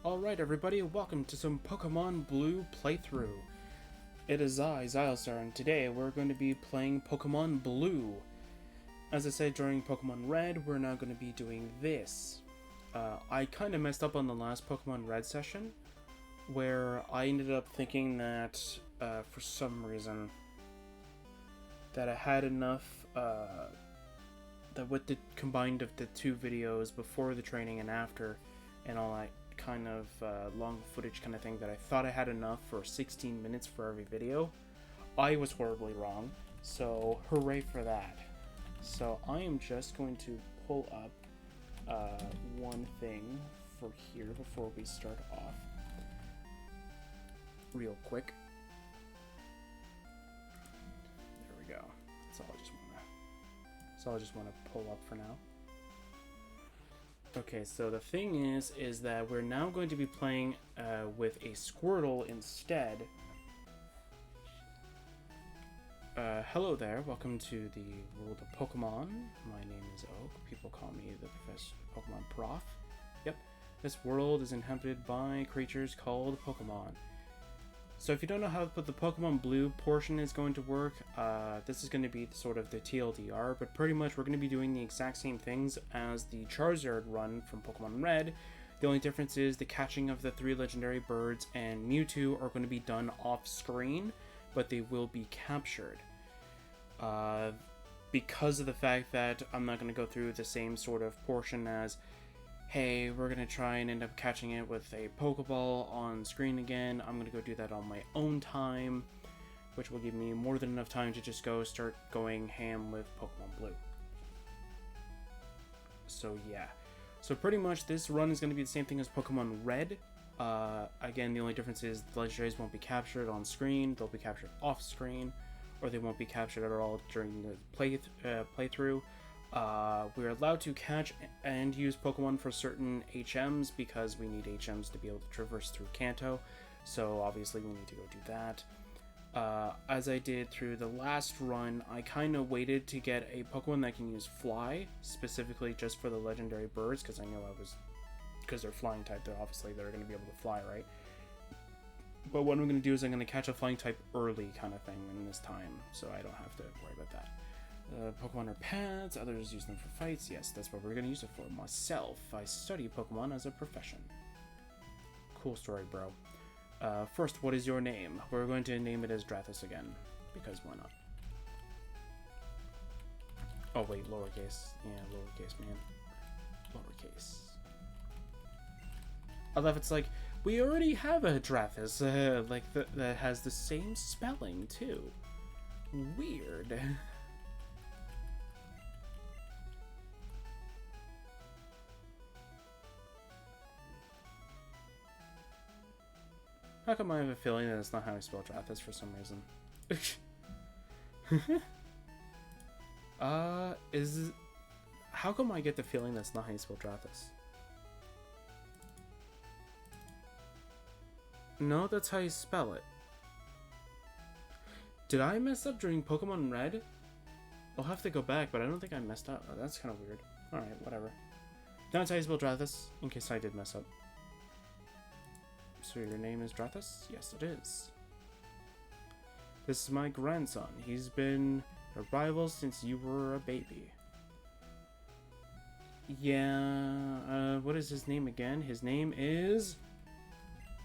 Alright everybody, welcome to some Pokemon Blue playthrough. It is I, Xilestar, and today we're going to be playing Pokemon Blue. As I said during Pokemon Red, we're now going to be doing this. I kind of messed up on the last Pokemon Red session, where I ended up thinking that, for some reason, that I had enough, that with the combined of the two videos before the training and after, and all that kind of long footage kind of thing, that I thought I had enough for 16 minutes for every video. I was horribly wrong, so hooray for that. So I am just going to pull up one thing for here before we start off real quick. There we go. That's all I just want to pull up for now. Okay, so the thing is that we're now going to be playing with a Squirtle instead. Hello there, welcome to the world of Pokemon. My name is Oak. People call me the Professor Pokemon Prof. Yep, this world is inhabited by creatures called Pokemon. So if you don't know how the Pokemon Blue portion is going to work, this is going to be sort of the TLDR, but pretty much we're going to be doing the exact same things as the Charizard run from Pokemon Red. The only difference is the catching of the 3 legendary birds and Mewtwo are going to be done off screen, but they will be captured. Because of the fact that I'm not going to go through the same sort of portion as, hey, we're going to try and end up catching it with a Pokeball on screen again. I'm going to go do that on my own time, which will give me more than enough time to just start going ham with Pokemon Blue. So yeah. So pretty much this run is going to be the same thing as Pokemon Red. Again, the only difference is the legendaries won't be captured on screen. They'll be captured off screen, or they won't be captured at all during the playthrough. We're allowed to catch and use Pokemon for certain HMs because we need HMs to be able to traverse through Kanto, so obviously we need to go do that. As I did through the last run, I kind of waited to get a Pokemon that can use Fly, specifically just for the legendary birds, because I know because they're flying type, they're going to be able to fly, right? But what I'm going to do is I'm going to catch a flying type early kind of thing in this time, so I don't have to worry about that. Pokemon are pads, others use them for fights. Yes, that's what we're going to use it for. Myself, I study Pokemon as a profession. Cool story, bro. First, what is your name? We're going to name it as Drathis again, because why not? Oh wait, lowercase. Yeah, lowercase, man. Lowercase. I love it's like, we already have a Drathis, that has the same spelling, too. Weird. How come I have a feeling that it's not how I spell Drathis for some reason? How come I get the feeling that's not how you spell Drathis? No, that's how you spell it. Did I mess up during Pokemon Red? I'll have to go back, but I don't think I messed up. Oh, that's kind of weird. Alright, whatever. That's how you spell Drathis, in case I did mess up. So your name is Drathis? Yes, it is. This is my grandson. He's been a rival since you were a baby. Yeah, what is his name again? His name is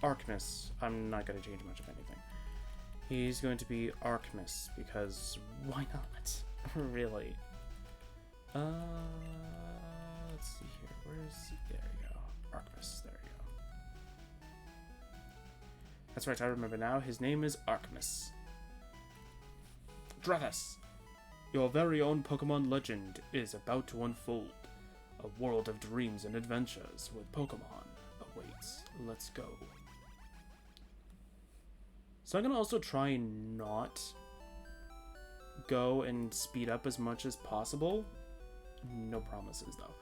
Archmus. I'm not going to change much of anything. He's going to be Archmus, because why not? Really. Let's see here. Where's... There you go. Archmus. There you go. That's right, I remember now. His name is Archmus. Drathis, your very own Pokemon legend is about to unfold. A world of dreams and adventures with Pokemon awaits. Let's go. So I'm going to also try and not go and speed up as much as possible. No promises, though.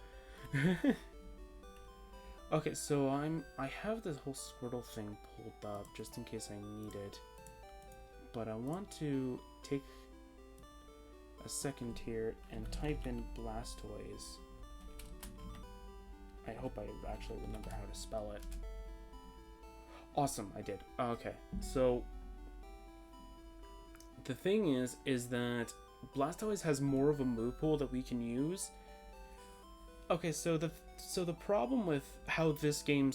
Okay, so I have this whole Squirtle thing pulled up just in case I need it. But I want to take a second here and type in Blastoise. I hope I actually remember how to spell it. Awesome, I did. Okay, so the thing is that Blastoise has more of a move pool that we can use. Okay, so the problem with how this game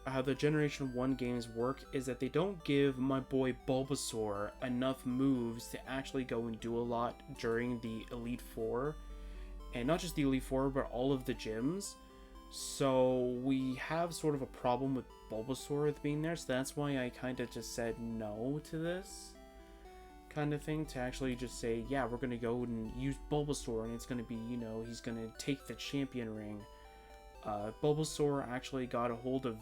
how the Generation 1 games work is that they don't give my boy Bulbasaur enough moves to actually go and do a lot during the Elite Four. And not just the Elite Four, but all of the gyms. So we have sort of a problem with Bulbasaur being there, so that's why I kind of just said no to this kind of thing, to actually just say, yeah, we're going to go and use Bulbasaur, and it's going to be, you know, he's going to take the champion ring. Bulbasaur actually got a hold of,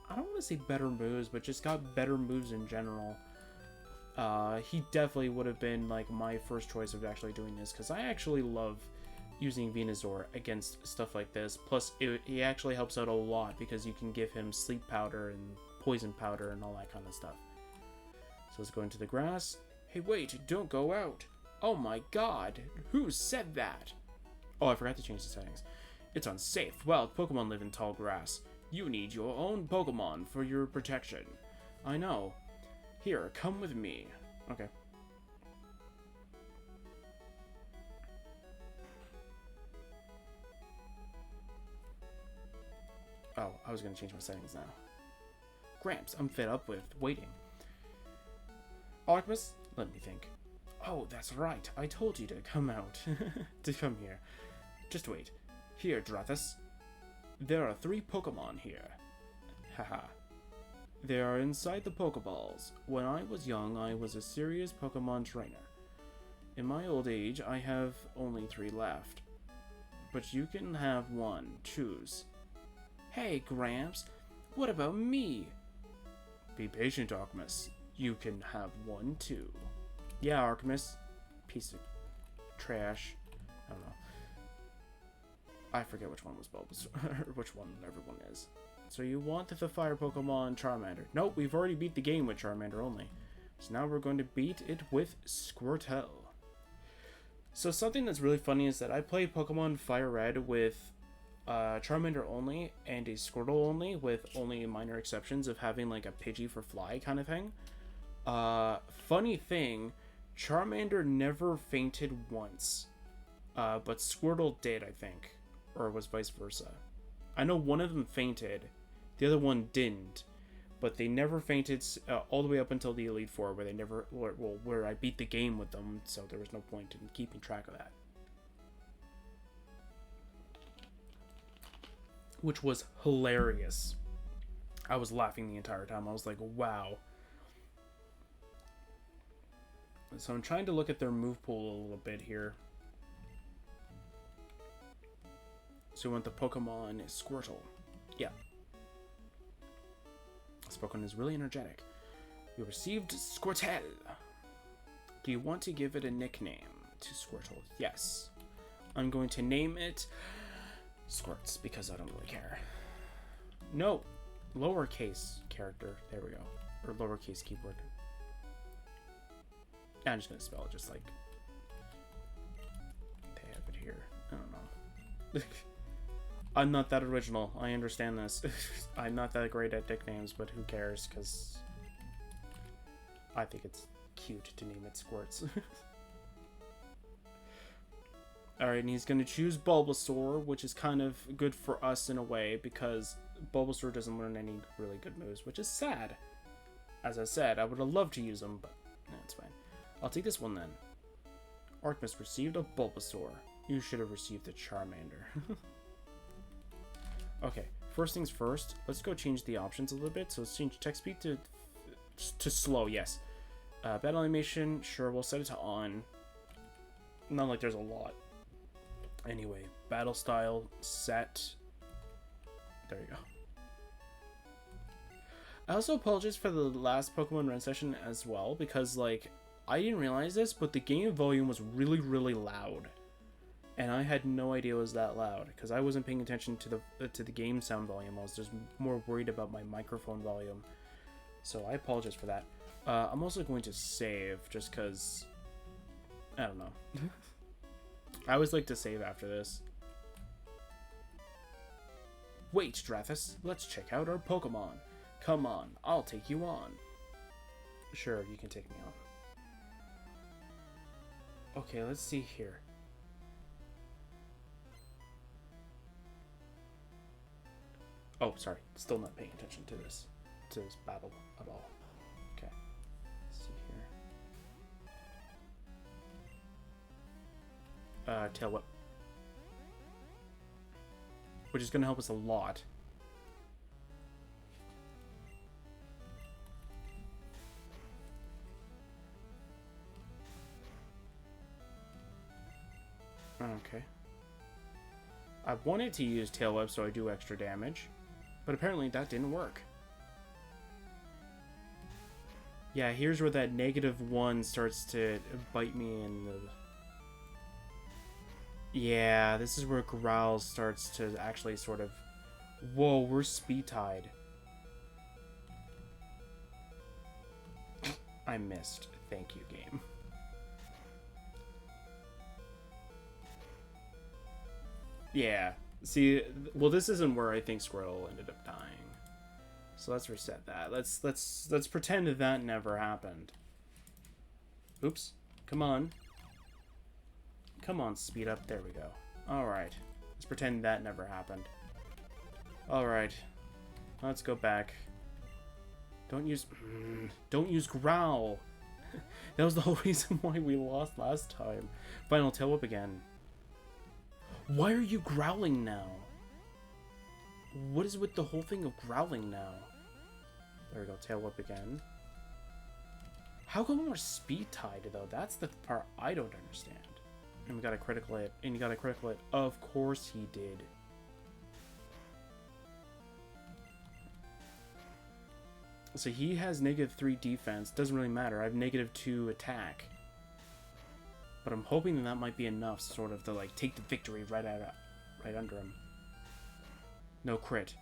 I don't want to say better moves, but just got better moves in general. He definitely would have been, like, my first choice of actually doing this, because I actually love using Venusaur against stuff like this. Plus, he actually helps out a lot, because you can give him sleep powder and poison powder and all that kind of stuff. So let's go into the grass. Hey, wait, don't go out. Oh my god, who said that? Oh, I forgot to change the settings. It's unsafe. Wild Pokemon live in tall grass. You need your own Pokemon for your protection. I know. Here, come with me. Okay. Oh, I was going to change my settings now. Gramps, I'm fed up with waiting. Artemis, let me think. Oh, that's right. I told you to come out. To come here. Just wait. Here, Drathus. There are 3 Pokemon here. Haha. They are inside the Pokeballs. When I was young, I was a serious Pokemon trainer. In my old age, I have only 3 left. But you can have 1. Choose. Hey, Gramps. What about me? Be patient, Artemis. You can have 1 too. Yeah, Artemis. Piece of trash. I don't know. I forget which one was Bulbasaur, which one everyone is. So you want the fire Pokemon Charmander. Nope, we've already beat the game with Charmander only. So now we're going to beat it with Squirtle. So something that's really funny is that I played Pokemon Fire Red with Charmander only and a Squirtle only, with only minor exceptions of having like a Pidgey for fly kind of thing. Funny thing, Charmander never fainted once, but Squirtle did, I think, or it was vice versa. I know one of them fainted, the other one didn't, but they never fainted all the way up until the Elite Four, where they never, where I beat the game with them, so there was no point in keeping track of that. Which was hilarious. I was laughing the entire time. I was like, wow. So I'm trying to look at their move pool a little bit here. So we want the Pokemon Squirtle. Yeah. This Pokemon is really energetic. You received Squirtle. Do you want to give it a nickname to Squirtle? Yes. I'm going to name it Squirts, because I don't really care. No. Lowercase character. There we go. Or lowercase keyboard. I'm just going to spell it just like they have it here. I don't know. I'm not that original. I understand this. I'm not that great at nicknames, but who cares? Because I think it's cute to name it Squirts. Alright, and he's going to choose Bulbasaur, which is kind of good for us in a way, because Bulbasaur doesn't learn any really good moves, which is sad. As I said, I would have loved to use them, but it's fine. I'll take this one then. Artemis received a Bulbasaur. You should have received a Charmander. Okay, first things first, let's go change the options a little bit. So let's change text speed to slow, yes. Battle animation, sure, we'll set it to on. Not like there's a lot. Anyway, battle style, set. There you go. I also apologize for the last Pokemon Run session as well, because, like, I didn't realize this, but the game volume was really, really loud. And I had no idea it was that loud, because I wasn't paying attention to the game sound volume. I was just more worried about my microphone volume. So I apologize for that. I'm also going to save, just because, I don't know. I always like to save after this. Wait, Drathus, let's check out our Pokemon. Come on, I'll take you on. Sure, you can take me on. Okay, let's see here. Oh, sorry. Still not paying attention to this battle at all. Okay. Let's see here. Tail whip. Which is going to help us a lot. Okay. I wanted to use tail whip so I do extra damage, but apparently that didn't work. Yeah, here's where that -1 starts to bite me in the... Yeah, this is where Growl starts to actually sort of... Whoa, we're speed-tied. I missed. Thank you, game. Yeah. See, well, this isn't where I think Squirtle ended up dying. So let's reset that. Let's pretend that never happened. Oops. Come on. Come on, speed up. There we go. Alright. Let's pretend that never happened. Alright. Let's go back. Don't use Growl. That was the whole reason why we lost last time. Final tail whip again. Why are you growling now? What is with the whole thing of growling now? There we go, tail whip again. How come we're speed tied though? That's the part I don't understand. And we got a critical hit. And you got a critical hit. Of course he did. So he has -3 defense. Doesn't really matter. I have -2 attack. But I'm hoping that might be enough, sort of, to like take the victory right under him. No crit.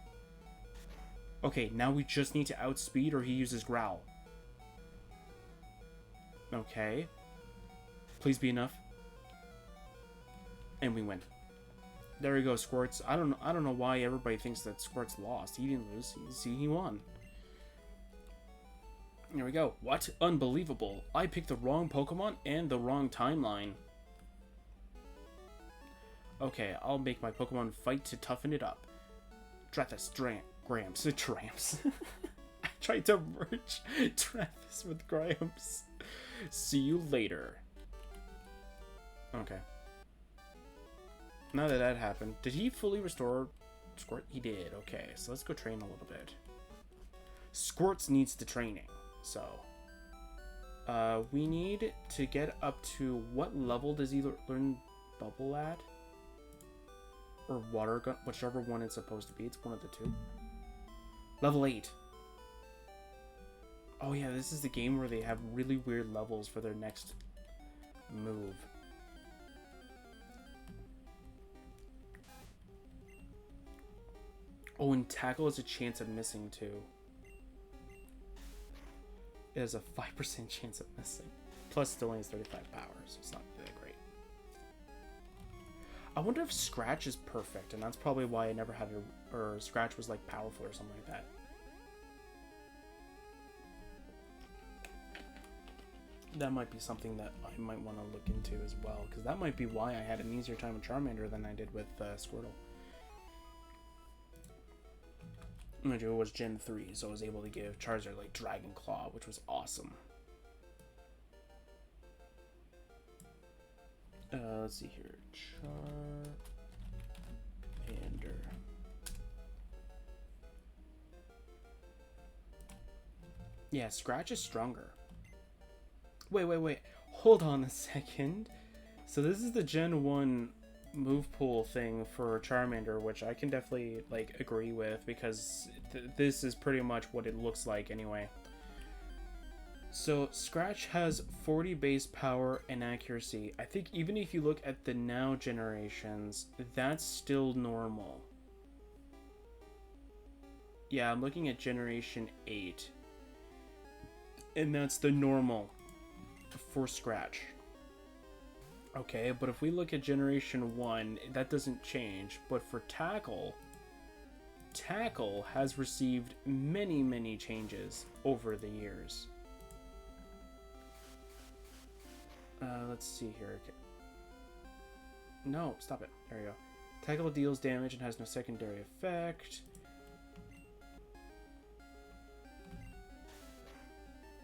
Okay, now we just need to outspeed or he uses Growl. Okay. Please be enough. And we win. There we go, Squirts. I don't know why everybody thinks that Squirts lost. He didn't lose. See, he won. There we go. What? Unbelievable. I picked the wrong Pokemon and the wrong timeline. Okay, I'll make my Pokemon fight to toughen it up. Drathus, Gramps. Tramps. I tried to merge Drathus with Gramps. See you later. Okay. Now that that happened, did he fully restore Squirt? He did. Okay, so let's go train a little bit. Squirts needs the training. So, we need to get up to... What level does he learn Bubble at? Or Water Gun? Whichever one it's supposed to be. It's one of the two. Level 8. Oh yeah, this is the game where they have really weird levels for their next move. Oh, and Tackle has a chance of missing too. It has a 5% chance of missing. Plus, it only has 35 power, so it's not that great. I wonder if Scratch is perfect, and that's probably why I never had a... Or Scratch was, like, powerful or something like that. That might be something that I might want to look into as well, because that might be why I had an easier time with Charmander than I did with Squirtle. Mind you, it was Gen 3, so I was able to give Charizard, like, Dragon Claw, which was awesome. Let's see here. Charmander. Yeah, Scratch is stronger. Wait. Hold on a second. So this is the Gen 1... move pool thing for Charmander, which I can definitely like agree with because this is pretty much what it looks like anyway. So Scratch has 40 base power and accuracy. I think even if you look at the now generations, that's still normal. Yeah, I'm looking at Generation 8. And that's the normal for Scratch. Okay, but if we look at Generation 1, that doesn't change. But for Tackle Tackle has received many, many changes over the years. Let's see here. Okay. No, stop it. There you go. Tackle deals damage and has no secondary effect.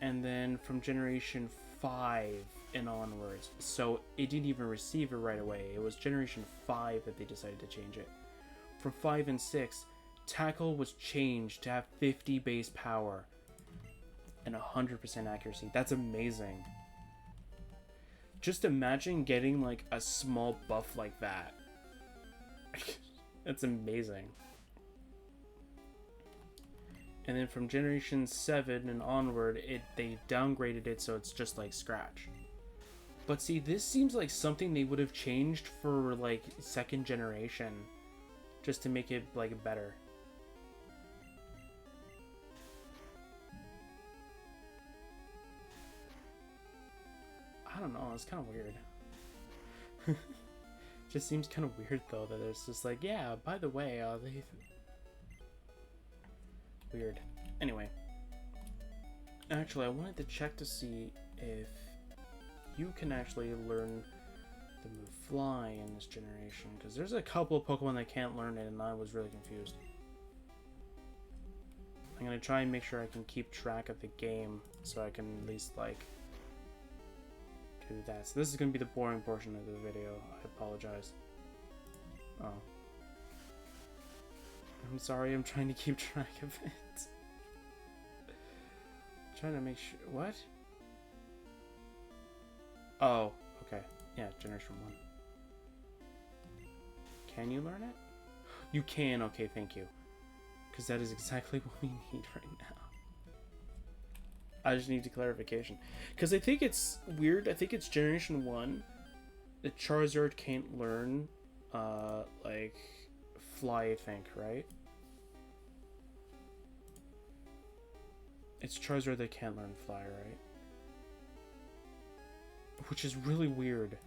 And then from Generation 5 and onwards. So it didn't even receive it right away. It was Generation 5 that they decided to change it. From 5 and 6, Tackle was changed to have 50 base power and 100% accuracy. That's amazing. Just imagine getting like a small buff like that. That's amazing. And then from Generation 7 and onward, they downgraded it so it's just like Scratch. But see, this seems like something they would have changed for like 2nd generation, just to make it like better. I don't know, it's kind of weird. Just seems kind of weird though that it's just like, yeah, by the way, weird. Anyway, actually, I wanted to check to see if you can actually learn the move Fly in this generation, because there's a couple of Pokemon that can't learn it, and I was really confused. I'm gonna try and make sure I can keep track of the game, so I can at least like do that. So this is gonna be the boring portion of the video. I apologize. Oh. I'm sorry, I'm trying to keep track of it. Trying to make sure. What? Oh, okay. Yeah, Generation 1. Can you learn it? You can, okay, thank you. Because that is exactly what we need right now. I just need clarification. Because I think it's weird. I think it's Generation 1 that Charizard can't learn, like, Fly, I think, right? It's Charizard that can't learn Fly, right? Which is really weird.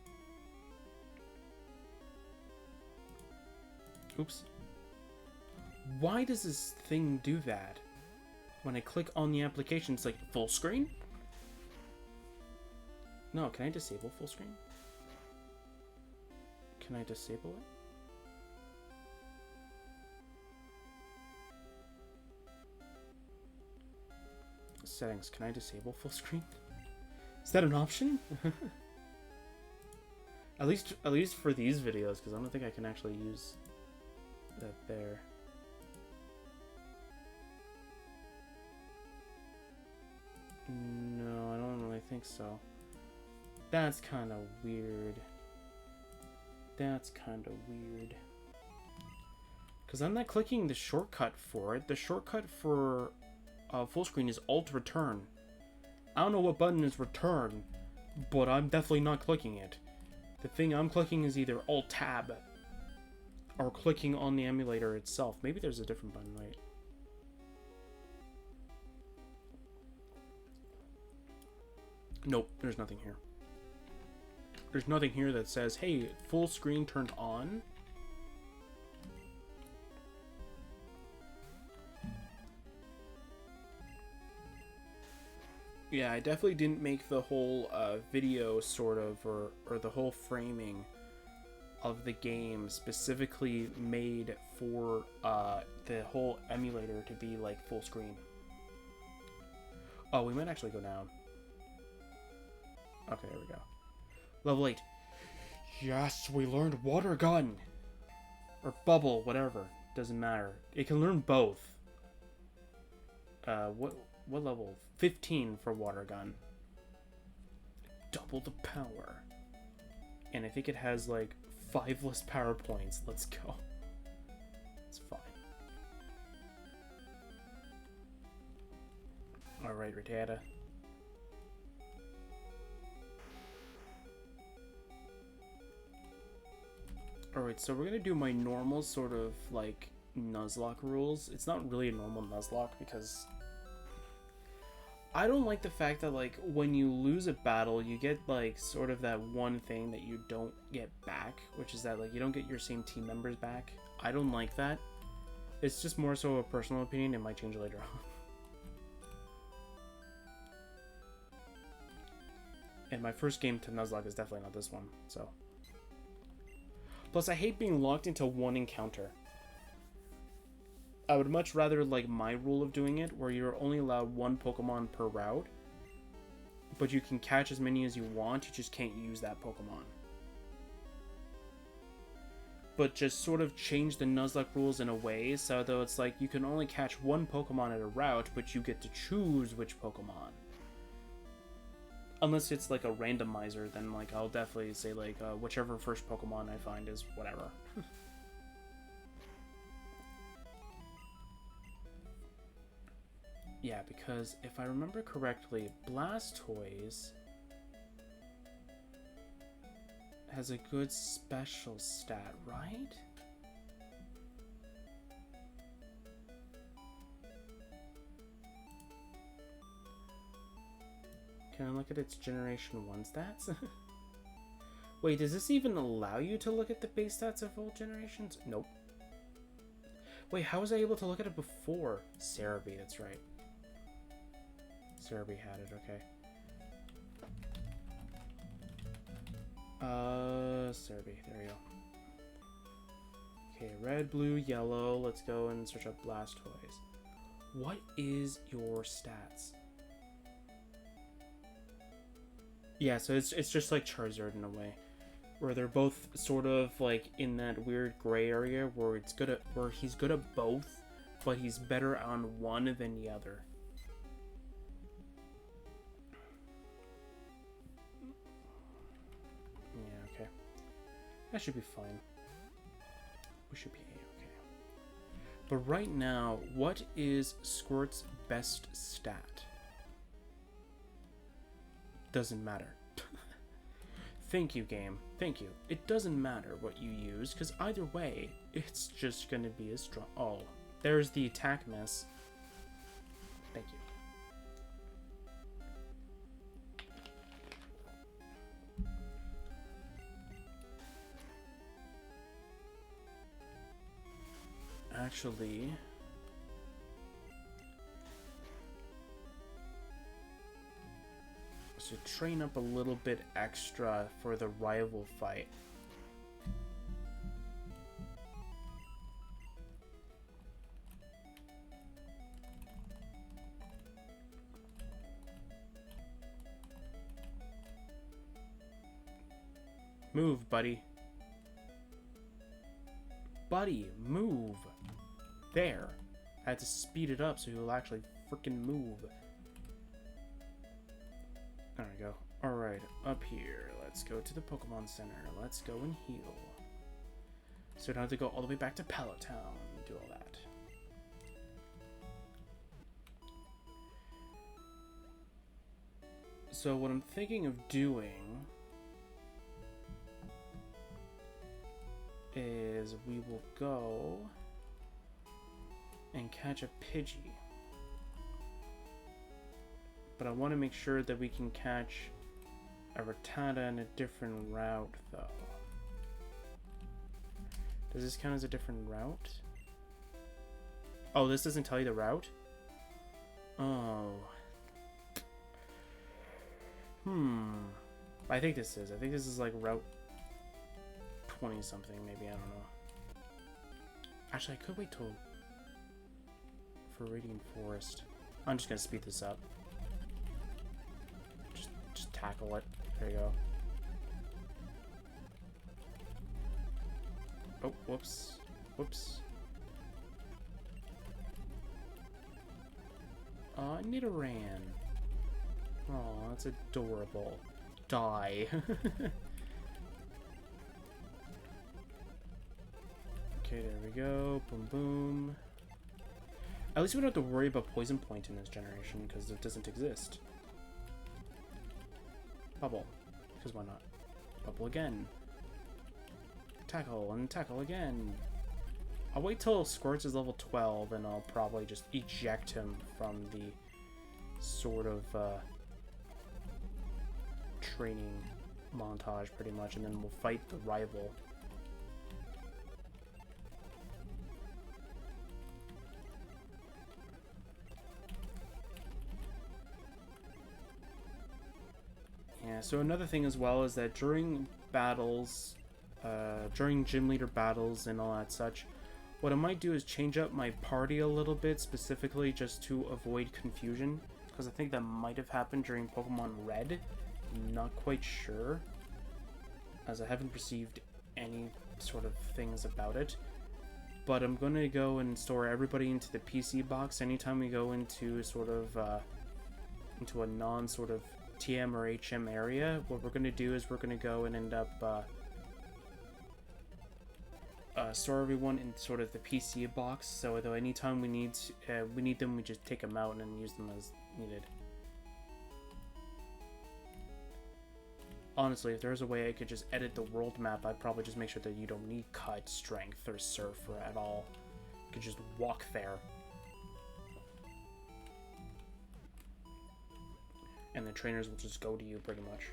Oops. Why does this thing do that? When I click on the application, it's like full screen? No, can I disable full screen? Can I disable it? Settings, can I disable full screen? Is that an option? at least for these videos, because I don't think I can actually use that there. No, I don't really think so. That's kind of weird. That's kind of weird. Because I'm not clicking the shortcut for it. The shortcut for full screen is Alt Return. I don't know what button is Return, but I'm definitely not clicking it. The thing I'm clicking is either Alt Tab or clicking on the emulator itself. Maybe there's a different button, right? Nope, there's nothing here. There's nothing here that says, hey, full screen turned on. Yeah, I definitely didn't make the whole video sort of, or the whole framing of the game specifically made for the whole emulator to be like full screen. Oh, we might actually go down. Okay, there we go. Level 8. Yes, we learned Water Gun. Or Bubble, whatever. Doesn't matter. It can learn both. What level? 15 for Water Gun. Double the power. And I think it has like 5 less power points. Let's go. It's fine. Alright, Rattata. Alright, so we're gonna do my normal sort of like Nuzlocke rules. It's not really a normal Nuzlocke because I don't like the fact that like when you lose a battle you get like sort of that one thing that you don't get back, which is that like you don't get your same team members back. I don't like that. It's just more so a personal opinion. It might change later on. And my first game to Nuzlocke is definitely not this one, so. Plus, I hate being locked into one encounter. I would much rather like my rule of doing it, where you're only allowed one Pokemon per route, but you can catch as many as you want, you just can't use that Pokemon. But just sort of change the Nuzlocke rules in a way, so though it's like you can only catch one Pokemon at a route, but you get to choose which Pokemon. Unless it's like a randomizer, then like I'll definitely say like whichever first Pokemon I find is whatever. Yeah, because if I remember correctly, Blastoise has a good special stat, right? Can I look at its Generation 1 stats? Wait, does this even allow you to look at the base stats of old generations? Nope. Wait, how was I able to look at it before? Cerebi, that's right. Cerebi had it, okay. Cerebi, there we go. Okay, red, blue, yellow. Let's go and search up Blastoise. What is your stats? Yeah, so it's just like Charizard in a way, where they're both sort of like in that weird gray area where he's good at both, but he's better on one than the other. Yeah, okay. That should be fine. We should be okay. But right now, what is Squirt's best stat? Doesn't matter. Thank you, game. Thank you. It doesn't matter what you use, because either way, it's just gonna be as strong. Oh, there's the attack miss. Thank you. Actually, so train up a little bit extra for the rival fight. Move, buddy. Buddy, move. There. I had to speed it up so he'll actually freaking move. There we go. Alright, up here. Let's go to the Pokemon Center. Let's go and heal. So I don't have to go all the way back to Pallet Town and do all that. So what I'm thinking of doing is we will go and catch a Pidgey. But I want to make sure that we can catch a Rattata in a different route, though. Does this count as a different route? Oh, this doesn't tell you the route? Oh. I think this is. I think this is like route 20-something, maybe. I don't know. Actually, I could wait till for Radiant Forest. I'm just gonna speed this up. Just tackle it. There you go. Oh, whoops. Whoops. Nidoran. Oh, that's adorable. Die. Okay, there we go. Boom, boom. At least we don't have to worry about Poison Point in this generation, because it doesn't exist. Bubble. Because why not? Bubble again. Tackle, and tackle again. I'll wait till Squirts is level 12, and I'll probably just eject him from the sort of training montage, pretty much, and then we'll fight the rival. so another thing as well is that during battles, during gym leader battles and all that such, what I might do is change up my party a little bit, specifically just to avoid confusion, because I think that might have happened during Pokemon Red. I'm not quite sure, as I haven't received any sort of things about it. But I'm going to go and store everybody into the PC box anytime we go into sort of, into a non-sort of TM or HM area. What we're going to do is we're going to go and end up, store everyone in sort of the PC box, so though anytime we need them, we just take them out and use them as needed. Honestly, if there's a way I could just edit the world map, I'd probably just make sure that you don't need Cut, Strength, or Surf or at all. You could just walk there. And the trainers will just go to you, pretty much.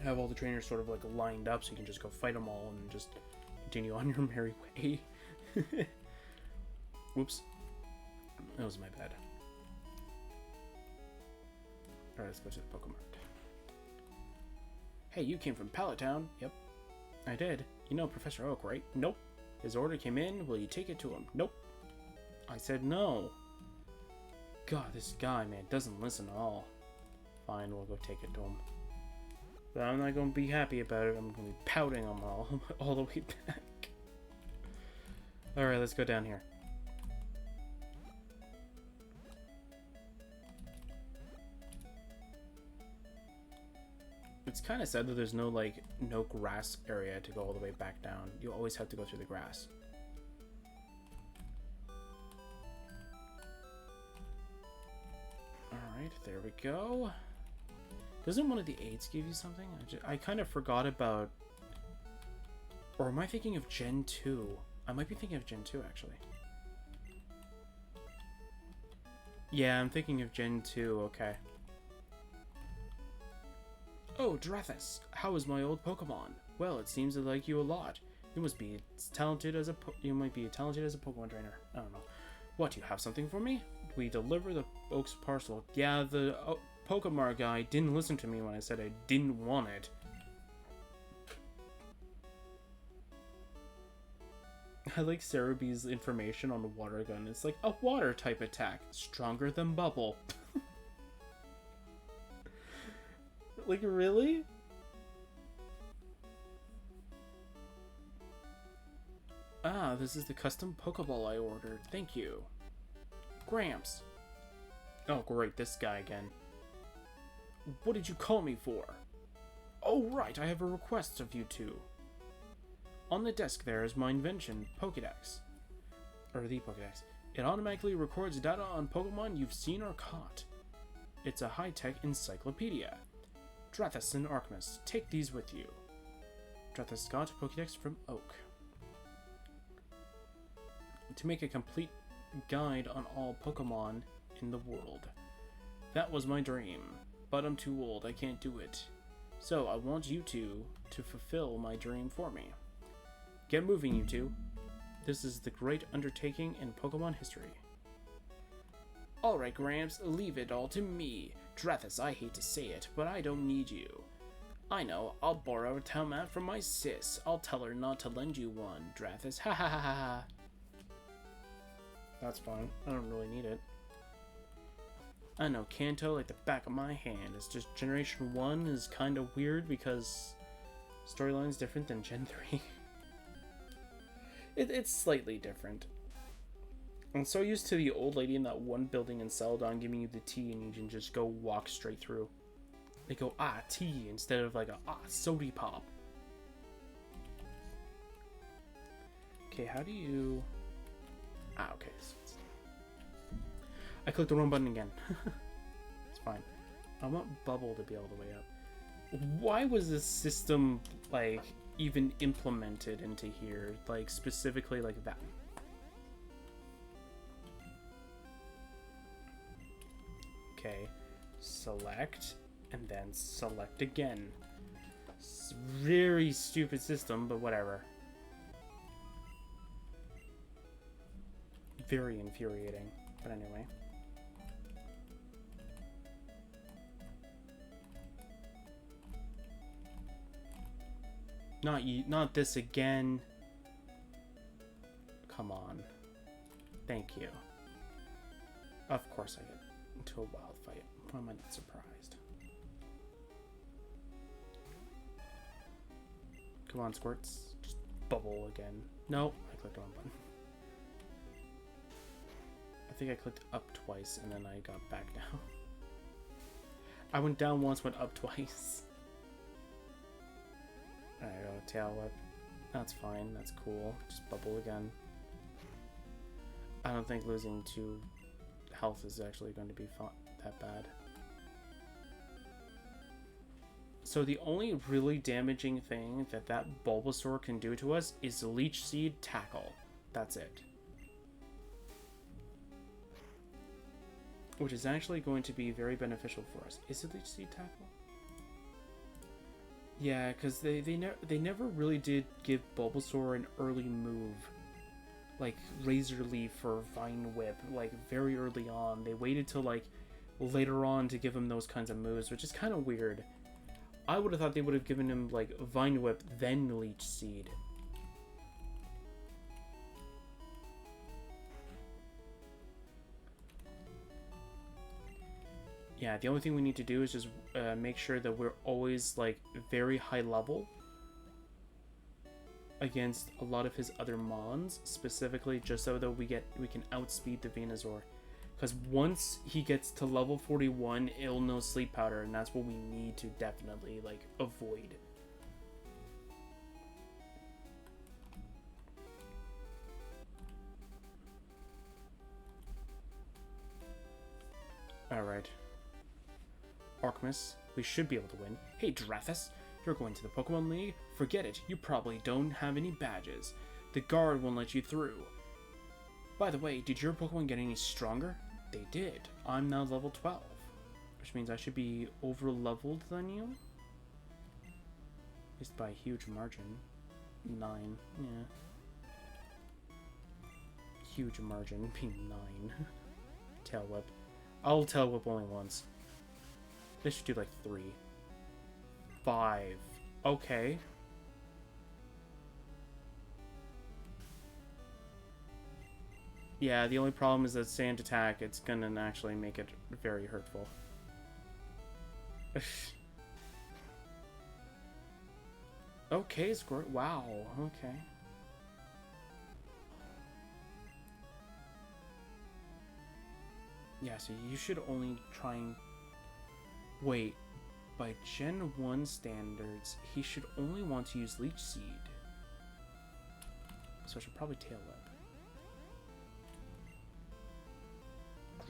Have all the trainers sort of like lined up so you can just go fight them all and just continue on your merry way. Whoops. That was my bad. Alright, let's go to the Pokemon. Hey, you came from Pallet Town. Yep, I did. You know Professor Oak, right? Nope. His order came in. Will you take it to him? Nope. I said no. God, this guy, man, doesn't listen at all. Fine, we'll go take it to him. But I'm not going to be happy about it. I'm going to be pouting him all the way back. Alright, let's go down here. It's kind of sad that there's no, like, no grass area to go all the way back down. You always have to go through the grass. Alright, there we go. Doesn't one of the aids give you something? I kind of forgot about... Or am I thinking of Gen 2? I might be thinking of Gen 2, actually. Yeah, I'm thinking of Gen 2, okay. Oh, Drathus, how is my old Pokemon? Well, it seems to like you a lot. You must be talented as you might be talented as a Pokemon trainer. I don't know. What, you have something for me? We deliver the Oak's parcel. Yeah, the Pokemon guy didn't listen to me when I said I didn't want it. I like Cerebee's information on the water gun. It's like a water type attack, stronger than Bubble. Like, really? Ah, this is the custom Pokeball I ordered. Thank you. Gramps. Oh, great, this guy again. What did you call me for? Oh, right, I have a request of you two. On the desk there is my invention, Pokédex. Or the Pokédex. It automatically records data on Pokemon you've seen or caught. It's a high-tech encyclopedia. Drathus and Archmus, take these with you. Drathus got Pokédex from Oak. To make a complete guide on all Pokemon in the world. That was my dream, but I'm too old, I can't do it. So I want you two to fulfill my dream for me. Get moving, you two. This is the great undertaking in Pokemon history. Alright, Gramps, leave it all to me. Drathus, I hate to say it, but I don't need you. I know, I'll borrow a town map from my sis. I'll tell her not to lend you one, Drathus. Ha ha ha ha ha. That's fine. I don't really need it. I know Kanto like the back of my hand. It's just Generation 1 is kind of weird because storyline's different than Gen 3. It's slightly different. I'm so used to the old lady in that one building in Celadon giving you the tea and you can just go walk straight through. They go, ah, tea, instead of like a, ah, sody pop. Okay, how do you... Ah, okay. I clicked the wrong button again. It's fine. I want Bubble to be all the way up. Why was this system, like, even implemented into here? Like, specifically like that? Okay. Select, and then select again. It's a very stupid system, but whatever. Very infuriating. But anyway. Not you, not this again. Come on. Thank you. Of course I get into a wild fight. Why am I not surprised? Come on, Squirts. Just bubble again. No, I clicked the wrong button. I think I clicked up twice and then I got back down. I went down once, went up twice. There you go, tail whip. That's fine, that's cool. Just bubble again. I don't think losing 2 health is actually going to be that bad. So the only really damaging thing that Bulbasaur can do to us is Leech Seed Tackle. That's it. Which is actually going to be very beneficial for us. Is it Leech Seed Tackle? Yeah, because they never really did give Bulbasaur an early move. Like Razor Leaf or Vine Whip, like very early on. They waited till like later on to give him those kinds of moves, which is kind of weird. I would have thought they would have given him like Vine Whip, then Leech Seed. Yeah, the only thing we need to do is just make sure that we're always like very high level against a lot of his other mons, specifically just so that we can outspeed the Venusaur. Because once he gets to level 41, it'll know Sleep Powder, and that's what we need to definitely like avoid. Alright. Archmus, we should be able to win. Hey Drathus, you're going to the Pokemon League? Forget it, you probably don't have any badges. The guard won't let you through. By the way, did your Pokemon get any stronger? They did. I'm now level 12. Which means I should be over-leveled than you? At least by a huge margin. 9, yeah. Huge margin being 9. Tail Whip. I'll Tail Whip only once. This should do like 3. 5. Okay. Yeah, the only problem is that Sand Attack, it's gonna actually make it very hurtful. Okay, Squirt. Wow, okay. Yeah, so you should only try and... Wait, by Gen 1 standards, he should only want to use Leech Seed. So I should probably Tail Whip.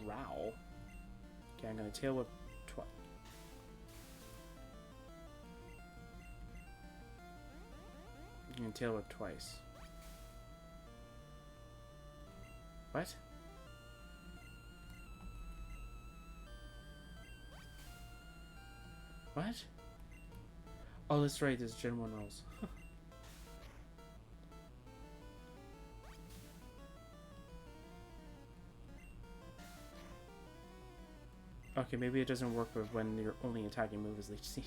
Growl. Okay, I'm gonna Tail Whip twice. I'm gonna Tail Whip twice. What? What? Oh, that's right, there's Gen 1 rules. Okay, maybe it doesn't work with when your only attacking move is Leech Seed.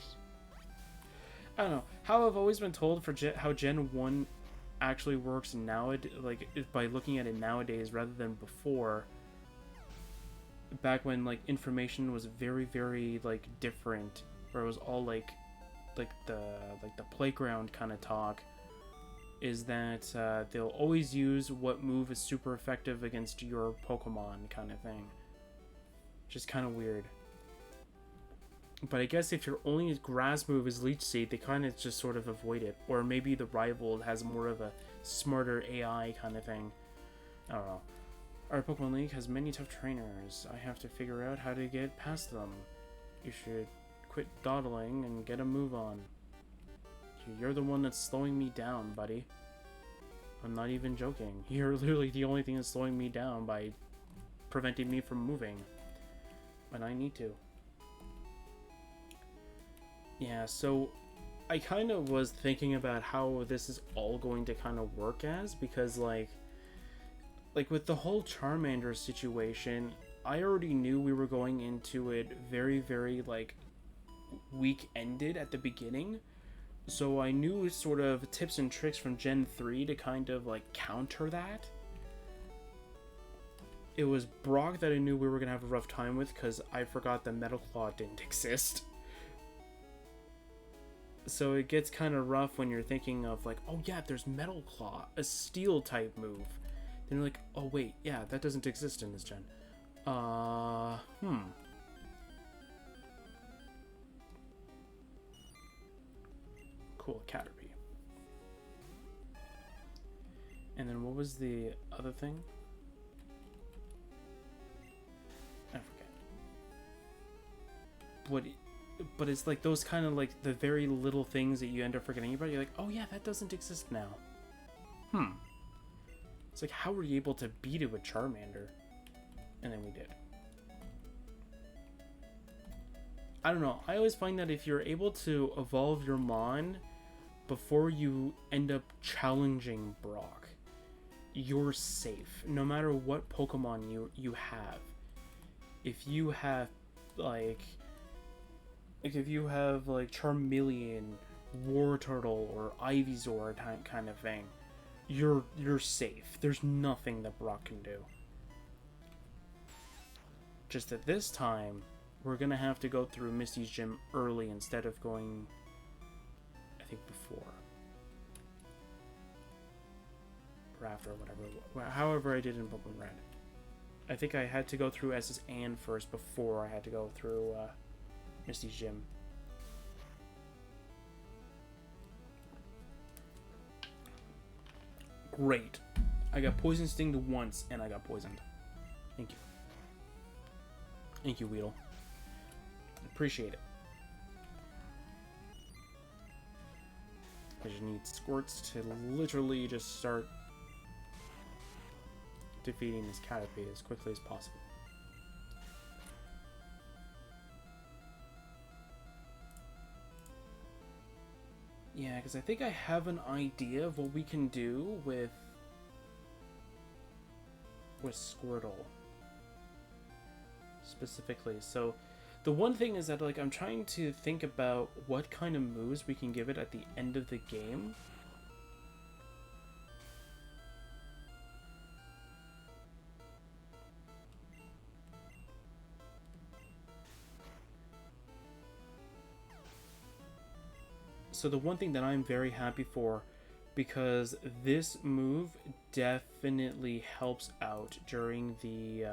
I don't know. How I've always been told for how Gen 1 actually works nowadays, like by looking at it nowadays rather than before. Back when like information was very, very like different, where it was all like the playground kind of talk. Is that they'll always use what move is super effective against your Pokemon kind of thing. Just kind of weird. But I guess if your only grass move is Leech Seed, they kind of just sort of avoid it. Or maybe the rival has more of a smarter AI kind of thing. I don't know. Our Pokemon League has many tough trainers. I have to figure out how to get past them. You should quit dawdling and get a move on. You're the one that's slowing me down, buddy. I'm not even joking. You're literally the only thing that's slowing me down by preventing me from moving. And I need to. Yeah, so I kind of was thinking about how this is all going to kind of work as, because like with the whole Charmander situation, I already knew we were going into it very, very like weak-ended at the beginning, So I knew sort of tips and tricks from Gen 3 to kind of like counter that. It was Brock that I knew we were going to have a rough time with because I forgot that Metal Claw didn't exist. So it gets kind of rough when you're thinking of like, oh yeah, there's Metal Claw, a steel type move. Then you're like, oh wait, yeah, that doesn't exist in this gen. Cool, Caterpie. And then what was the other thing? I forget. But it's like those kind of like the very little things that you end up forgetting about. You're like, oh yeah, that doesn't exist now. It's like, how were you able to beat it with Charmander? And then we did. I don't know. I always find that if you're able to evolve your Mon before you end up challenging Brock, you're safe. No matter what Pokemon you have. If you have like if you have like Charmeleon, Wartortle, or Ivysaur kind of thing, you're safe. There's nothing that Brock can do. Just at this time, we're gonna have to go through Misty's gym early instead of going, I think, before. Or after, or whatever. However I did in Pokemon Red. I think I had to go through S's Anne first before I had to go through Misty's gym. Great. I got poison stinged once and I got poisoned. Thank you. Thank you, Weedle. Appreciate it. I just need Squirts to literally just start defeating this Caterpie as quickly as possible. Yeah, because I think I have an idea of what we can do with Squirtle specifically. So the one thing is that like I'm trying to think about what kind of moves we can give it at the end of the game. So the one thing that I'm very happy for, because this move definitely helps out during the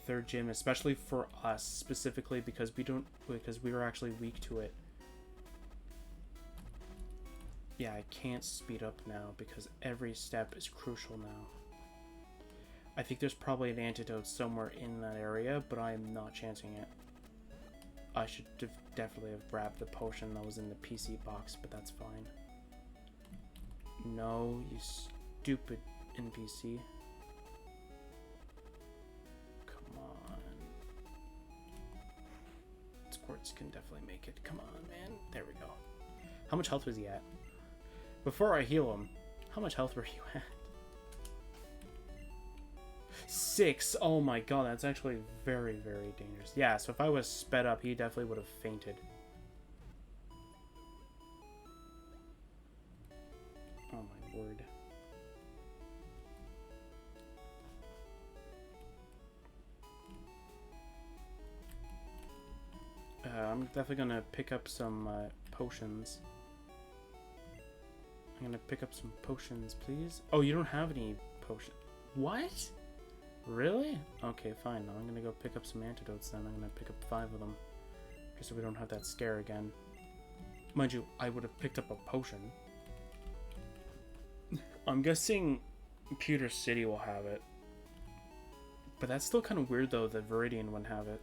third gym, especially for us specifically because we were actually weak to it. Yeah, I can't speed up now because every step is crucial now. I think there's probably an antidote somewhere in that area, but I'm not chancing it. I should definitely have grabbed the potion that was in the PC box, but that's fine. No, you stupid NPC. Come on. Squirts can definitely make it. Come on, man. There we go. How much health was he at? Before I heal him, how much health were you at? 6. Oh my god, that's actually very, very dangerous. Yeah, so if I was sped up, he definitely would have fainted. Oh my word. I'm definitely gonna pick up some potions. I'm gonna pick up some potions, please. Oh, you don't have any potions. What? Really? Okay, fine. Now I'm gonna go pick up some antidotes then. I'm gonna pick up 5 of them. Just so we don't have that scare again. Mind you, I would have picked up a potion. I'm guessing Pewter City will have it. But that's still kind of weird though that Viridian wouldn't have it.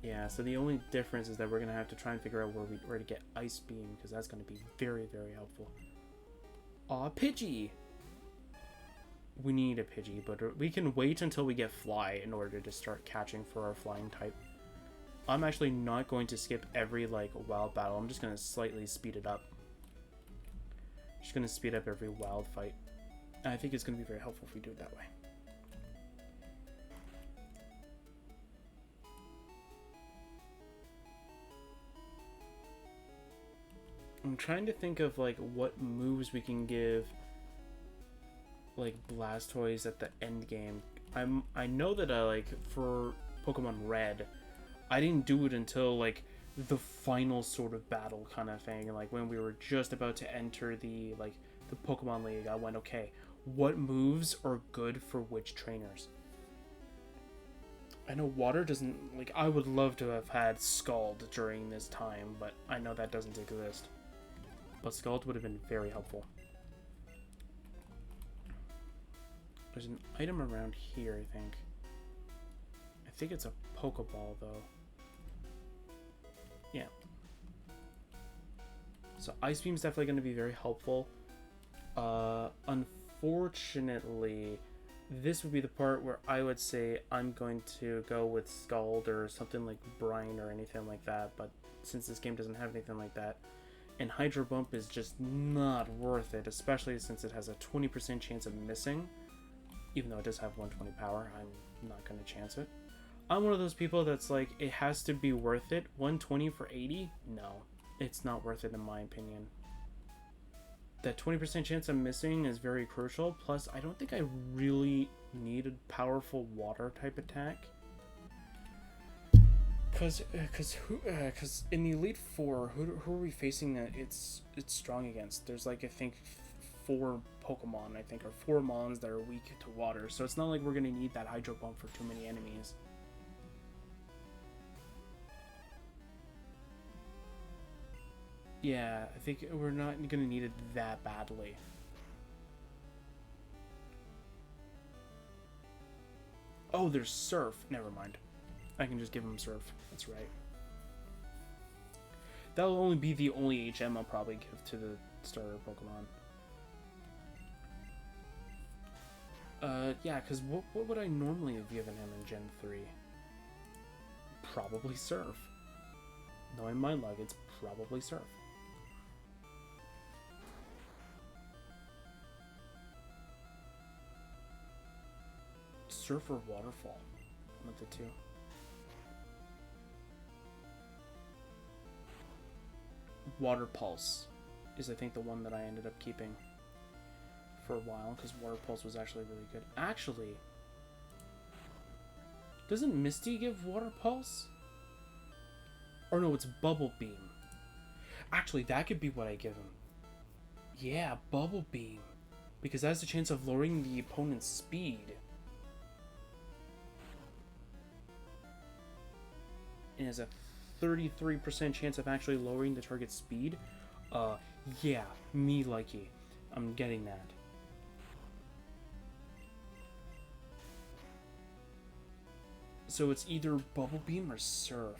Yeah, so the only difference is that we're gonna have to try and figure out where to get Ice Beam, because that's gonna be very, very helpful. Aw, Pidgey! We need a Pidgey, but we can wait until we get Fly in order to start catching for our flying type. I'm actually not going to skip every, like, wild battle. I'm just gonna slightly speed it up. Just gonna speed up every wild fight. And I think it's going to be very helpful if we do it that way. I'm trying to think of like what moves we can give like Blastoise at the end game. I know that like for Pokemon Red, I didn't do it until like the final sort of battle kind of thing, like when we were just about to enter the Pokemon League. I went, okay, what moves are good for which trainers? I know water doesn't, like, I would love to have had Scald during this time, but I know that doesn't exist. But Scald would have been very helpful. There's an item around here, I think. I think it's a Pokeball, though. Yeah. So Ice Beam is definitely going to be very helpful. Unfortunately, this would be the part where I would say I'm going to go with Scald or something like Brine or anything like that. But since this game doesn't have anything like that, and Hydro Bump is just not worth it, especially since it has a 20% chance of missing. Even though it does have 120 power, I'm not going to chance it. I'm one of those people that's like, it has to be worth it. 120 for 80? No, it's not worth it in my opinion. That 20% chance of missing is very crucial. Plus, I don't think I really need a powerful water type attack. Because in the Elite Four, who are we facing that it's strong against? There's like, I think 4 Pokemon, I think, or 4 Mons that are weak to water. So it's not like we're going to need that Hydro Bump for too many enemies. Yeah, I think we're not going to need it that badly. Oh, there's Surf. Never mind. I can just give him Surf. That's right. That'll only be the only HM I'll probably give to the starter Pokemon. Yeah, because what would I normally have given him in Gen 3? Probably Surf. Knowing my luck, it's probably Surf. Surf or Waterfall? One of the two. Water Pulse is, I think, the one that I ended up keeping for a while, because Water Pulse was actually really good. Actually, doesn't Misty give Water Pulse? Or no, it's Bubble Beam. Actually, that could be what I give him. Yeah, Bubble Beam. Because that has a chance of lowering the opponent's speed. And has a 33% chance of actually lowering the target's speed. Yeah, me likey. I'm getting that. So it's either Bubble Beam or Surf.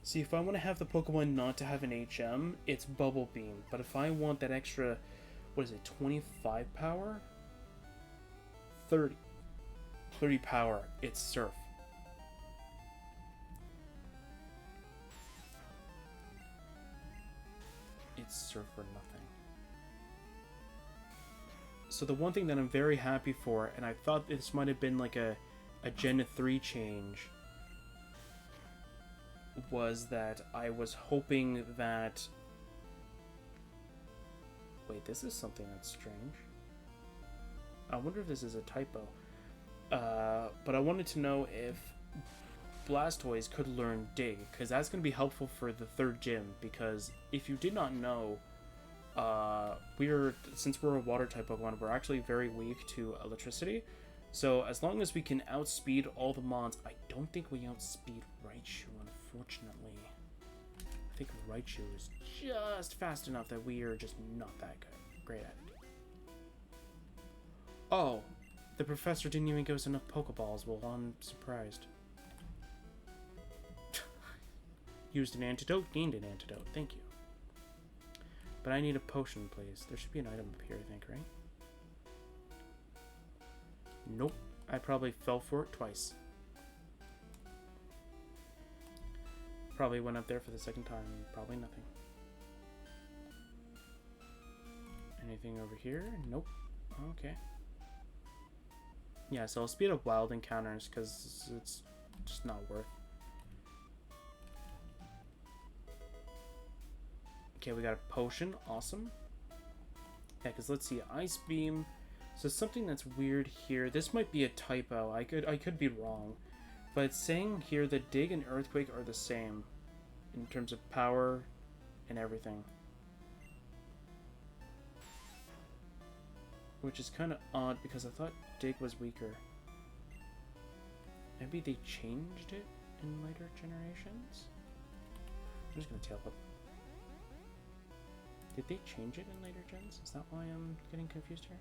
See, if I want to have the Pokemon not to have an HM, it's Bubble Beam. But if I want that extra, what is it, 25 power? 30 power, it's Surf. It's Surf or nothing. So the one thing that I'm very happy for, and I thought this might have been like a Gen 3 change, was that I was hoping that... Wait, this is something that's strange. I wonder if this is a typo. But I wanted to know if Blastoise could learn Dig, because that's going to be helpful for the 3rd gym, because if you did not know, since we're a water type Pokemon, we're actually very weak to electricity. So as long as we can outspeed all the Mons, I don't think we outspeed Raichu, unfortunately. I think Raichu is just fast enough that we are just not that great at it. Oh, the professor didn't even give us enough Pokeballs. Well, I'm surprised. Used an antidote, gained an antidote. Thank you. But I need a potion, please. There should be an item up here, I think, right? Nope. I probably fell for it twice. Probably went up there for the 2nd time. Probably nothing. Anything over here? Nope. Okay. Yeah, so I'll speed up wild encounters because it's just not worth. Okay, we got a potion. Awesome. Yeah, because let's see. Ice Beam. So something that's weird here. This might be a typo. I could be wrong. But it's saying here that Dig and Earthquake are the same in terms of power and everything. Which is kind of odd because I thought Dig was weaker. Maybe they changed it in later generations? I'm just gonna tail up. Did they change it in later gens? Is that why I'm getting confused here?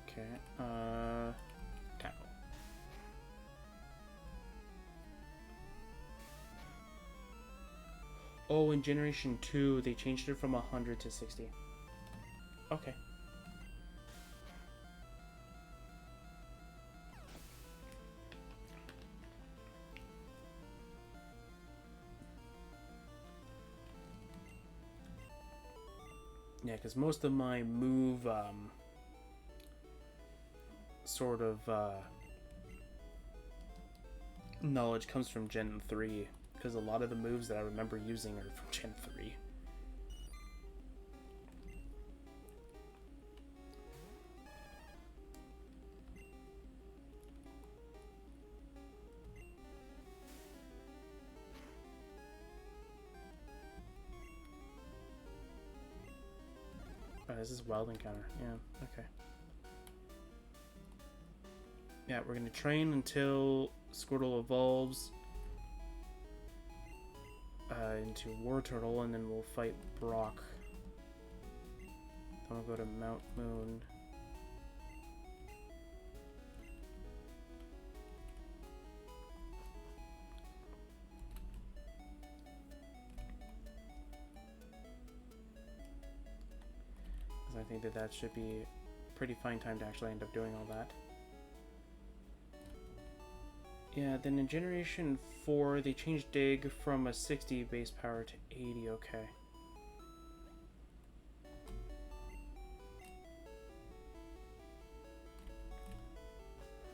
Okay, tackle. Oh, in Generation 2, they changed it from 100 to 60. Okay. Yeah, because most of my move, sort of, knowledge comes from Gen 3. Because a lot of the moves that I remember using are from Gen 3. Oh, this is wild encounter. Yeah, okay. Yeah, we're gonna train until Squirtle evolves into War Turtle, and then we'll fight Brock. Then we'll go to Mount Moon. Because I think that should be a pretty fine time to actually end up doing all that. Yeah, then in Generation 4, they changed Dig from a 60 base power to 80, okay.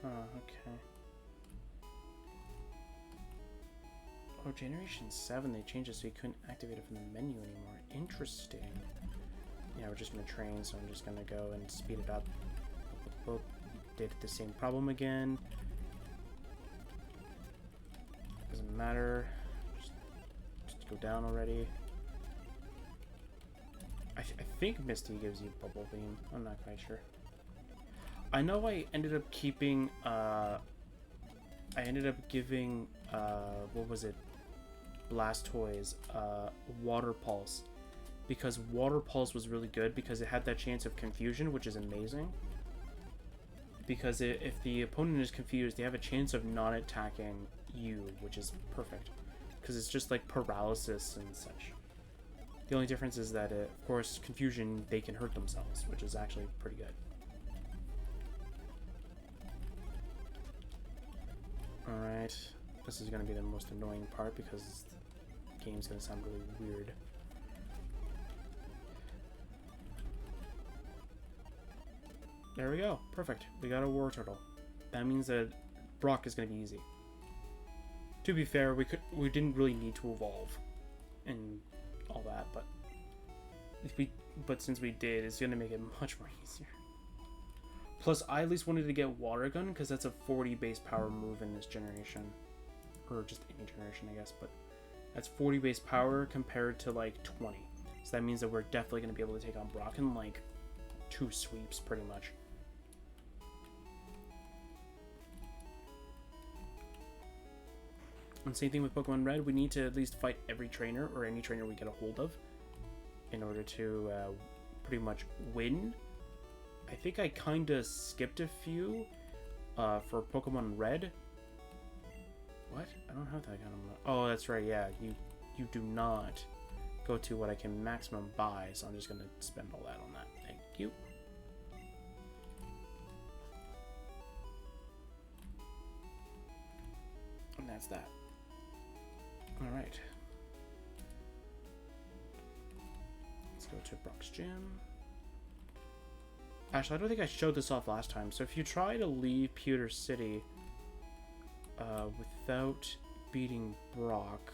Huh, okay. Oh, Generation 7, they changed it so you couldn't activate it from the menu anymore. Interesting. Yeah, we're just gonna train, so I'm just gonna go and speed it up. Both did the same problem again. Doesn't matter. Just go down already. I think Misty gives you Bubble Beam. I'm not quite sure. I know I ended up keeping, I ended up giving, what was it? Blastoise, Water Pulse. Because Water Pulse was really good because it had that chance of confusion, which is amazing. Because if the opponent is confused, they have a chance of not attacking you, which is perfect. Because it's just like paralysis and such. The only difference is that, of course, confusion, they can hurt themselves, which is actually pretty good. Alright, this is going to be the most annoying part because the game's going to sound really weird. There we go. Perfect. We got a War Turtle. That means that Brock is going to be easy. To be fair, we didn't really need to evolve and all that, but since we did, it's going to make it much more easier. Plus, I at least wanted to get Water Gun because that's a 40 base power move in this generation, or just any generation, I guess. But that's 40 base power compared to like 20, so that means that we're definitely going to be able to take on Brock in like 2 sweeps, pretty much. And same thing with Pokemon Red, we need to at least fight every trainer, or any trainer we get a hold of, in order to pretty much win. I think I kind of skipped a few for Pokemon Red. What? I don't have that kind of... Oh, that's right, yeah. You do not go to what I can maximum buy, so I'm just going to spend all that on that. Thank you. That's that. Alright. Let's go to Brock's gym. Actually, I don't think I showed this off last time. So if you try to leave Pewter City without beating Brock...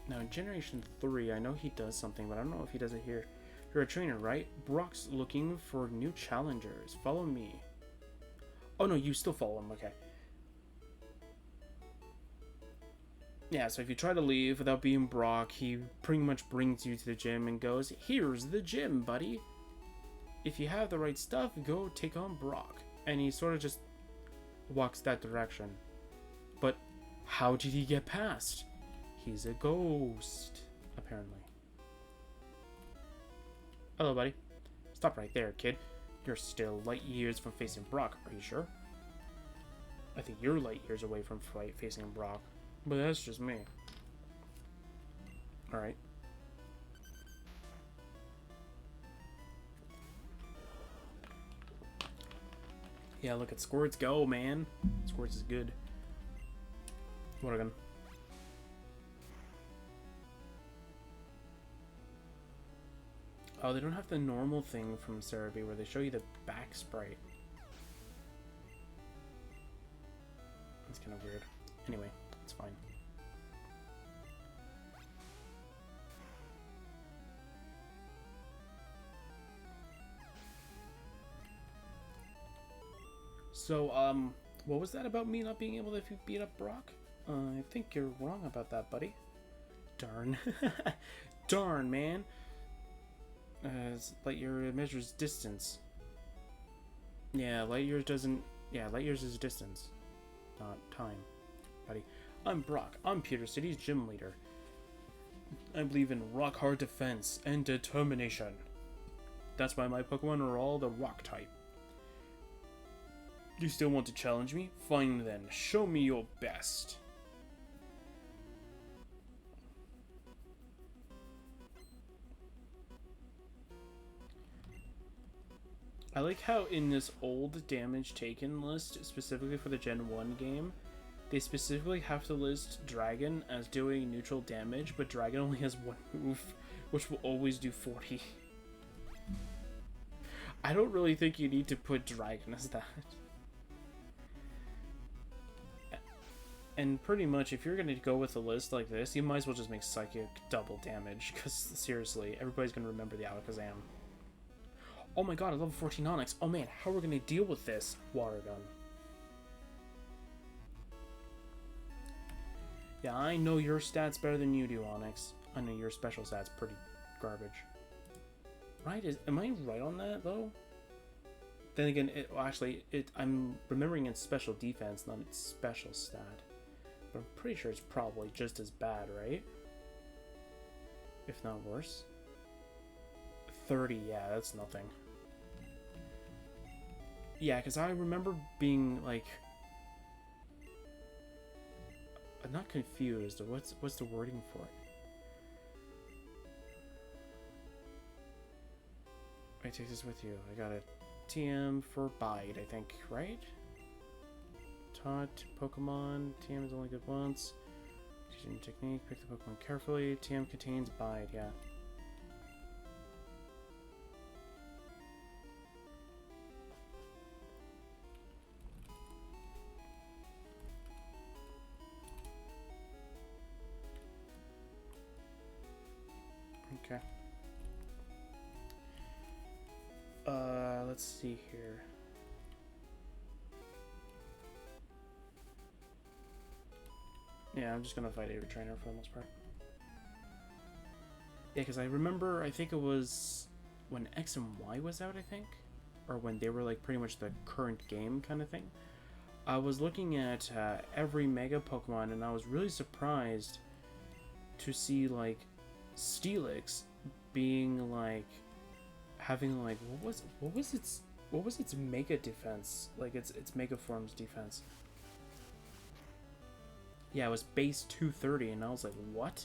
Now, in Generation 3, I know he does something, but I don't know if he does it here. You're a trainer, right? Brock's looking for new challengers. Follow me. Oh, no, you still follow him. Okay. Yeah, so if you try to leave without being Brock, he pretty much brings you to the gym and goes, here's the gym, buddy. If you have the right stuff, go take on Brock. And he sort of just walks that direction. But how did he get past? He's a ghost, apparently. Hello, buddy. Stop right there, kid. You're still light years from facing Brock, are you sure? I think you're light years away from facing Brock. But that's just me. Alright. Yeah, look at Squirts go, man. Squirts is good. What again? Oh, they don't have the normal thing from Cerebi where they show you the back sprite. That's kind of weird. Anyway, it's fine. So, what was that about me not being able to beat up Brock? I think you're wrong about that, buddy. Darn. Darn, man. Light year measures distance. Yeah, light years doesn't... Yeah, light years is distance, not time, buddy. I'm Brock. I'm Pewter City's gym leader. I believe in rock-hard defense and determination. That's why my Pokemon are all the rock type. You still want to challenge me? Fine then. Show me your best. I like how in this old damage taken list, specifically for the Gen 1 game, they specifically have to list Dragon as doing neutral damage, but Dragon only has one move, which will always do 40. I don't really think you need to put Dragon as that. And pretty much, if you're going to go with a list like this, you might as well just make Psychic double damage, because seriously, everybody's going to remember the Alakazam. Oh my god, I level 14 Onix. Oh man, how are we going to deal with this? Water gun. Yeah, I know your stats better than you do, Onix. I know your special stats pretty garbage. Right? Am I right on that, though? Then again, I'm remembering it's special defense, not its special stat. But I'm pretty sure it's probably just as bad, right? If not worse. 30, yeah, that's nothing. Yeah, because I remember being, like... I'm not confused. What's the wording for it? I take this with you. I got a TM for Bite, I think, right? Taunt Pokemon. TM is only good once. Teaching technique. Pick the Pokemon carefully. TM contains Bite, yeah. Okay. Let's see here. Yeah, I'm just gonna fight every trainer for the most part. Yeah, because I remember, I think it was when X and Y was out, I think? Or when they were like pretty much the current game kind of thing. I was looking at every Mega Pokemon and I was really surprised to see like Steelix being like having like what was its Mega defense, like its Mega Form's defense. Yeah, it was base 230 and I was like, what?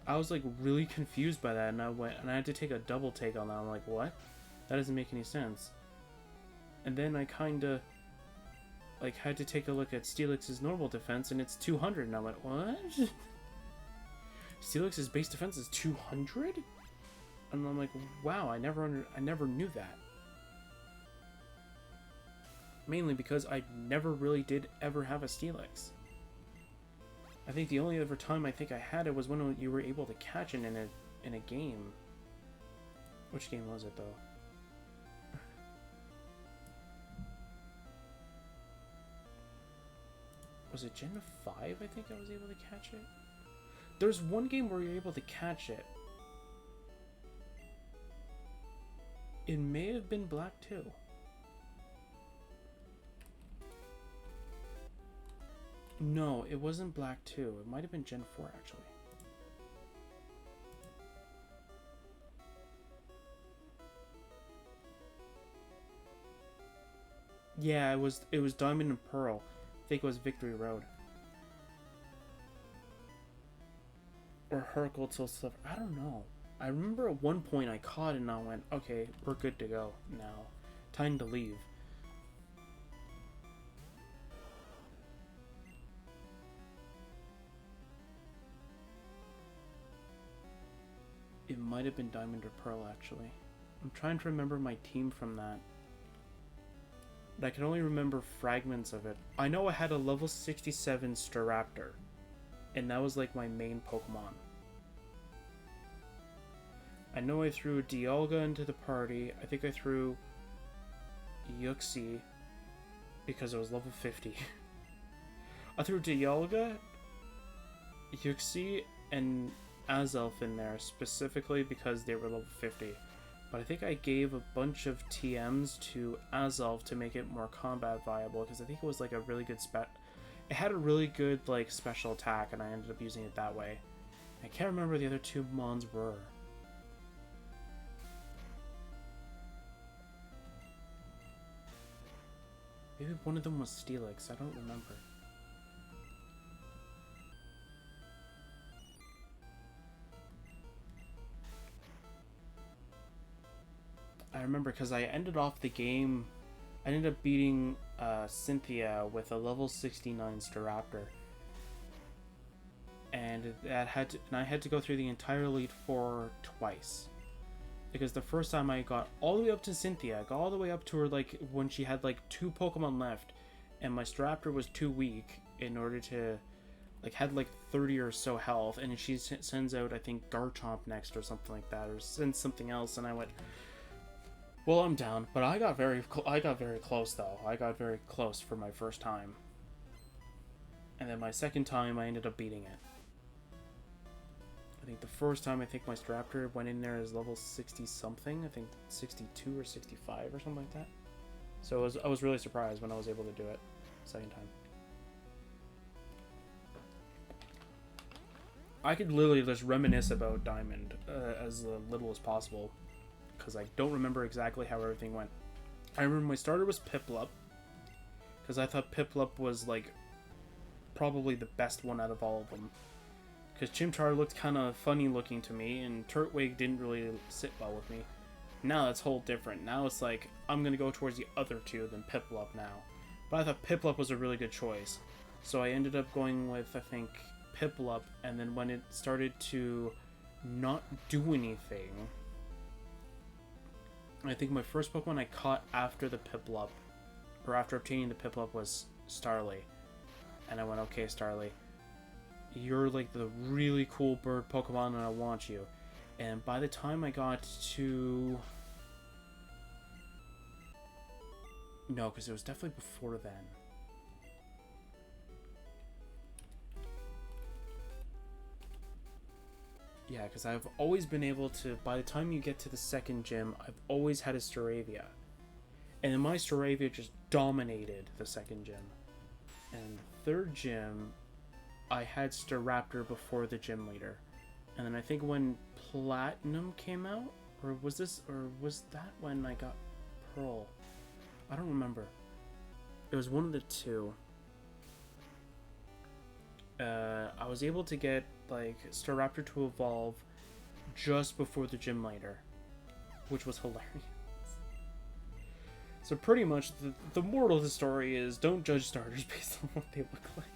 I was like really confused by that and I had to take a double take on that. I'm like, what? That doesn't make any sense. And then I kinda like had to take a look at Steelix's normal defense, and it's 200, and I went, what? Steelix's base defense is 200? And I'm like, wow, I never knew that. Mainly because I never really did ever have a Steelix. I think the only other time I think I had it was when you were able to catch it in a game. Which game was it though? Was it Gen 5? I think I was able to catch it. There's one game where you're able to catch it. It may have been Black 2. No, it wasn't Black 2. It might have been Gen 4 actually. Yeah, it was Diamond and Pearl. I think it was Victory Road. Or Hercule till Silver. I don't know. I remember at one point I caught it and I went, okay, we're good to go now. Time to leave. It might have been Diamond or Pearl, actually. I'm trying to remember my team from that. But I can only remember fragments of it. I know I had a level 67 Staraptor. And that was like my main Pokemon. I know I threw Dialga into the party. I think I threw Yuxi because it was level 50. I threw Dialga, Yuxi, and Azelf in there specifically because they were level 50. But I think I gave a bunch of TMs to Azelf to make it more combat viable because I think it was like a really good it had a really good like special attack and I ended up using it that way. I can't remember the other two mons were. Maybe one of them was Steelix, I don't remember. I remember because I ended off the game, I ended up beating Cynthia with a level 69 Staraptor. And I had to go through the entire Elite Four twice. Because the first time I got all the way up to Cynthia, got all the way up to her like when she had like 2 Pokemon left, and my Staraptor was too weak in order to like had like 30 or so health, and she sends out I think Garchomp next or something like that, or sends something else, and I went, well, I'm down. But I got very close though. I got very close for my first time, and then my second time I ended up beating it. I think the first time, I think my Staraptor went in there as level 60 something. I think 62 or 65 or something like that. So I was really surprised when I was able to do it second time. I could literally just reminisce about Diamond as little as possible because I don't remember exactly how everything went. I remember my starter was Piplup because I thought Piplup was like probably the best one out of all of them. Because Chimchar looked kind of funny looking to me, and Turtwig didn't really sit well with me. Now that's whole different. Now it's like, I'm going to go towards the other two than Piplup now. But I thought Piplup was a really good choice. So I ended up going with, I think, Piplup, and then when it started to not do anything, I think my first Pokemon I caught after the Piplup, or after obtaining the Piplup, was Starly. And I went, okay, Starly, you're like the really cool bird Pokemon and I want you. And by the time I got to... No, because it was definitely before then. Yeah, because I've always been able to, by the time you get to the second gym, I've always had a Staravia. And then my Staravia just dominated the second gym. And the third gym, I had Staraptor before the gym leader. And then I think when Platinum came out, or was that when I got Pearl? I don't remember. It was one of the two. I was able to get like Staraptor to evolve just before the gym leader, which was hilarious. So pretty much the moral of the story is don't judge starters based on what they look like.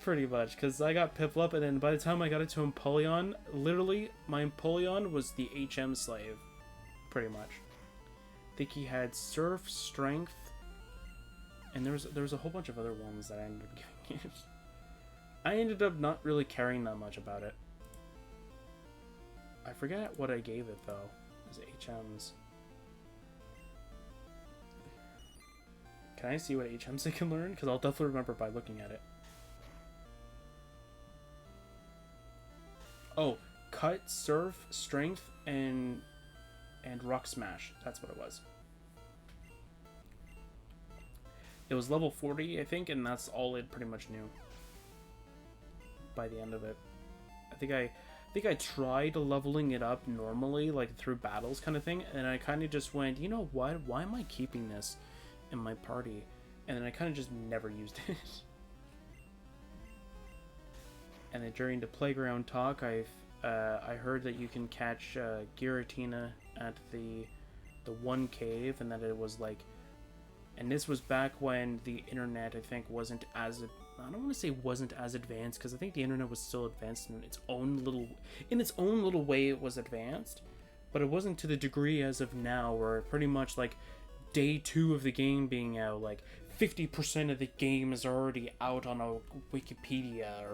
Pretty much, because I got Piplup, and then by the time I got it to Empoleon, literally my Empoleon was the HM slave. Pretty much. I think he had Surf, Strength, and there was a whole bunch of other ones that I ended up giving it. I ended up not really caring that much about it. I forget what I gave it though, as HMs. Can I see what HMs I can learn? Because I'll definitely remember by looking at it. Oh, Cut, Surf, Strength, and Rock Smash. That's what it was. It was level 40, I think, and that's all it pretty much knew by the end of it. I think I tried leveling it up normally, like through battles kind of thing, and I kind of just went, you know what? Why am I keeping this in my party? And then I kind of just never used it. And then during the playground talk, I heard that you can catch Giratina at the one cave, and that it was like, and this was back when the internet, I think, wasn't as, I don't want to say wasn't as advanced, because I think the internet was still advanced in its own little way. It was advanced, but it wasn't to the degree as of now, where pretty much like day 2 of the game being out, like 50% of the game is already out on a Wikipedia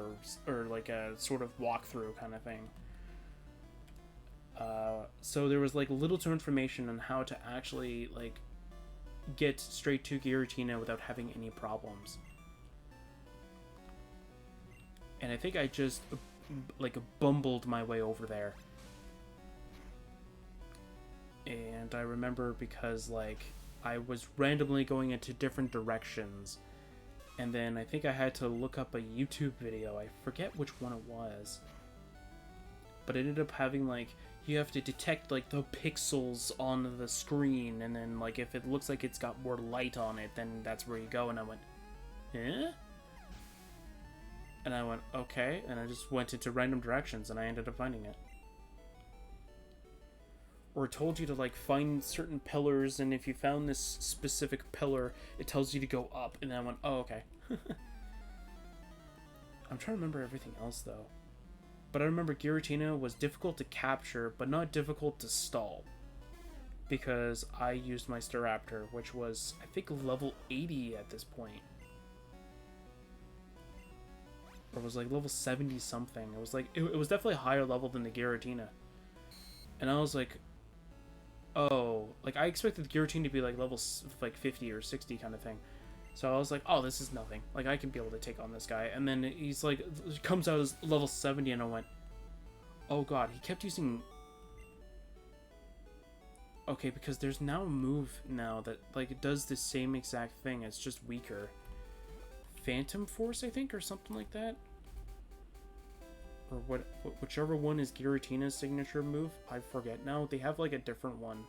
or like a sort of walkthrough kind of thing. So there was like little to information on how to actually like get straight to Giratina without having any problems. And I think I just like bumbled my way over there. And I remember because like I was randomly going into different directions, and then I think I had to look up a YouTube video. I forget which one it was, but it ended up having like you have to detect like the pixels on the screen, and then like if it looks like it's got more light on it, then that's where you go. And I went, eh? And I went, okay, and I just went into random directions, and I ended up finding it. Or told you to like find certain pillars, and if you found this specific pillar, it tells you to go up. And then I went, oh, okay. I'm trying to remember everything else though. But I remember Giratina was difficult to capture, but not difficult to stall, because I used my Staraptor, which was I think level 80 at this point. Or it was like level 70 something. It was like it was definitely a higher level than the Giratina. And I was like, oh, like I expected Giratina to be like level like 50 or 60 kind of thing. So I was like, oh, this is nothing. Like I can be able to take on this guy. And then he's like, comes out as level 70, and I went, oh god, he kept using. Okay, because there's now a move now that like it does the same exact thing. It's just weaker. Phantom Force, I think, or something like that. Or whichever one is Giratina's signature move. I forget now. They have like a different one.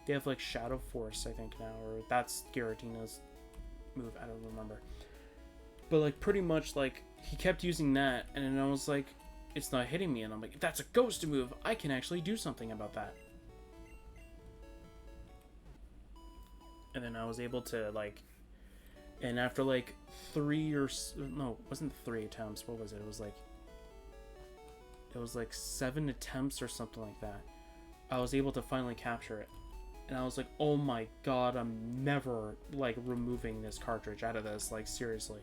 They have like Shadow Force, I think now, or that's Giratina's move. I don't remember. But like pretty much like he kept using that, and then I was like, it's not hitting me, and I'm like, that's a ghost move. I can actually do something about that. And then I was able to like, and after like 3 or no, it wasn't 3 attempts. What was it? It was like 7 attempts or something like that. I was able to finally capture it. And I was like, oh my god, I'm never like removing this cartridge out of this, like seriously.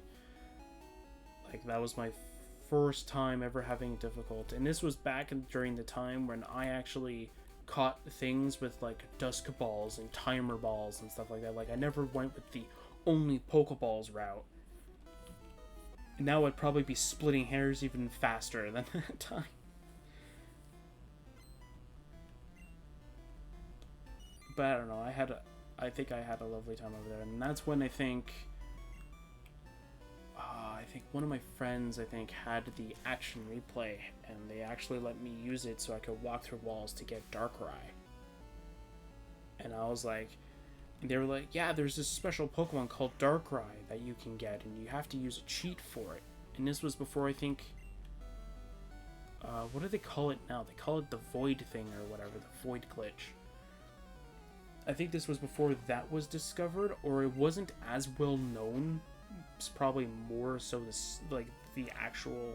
Like that was my first time ever having difficult. And this was back during the time when I actually caught things with like dusk balls and timer balls and stuff like that. Like I never went with the only Pokeballs route. Now I'd probably be splitting hairs even faster than that time. But I don't know, I think I had a lovely time over there, and that's when I think one of my friends, had the action replay, and they actually let me use it so I could walk through walls to get Darkrai. And I was like, and they were like, yeah, there's this special Pokemon called Darkrai that you can get, and you have to use a cheat for it. And this was before, I think, what do they call it now? They call it the Void thing or whatever, the Void glitch. I think this was before that was discovered, or it wasn't as well known. It's probably more so this, like, the actual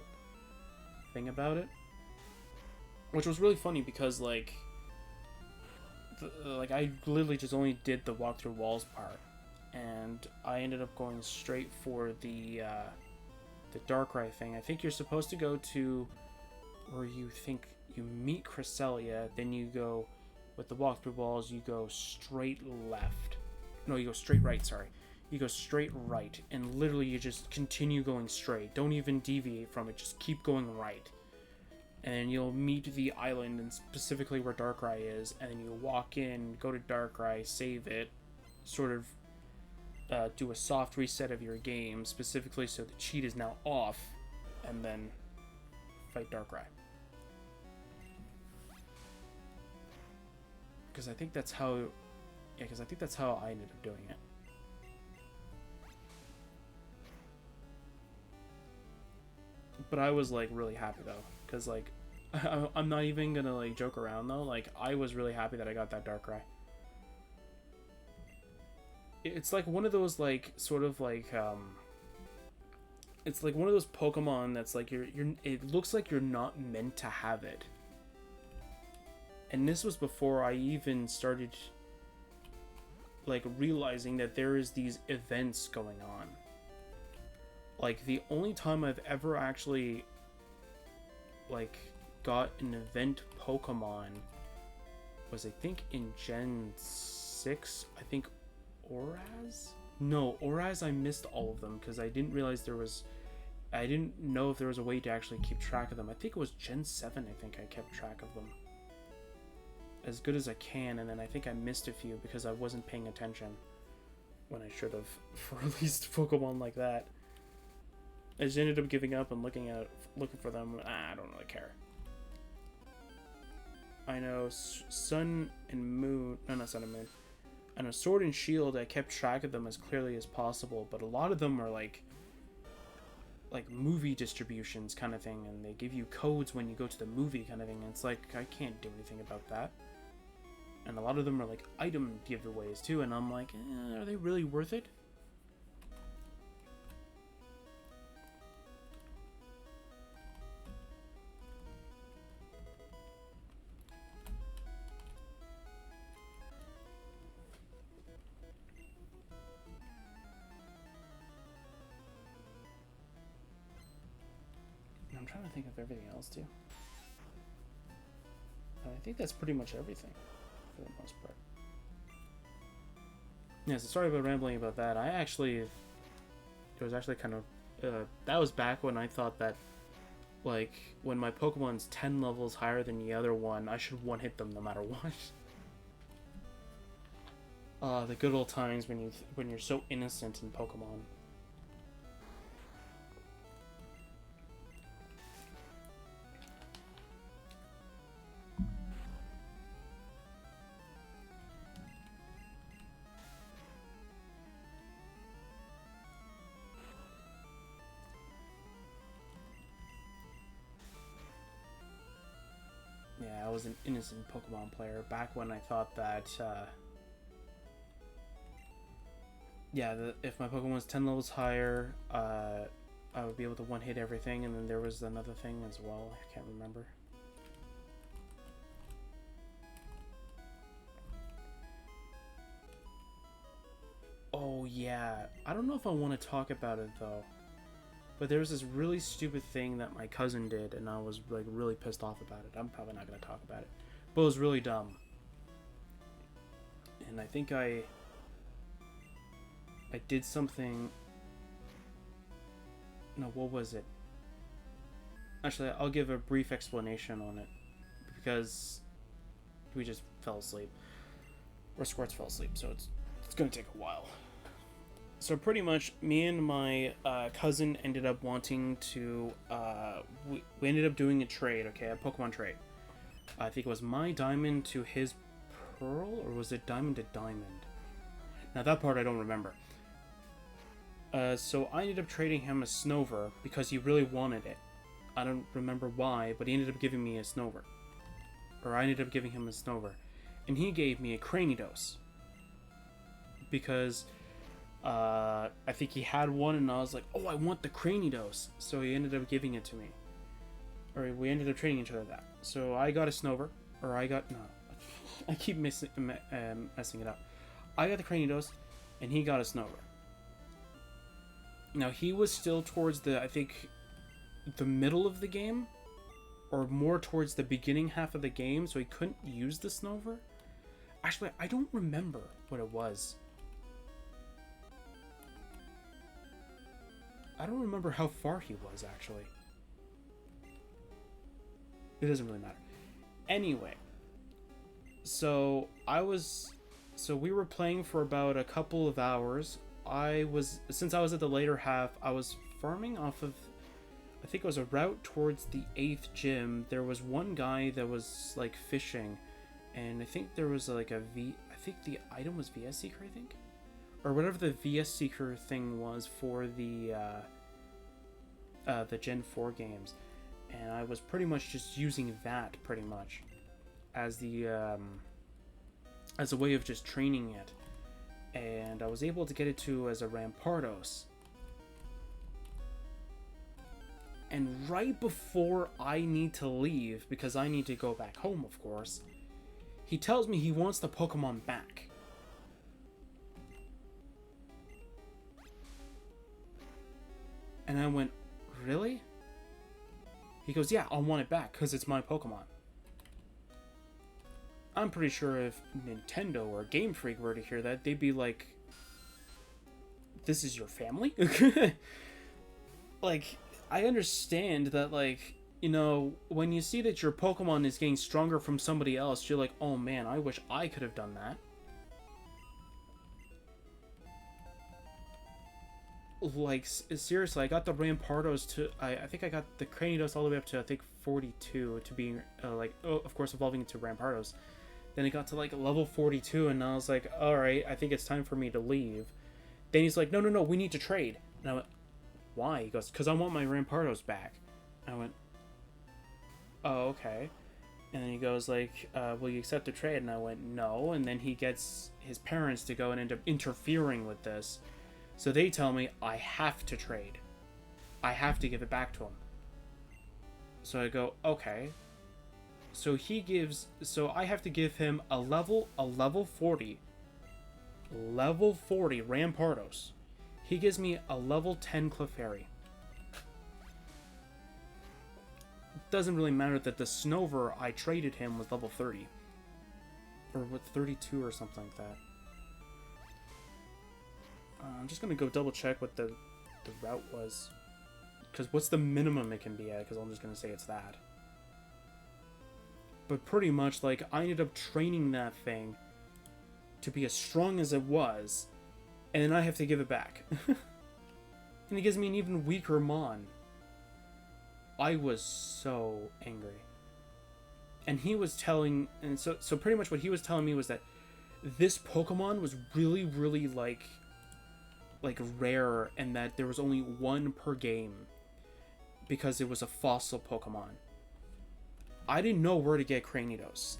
thing about it, which was really funny because like I literally just only did the walk through walls part, and I ended up going straight for the Darkrai thing. I think you're supposed to go to where you think you meet Cresselia, then you go with the walk through walls, you go straight left. No, you go straight right, sorry. You go straight right, and literally you just continue going straight. Don't even deviate from it, just keep going right. And you'll meet the island, and specifically where Darkrai is, and then you walk in, go to Darkrai, save it, sort of do a soft reset of your game, specifically so the cheat is now off, and then fight Darkrai. Because I think that's how, I ended up doing it. But I was like really happy though, because like I'm not even gonna like joke around though. Like I was really happy that I got that Darkrai. It's like one of those like sort of like it's like one of those Pokemon that's like you're it looks like you're not meant to have it. And this was before I even started like realizing that there is these events going on. Like the only time I've ever actually like got an event Pokemon was I think in Gen 6, I think Oraz? No, Oraz I missed all of them because I didn't realize I didn't know if there was a way to actually keep track of them. I think it was Gen 7 I think I kept track of them as good as I can, and then I think I missed a few because I wasn't paying attention when I should have for at least Pokemon like that. I just ended up giving up and looking for them. I don't really care. I know Sun and Moon. No, not Sun and Moon. I know Sword and Shield. I kept track of them as clearly as possible, but a lot of them are like movie distributions kind of thing, and they give you codes when you go to the movie kind of thing. And it's like I can't do anything about that. And a lot of them are like item giveaways too, and I'm like, are they really worth it? I'm trying to think of everything else too. I think that's pretty much everything for the most part. Yeah, so sorry about rambling about that. It was actually kind of, that was back when I thought that, like, when my Pokemon's 10 levels higher than the other one, I should one-hit them no matter what. The good old times when you're so innocent in Pokemon. Yeah, I was an innocent Pokemon player back when I thought that, if my Pokemon was 10 levels higher, I would be able to one-hit everything, and then there was another thing as well, I can't remember. Oh yeah, I don't know if I want to talk about it though. But there was this really stupid thing that my cousin did, and I was like really pissed off about it. I'm probably not going to talk about it. But it was really dumb. And I think I did something. No, what was it? Actually, I'll give a brief explanation on it. Because we just fell asleep. Or Squirts fell asleep, so it's going to take a while. So pretty much, me and my cousin ended up wanting to, we ended up doing a trade, okay, a Pokemon trade. I think it was my diamond to his pearl, or was it diamond to diamond? Now that part I don't remember. So I ended up trading him a Snover, because he really wanted it. I don't remember why, but he ended up giving me a Snover. Or I ended up giving him a Snover. And he gave me a Cranidos. because I think he had one, and I was like, oh, I want the Cranidos. So he ended up giving it to me. Or we ended up trading each other that. So I got a Snover. Or I got... No. I keep messing it up. I got the Cranidos, and he got a Snover. Now, he was still towards the, I think, the middle of the game. Or more towards the beginning half of the game, so he couldn't use the Snover. Actually, I don't remember what it was. I don't remember how far he was, actually. It doesn't really matter. Anyway. So, we were playing for about a couple of hours. Since I was at the later half, I was farming off of, I think it was a route towards the 8th gym. There was one guy that was, like, fishing. And I think there was, like, I think the item was VS Seeker, I think? Or whatever the VS Seeker thing was for the Gen 4 games. And I was pretty much just using that, pretty much, as a way of just training it. And I was able to get it to as a Rampardos. And right before I need to leave, because I need to go back home, of course, he tells me he wants the Pokemon back. And I went, really? He goes, yeah, I want it back, because it's my Pokemon. I'm pretty sure if Nintendo or Game Freak were to hear that, they'd be like, this is your family? Like, I understand that, like, you know, when you see that your Pokemon is getting stronger from somebody else, you're like, oh man, I wish I could have done that. Like, seriously, I got the Rampardos to, I think I got the Cranidos all the way up to, I think, 42 to being, of course, evolving into Rampardos. Then it got to, like, level 42, and I was like, alright, I think it's time for me to leave. Then he's like, no, we need to trade. And I went, why? He goes, because I want my Rampardos back. And I went, oh, okay. And then he goes, like, will you accept the trade? And I went, no. And then he gets his parents to go and end up interfering with this. So they tell me I have to trade. I have to give it back to him. So I go, okay. So I have to give him a level 40 Rampardos. He gives me a level 10 Clefairy. Doesn't really matter that the Snover I traded him was level 30. Or what, 32 or something like that. I'm just going to go double check what the route was. Because what's the minimum it can be at? Because I'm just going to say it's that. But pretty much, like, I ended up training that thing to be as strong as it was. And then I have to give it back. And he gives me an even weaker Mon. I was so angry. And he was telling... And so pretty much what he was telling me was that this Pokemon was really, really, like rare, and that there was only one per game because it was a fossil Pokemon. I didn't know where to get Cranidos.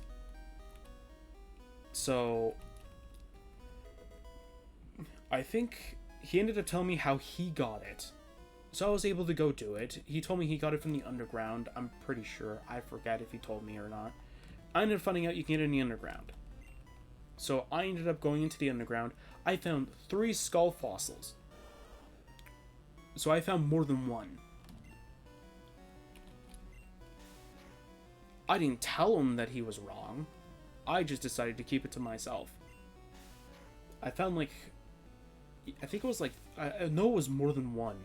So I think he ended up telling me how he got it. So I was able to go do it. He told me he got it from the underground. I'm pretty sure. I forget if he told me or not. I ended up finding out you can get it in the underground. So I ended up going into the underground. I found 3 skull fossils. So I found more than one. I didn't tell him that he was wrong. I just decided to keep it to myself. I found, like, I think it was like, I know it was more than one.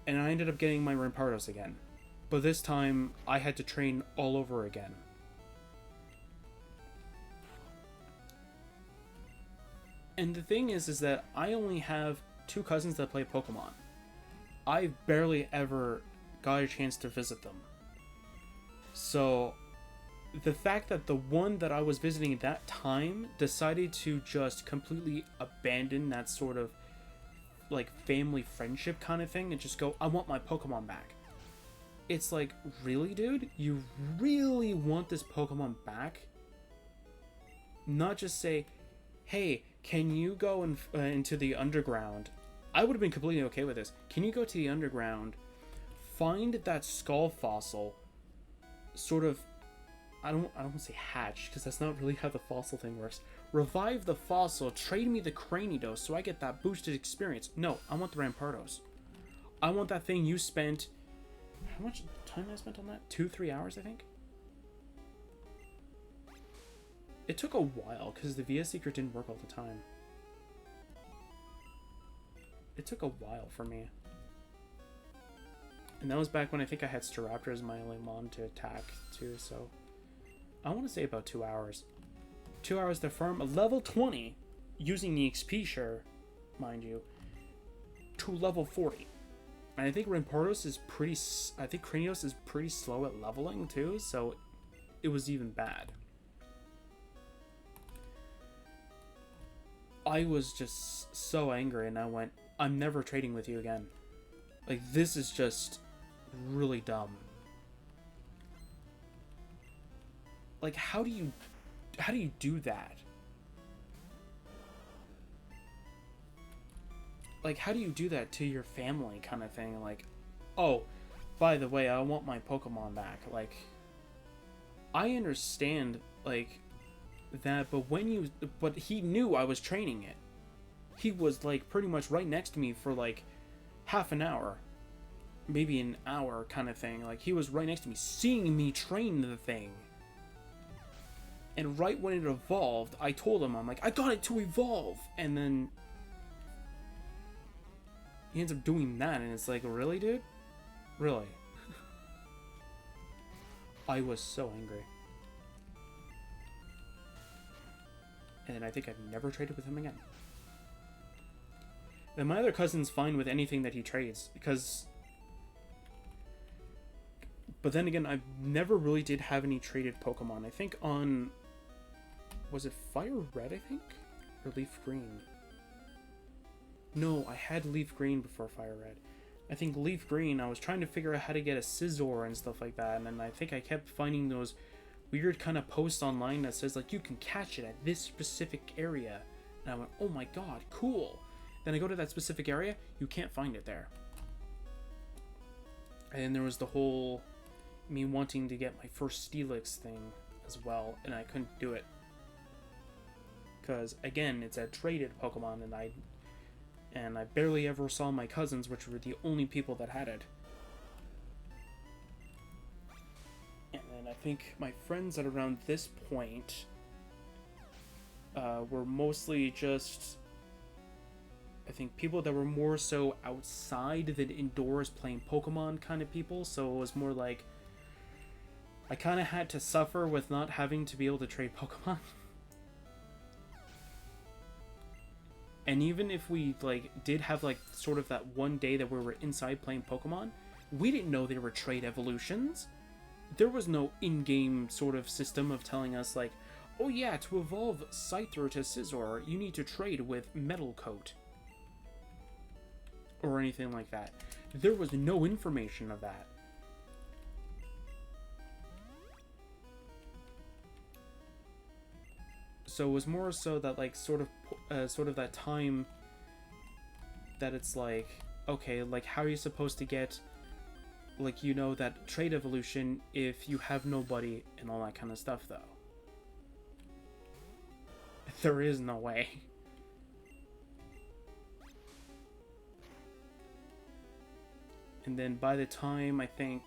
And I ended up getting my Rampardos again. But this time, I had to train all over again. And the thing is that I only have 2 cousins that play Pokemon. I've barely ever got a chance to visit them. So, the fact that the one that I was visiting at that time decided to just completely abandon that sort of, like, family friendship kind of thing and just go, I want my Pokemon back. It's like, really, dude? You really want this Pokemon back? Not just say, hey, Can you go into the underground? I would have been completely okay with this. Can you go to the underground, find that skull fossil, sort of, I don't want to say hatch, because that's not really how the fossil thing works. Revive the fossil, trade me the Cranidos so I get that boosted experience. No, I want the Rampardos. I want that thing you spent... How much time I spent on that? 2-3 hours, I think? It took a while, because the VS Secret didn't work all the time. It took a while for me. And that was back when I think I had Staraptor as my only mon to attack, too, so... I want to say about 2 hours. 2 hours to farm a level 20, using the XP share, mind you, to level 40. And I think Rampardos is pretty... I think Cranidos is pretty slow at leveling, too, so it was even bad. I was just so angry, and I went, I'm never trading with you again. Like, this is just really dumb. Like, how do you do that? Like, how do you do that to your family, kind of thing? Like, oh, by the way, I want my Pokemon back. Like, I understand, like, that, but he knew I was training it. He was, like, pretty much right next to me for, like, half an hour. Maybe an hour, kind of thing. Like, he was right next to me, seeing me train the thing. And right when it evolved, I told him, I'm like, I got it to evolve! And then he ends up doing that, and it's like, really, dude? Really? I was so angry. And then I think I've never traded with him again. And my other cousin's fine with anything that he trades, because... But then again, I never really did have any traded Pokemon. I think on... Was it Fire Red, I think? Or Leaf Green? No, I had Leaf Green before Fire Red. I think Leaf Green, I was trying to figure out how to get a Scizor and stuff like that, and then I think I kept finding those weird kind of posts online that says, like, you can catch it at this specific area. And I went, oh my god, cool. Then I go to that specific area, you can't find it there. And then there was the whole me wanting to get my first Steelix thing as well, and I couldn't do it. Because, again, it's a traded Pokemon, and I barely ever saw my cousins, which were the only people that had it. And then I think my friends at around this point were mostly just, I think, people that were more so outside than indoors playing Pokemon kind of people, so it was more like I kind of had to suffer with not having to be able to trade Pokemon. And even if we, like, did have, like, sort of that one day that we were inside playing Pokemon, we didn't know they were trade evolutions. There was no in-game sort of system of telling us, like, oh yeah, to evolve Scyther to Scizor, you need to trade with Metal Coat. Or anything like that. There was no information of that. So it was more so that, like, sort of that time that it's like, okay, like, how are you supposed to get, like, you know, that trade evolution if you have nobody and all that kind of stuff, though? There is no way. And then by the time, I think...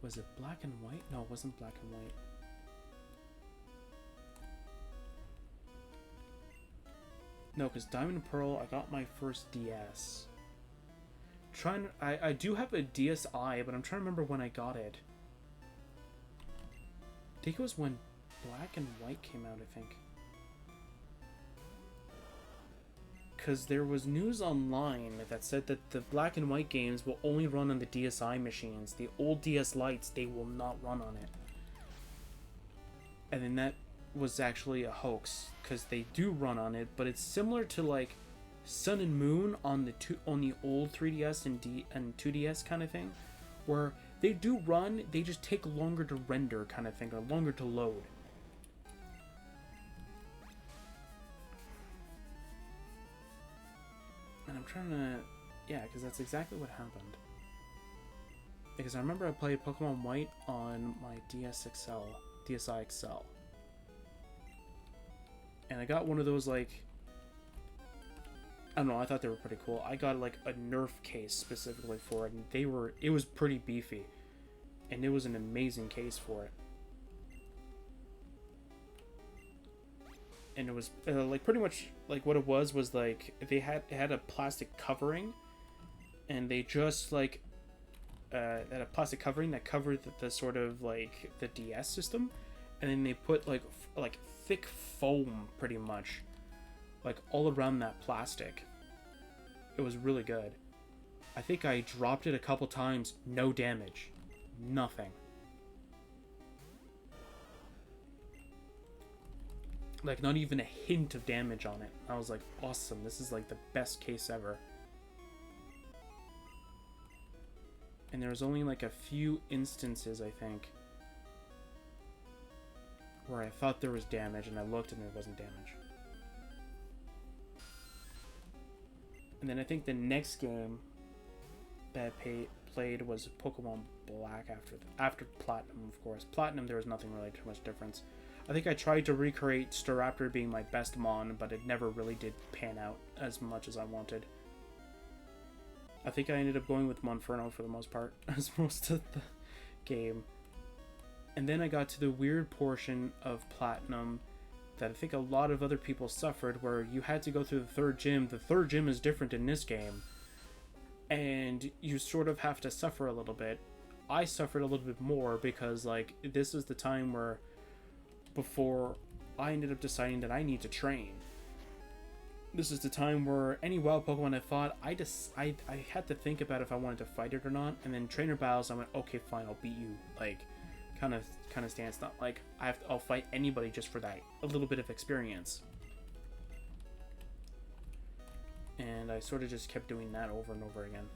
Was it Black and White? No, it wasn't Black and White. No, because Diamond and Pearl, I got my first DS. I do have a DSi, but I'm trying to remember when I got it. I think it was when Black and White came out, I think. Because there was news online that said that the Black and White games will only run on the DSi machines. The old DS Lites, they will not run on it. And then that was actually a hoax, because they do run on it, but it's similar to, like, Sun and Moon on the old 3DS and 2DS kind of thing, where they do run, they just take longer to render kind of thing, or longer to load. I'm trying to... Yeah, because that's exactly what happened. Because I remember I played Pokemon White on my DSi XL. And I got one of those, like... I don't know, I thought they were pretty cool. I got, like, a Nerf case specifically for it, and it was pretty beefy. And it was an amazing case for it. And it was, like, pretty much, like, what it was, like, it had a plastic covering, and they just, like, had a plastic covering that covered the sort of, like, the DS system, and then they put, like, thick foam, pretty much, like, all around that plastic. It was really good. I think I dropped it a couple times, no damage. Nothing. Like, not even a hint of damage on it. I was like, awesome, this is, like, the best case ever. And there was only, like, a few instances, I think, where I thought there was damage, and I looked and there wasn't damage. And then I think the next game that I played was Pokemon Black after Platinum, of course. Platinum, there was nothing really too much difference. I think I tried to recreate Staraptor being my best Mon, but it never really did pan out as much as I wanted. I think I ended up going with Monferno for the most part, as most of the game. And then I got to the weird portion of Platinum that I think a lot of other people suffered, where you had to go through the third gym. The third gym is different in this game, and you sort of have to suffer a little bit. I suffered a little bit more because, like, this is the time where, before I ended up deciding that I need to train. This is the time where any wild Pokemon I fought, I had to think about if I wanted to fight it or not, and then trainer battles, I went, okay, fine, I'll beat you, like, kind of stance. Not like I'll fight anybody just for that a little bit of experience. And I sort of just kept doing that over and over again.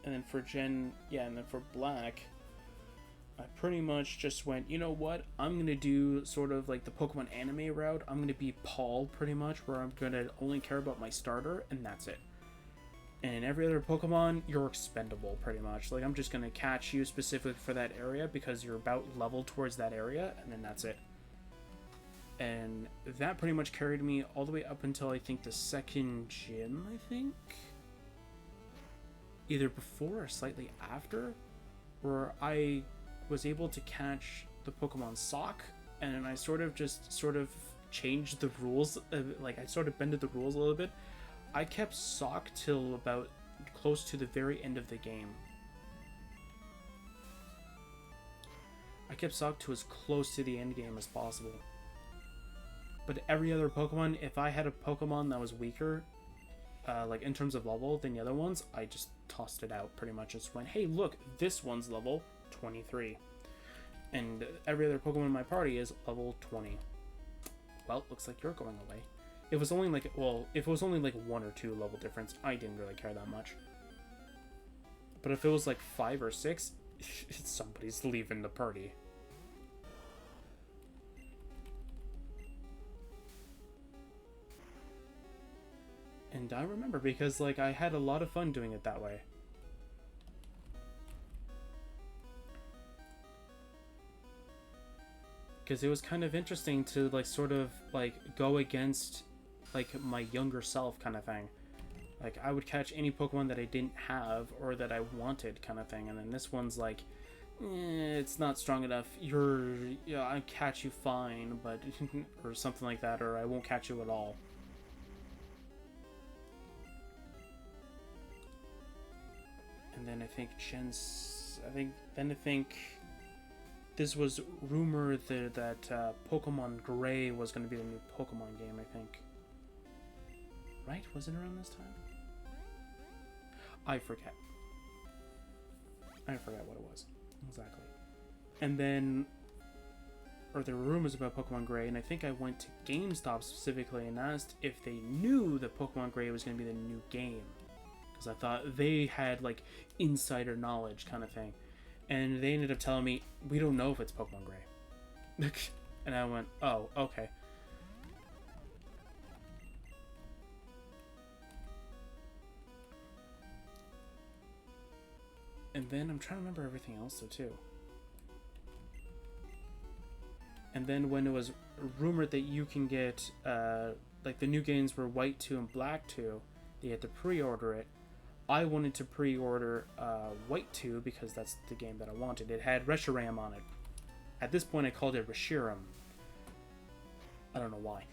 And then for and then for Black, I pretty much just went, you know what, I'm gonna do sort of like the Pokemon anime route. I'm gonna be Paul, pretty much, where I'm gonna only care about my starter, and that's it. And in every other Pokemon, you're expendable, pretty much. Like, I'm just gonna catch you specifically for that area because you're about leveled towards that area, and then that's it. And that pretty much carried me all the way up until, I think, the second gym, I think? Either before or slightly after, where I was able to catch the Pokemon Sock, and I sort of changed the rules, like, I sort of bended the rules a little bit. I kept Sock till about close to the very end of the game. I kept Sock to as close to the end game as possible. But every other Pokemon, if I had a Pokemon that was weaker, like in terms of level than the other ones, I just tossed it out pretty much. Just went, hey, look, this one's level 23. And every other Pokemon in my party is level 20. Well, looks like you're going away. It was only like, well, if it was only like 1 or 2 level difference, I didn't really care that much. But if it was like 5 or 6, somebody's leaving the party. And I remember because, like, I had a lot of fun doing it that way. Because it was kind of interesting to, like, sort of, like, go against, like, my younger self kind of thing. Like, I would catch any Pokemon that I didn't have or that I wanted kind of thing. And then this one's like, it's not strong enough. I catch you fine, but, or something like that, or I won't catch you at all. And then I think I think this was rumored that Pokemon Gray was going to be the new Pokemon game, I think. Right? Was it around this time? I forget what it was. Exactly. And then, or there were rumors about Pokemon Gray, and I think I went to GameStop specifically and asked if they knew that Pokemon Gray was going to be the new game. Because I thought they had, like, insider knowledge kind of thing. And they ended up telling me, we don't know if it's Pokemon Gray. And I went, oh, okay. And then I'm trying to remember everything else though too. And then when it was rumored that you can get like the new games were White 2 and Black 2, you had to pre-order it. I wanted to pre-order White 2 because that's the game that I wanted. It had Reshiram on it. At this point I called it Reshiram. I don't know why.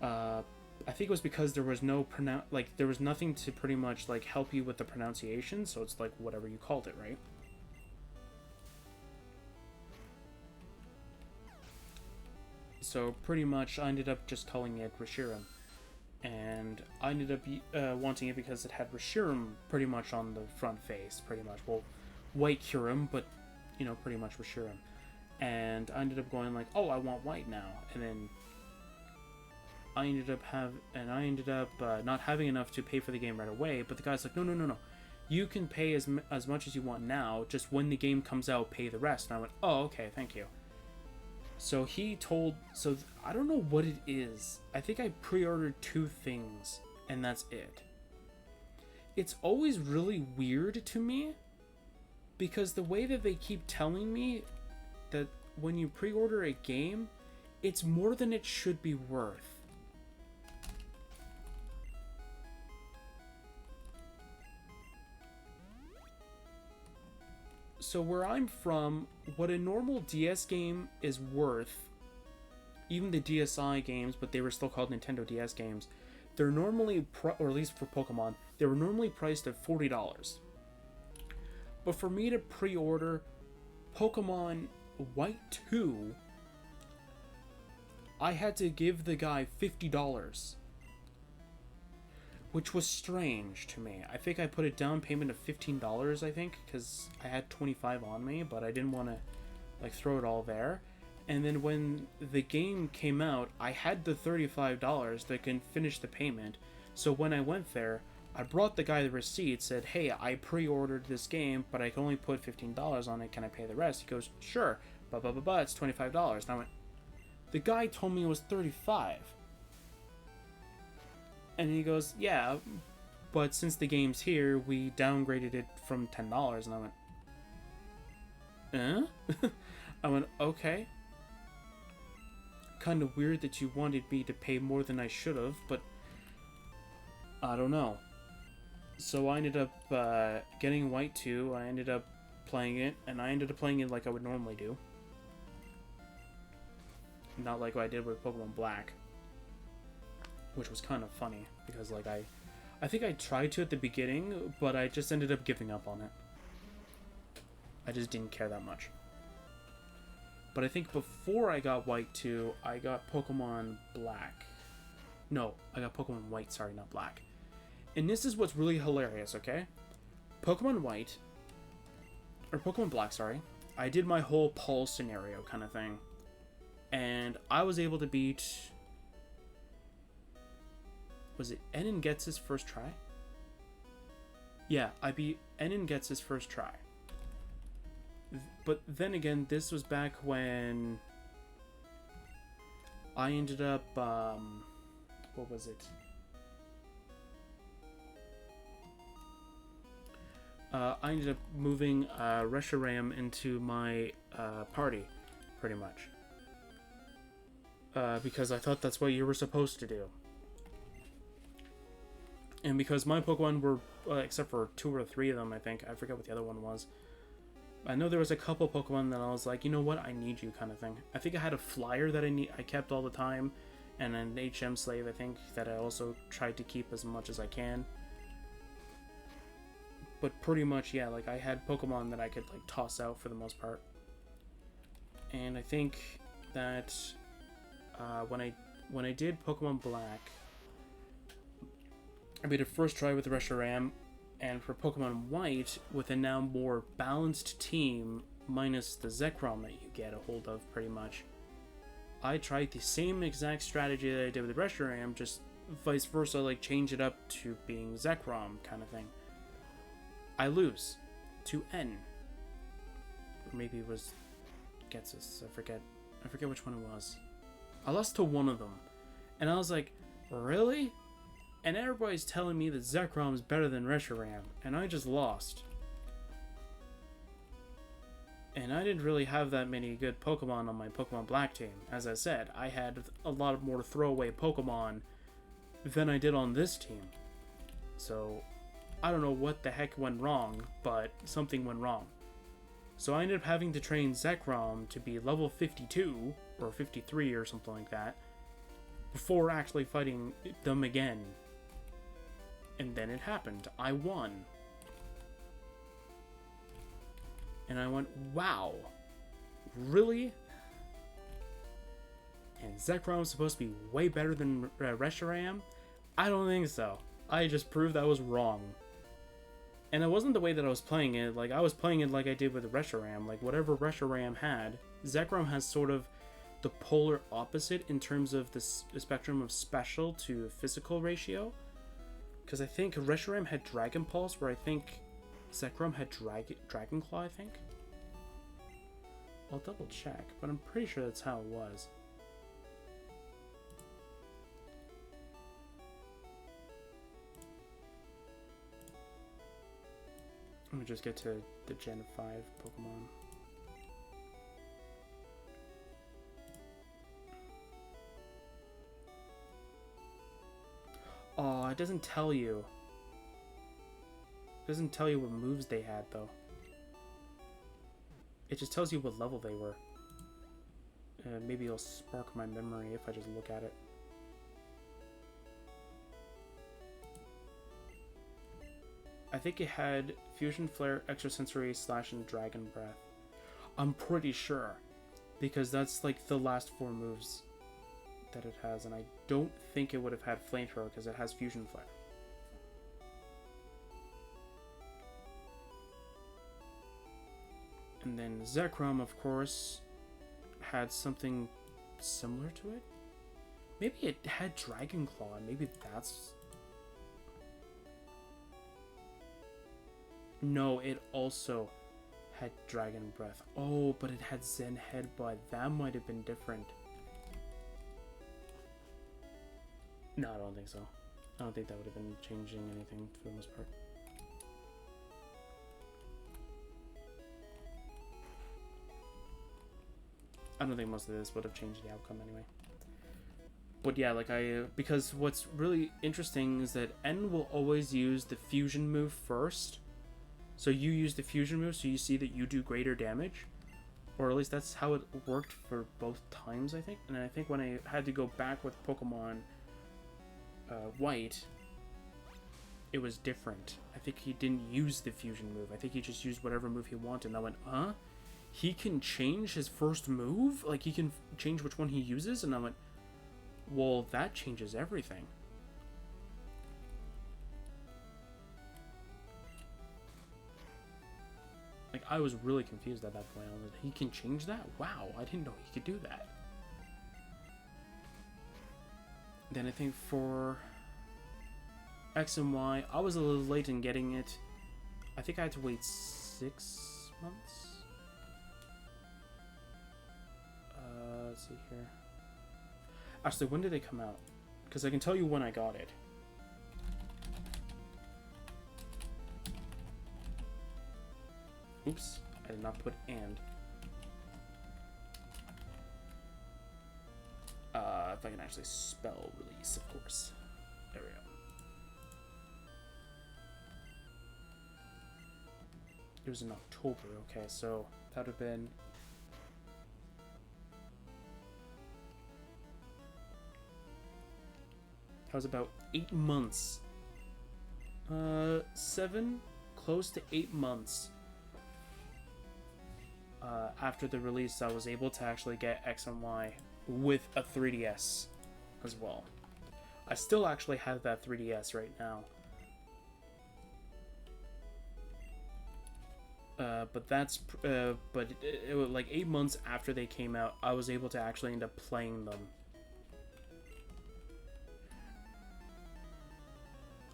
I think it was because there was no there was nothing to pretty much like help you with the pronunciation, so it's like whatever you called it, right? So pretty much I ended up just calling it Reshiram. And I ended up wanting it because it had Reshiram pretty much on the front face, pretty much. Well, White Kyurem, but, you know, pretty much Reshiram. And I ended up going like, oh, I want White now. And then I ended up not having enough to pay for the game right away. But the guy's like, no. You can pay as much as you want now. Just when the game comes out, pay the rest. And I went, oh, okay, thank you. So I don't know what it is. I think I pre-ordered 2 things, and that's it. It's always really weird to me, because the way that they keep telling me that when you pre-order a game, it's more than it should be worth. So where I'm from, what a normal DS game is worth, even the DSi games, but they were still called Nintendo DS games, they're normally, or at least for Pokemon, they were normally priced at $40. But for me to pre-order Pokemon White 2, I had to give the guy $50. Which was strange to me. I think I put a down payment of $15, I think, because I had $25 on me, but I didn't want to like throw it all there. And then when the game came out, I had the $35 that can finish the payment. So when I went there, I brought the guy the receipt, said, hey, I pre-ordered this game, but I can only put $15 on it. Can I pay the rest? He goes, sure, but it's $25. And I went, the guy told me it was $35. And he goes, yeah, but since the game's here, we downgraded it from $10. And I went, I went, okay. Kind of weird that you wanted me to pay more than I should have, but I don't know. So I ended up getting White 2. I ended up playing it, and I ended up playing it like I would normally do. Not like what I did with Pokemon Black. Which was kind of funny, because like I think I tried to at the beginning, but I just ended up giving up on it. I just didn't care that much. But I think before I got White 2, I got Pokemon Black. No, I got Pokemon White, sorry, not Black. And this is what's really hilarious, okay? Pokemon White, or Pokemon Black, sorry, I did my whole Pulse scenario kind of thing. And I was able to beat... Was it Enon gets his first try? Yeah, I beat Enon gets his first try. But then again, this was back when I ended up, what was it? I ended up moving Reshiram into my party, pretty much. Because I thought that's what you were supposed to do. And because my Pokemon were, except for 2 or 3 of them, I think. I forget what the other one was. I know there was a couple Pokemon that I was like, you know what, I need you kind of thing. I think I had a Flyer that I kept all the time. And an HM Slave, I think, that I also tried to keep as much as I can. But pretty much, yeah, like I had Pokemon that I could like toss out for the most part. And I think that when I did Pokemon Black, I made a first try with the Reshiram, and for Pokemon White, with a now more balanced team, minus the Zekrom that you get a hold of, pretty much, I tried the same exact strategy that I did with the Reshiram, just vice versa, like change it up to being Zekrom kind of thing. I lose to N. Or maybe it was Getsus, I forget which one it was. I lost to one of them, and I was like, really? And everybody's telling me that Zekrom is better than Reshiram, and I just lost. And I didn't really have that many good Pokemon on my Pokemon Black team. As I said, I had a lot more throwaway Pokemon than I did on this team. So, I don't know what the heck went wrong, but something went wrong. So I ended up having to train Zekrom to be level 52, or 53 or something like that, before actually fighting them again. And then it happened. I won. And I went, wow, really? And Zekrom is supposed to be way better than Reshiram? I don't think so. I just proved I was wrong. And it wasn't the way that I was playing it. Like, I was playing it like I did with Reshiram. Like, whatever Reshiram had, Zekrom has sort of the polar opposite in terms of the spectrum of special to physical ratio. Because I think Reshiram had Dragon Pulse, where I think Zekrom had Dragon Claw, I think. I'll double check, but I'm pretty sure that's how it was. Let me just get to the Gen 5 Pokemon. Oh, it doesn't tell you. It doesn't tell you what moves they had, though. It just tells you what level they were. Maybe it'll spark my memory if I just look at it. I think it had Fusion Flare, Extrasensory, Slash, and Dragon Breath. I'm pretty sure. Because that's like the last 4 moves that it has. And I don't think it would have had Flamethrower because it has Fusion Flare. And then Zekrom, of course, had something similar to it. Maybe it had Dragon Claw. Maybe that's... No, it also had Dragon Breath. Oh, but it had Zen Headbutt. That might have been different. No, I don't think so. I don't think that would have been changing anything for the most part. I don't think most of this would have changed the outcome anyway. But yeah, like because what's really interesting is that N will always use the fusion move first. So you use the fusion move, so you see that you do greater damage. Or at least that's how it worked for both times, I think. And I think when I had to go back with Pokemon White, it was different. I think he didn't use the fusion move. I think he just used whatever move he wanted. And I went, huh? He can change his first move? Like, he can change which one he uses? And I went, well, that changes everything. Like, I was really confused at that point. I was like, he can change that? Wow, I didn't know he could do that. Then I think for X and Y, I was a little late in getting it. I think I had to wait 6 months? Let's see here. Actually, when did they come out? Because I can tell you when I got it. Oops, I did not put and. If I can actually spell release, of course. There we go. It was in October, okay, so that would have been... That was about 8 months. 7? Close to 8 months. After the release, I was able to actually get X and Y with a 3DS as well. I still actually have that 3DS right now. But that's but it was like 8 months after they came out, I was able to actually end up playing them.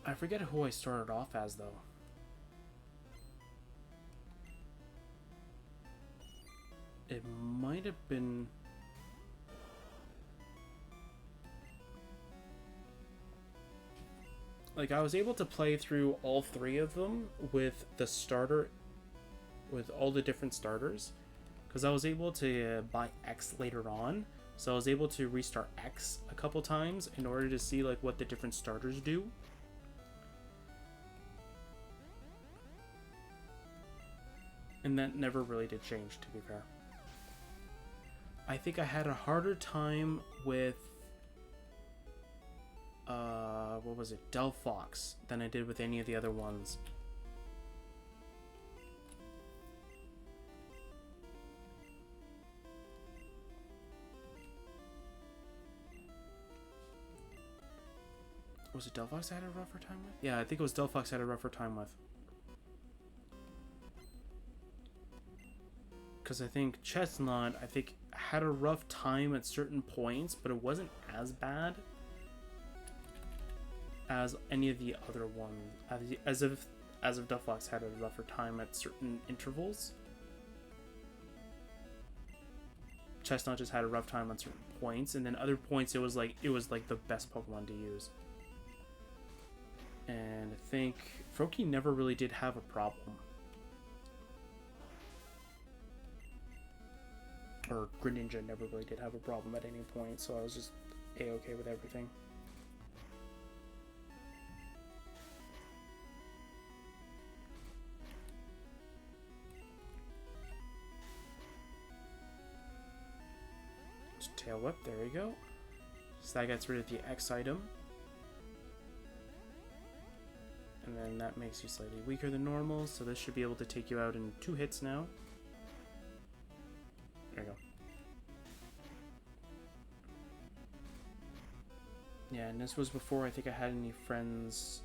I forget who I started off as though. It might have been... Like, I was able to play through all 3 of them with the starter, with all the different starters. because I was able to buy X later on, so I was able to restart X a couple times in order to see like what the different starters do. And that never really did change, to be fair. I think I had a harder time with what was it, Delphox, than I did with any of the other ones. Was it Delphox I had a rougher time with? Yeah, I think it was Delphox I had a rougher time with. Because I think Chestnut, I think, had a rough time at certain points, but it wasn't as bad as any of the other ones. As if Delphox had a rougher time at certain intervals. Chestnut just had a rough time on certain points, and then other points it was like the best Pokemon to use. And I think Froakie never really did have a problem. Or Greninja never really did have a problem at any point, so I was just A-okay with everything. Just Tail Whip, there we go. So that gets rid of the X item. And then that makes you slightly weaker than normal, so this should be able to take you out in 2 hits now. There you go. Yeah, and this was before I think I had any friends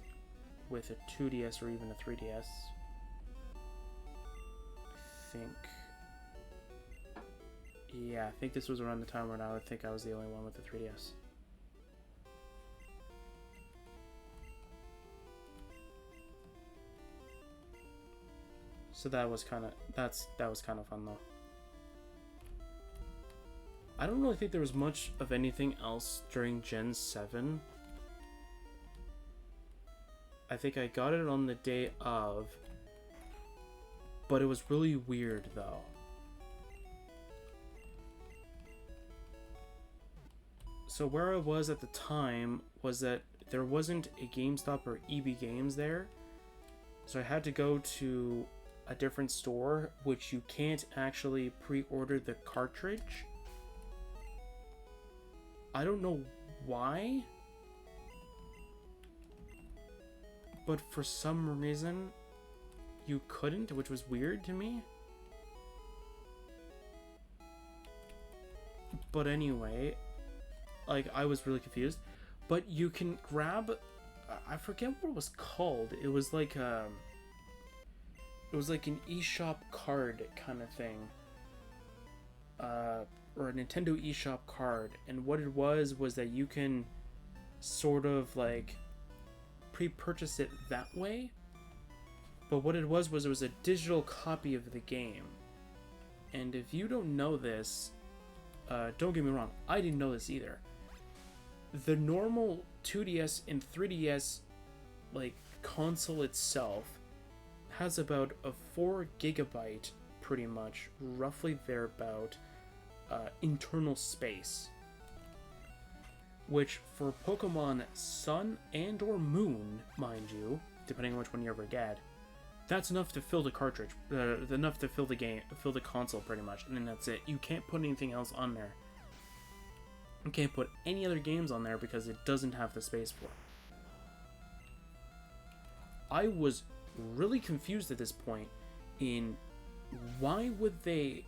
with a 2DS or even a 3DS. I think. Yeah, I think this was around the time when I would think I was the only one with the 3DS. So that was kind of fun though. I don't really think there was much of anything else during Gen 7. I think I got it on the day of, but it was really weird though. So where I was at the time was that there wasn't a GameStop or EB Games there. So I had to go to a different store, which you can't actually pre-order the cartridge. I don't know why, but for some reason you couldn't, which was weird to me. But anyway, like, I was really confused. But you can grab, I forget what it was called. It was like an eShop card kind of thing. Or a Nintendo eShop card, and what it was that you can sort of like pre-purchase it that way, but what it was a digital copy of the game. And if you don't know this, don't get me wrong, I didn't know this either. The normal 2DS and 3DS like console itself has about a 4 gigabyte, pretty much, roughly thereabout, internal space, which for Pokemon Sun and or Moon, mind you, depending on which one you ever get, that's enough to fill the cartridge, enough to fill the game, fill the console pretty much, and then that's it. You can't put anything else on there. You can't put any other games on there because it doesn't have the space for it. I was really confused at this point in why would they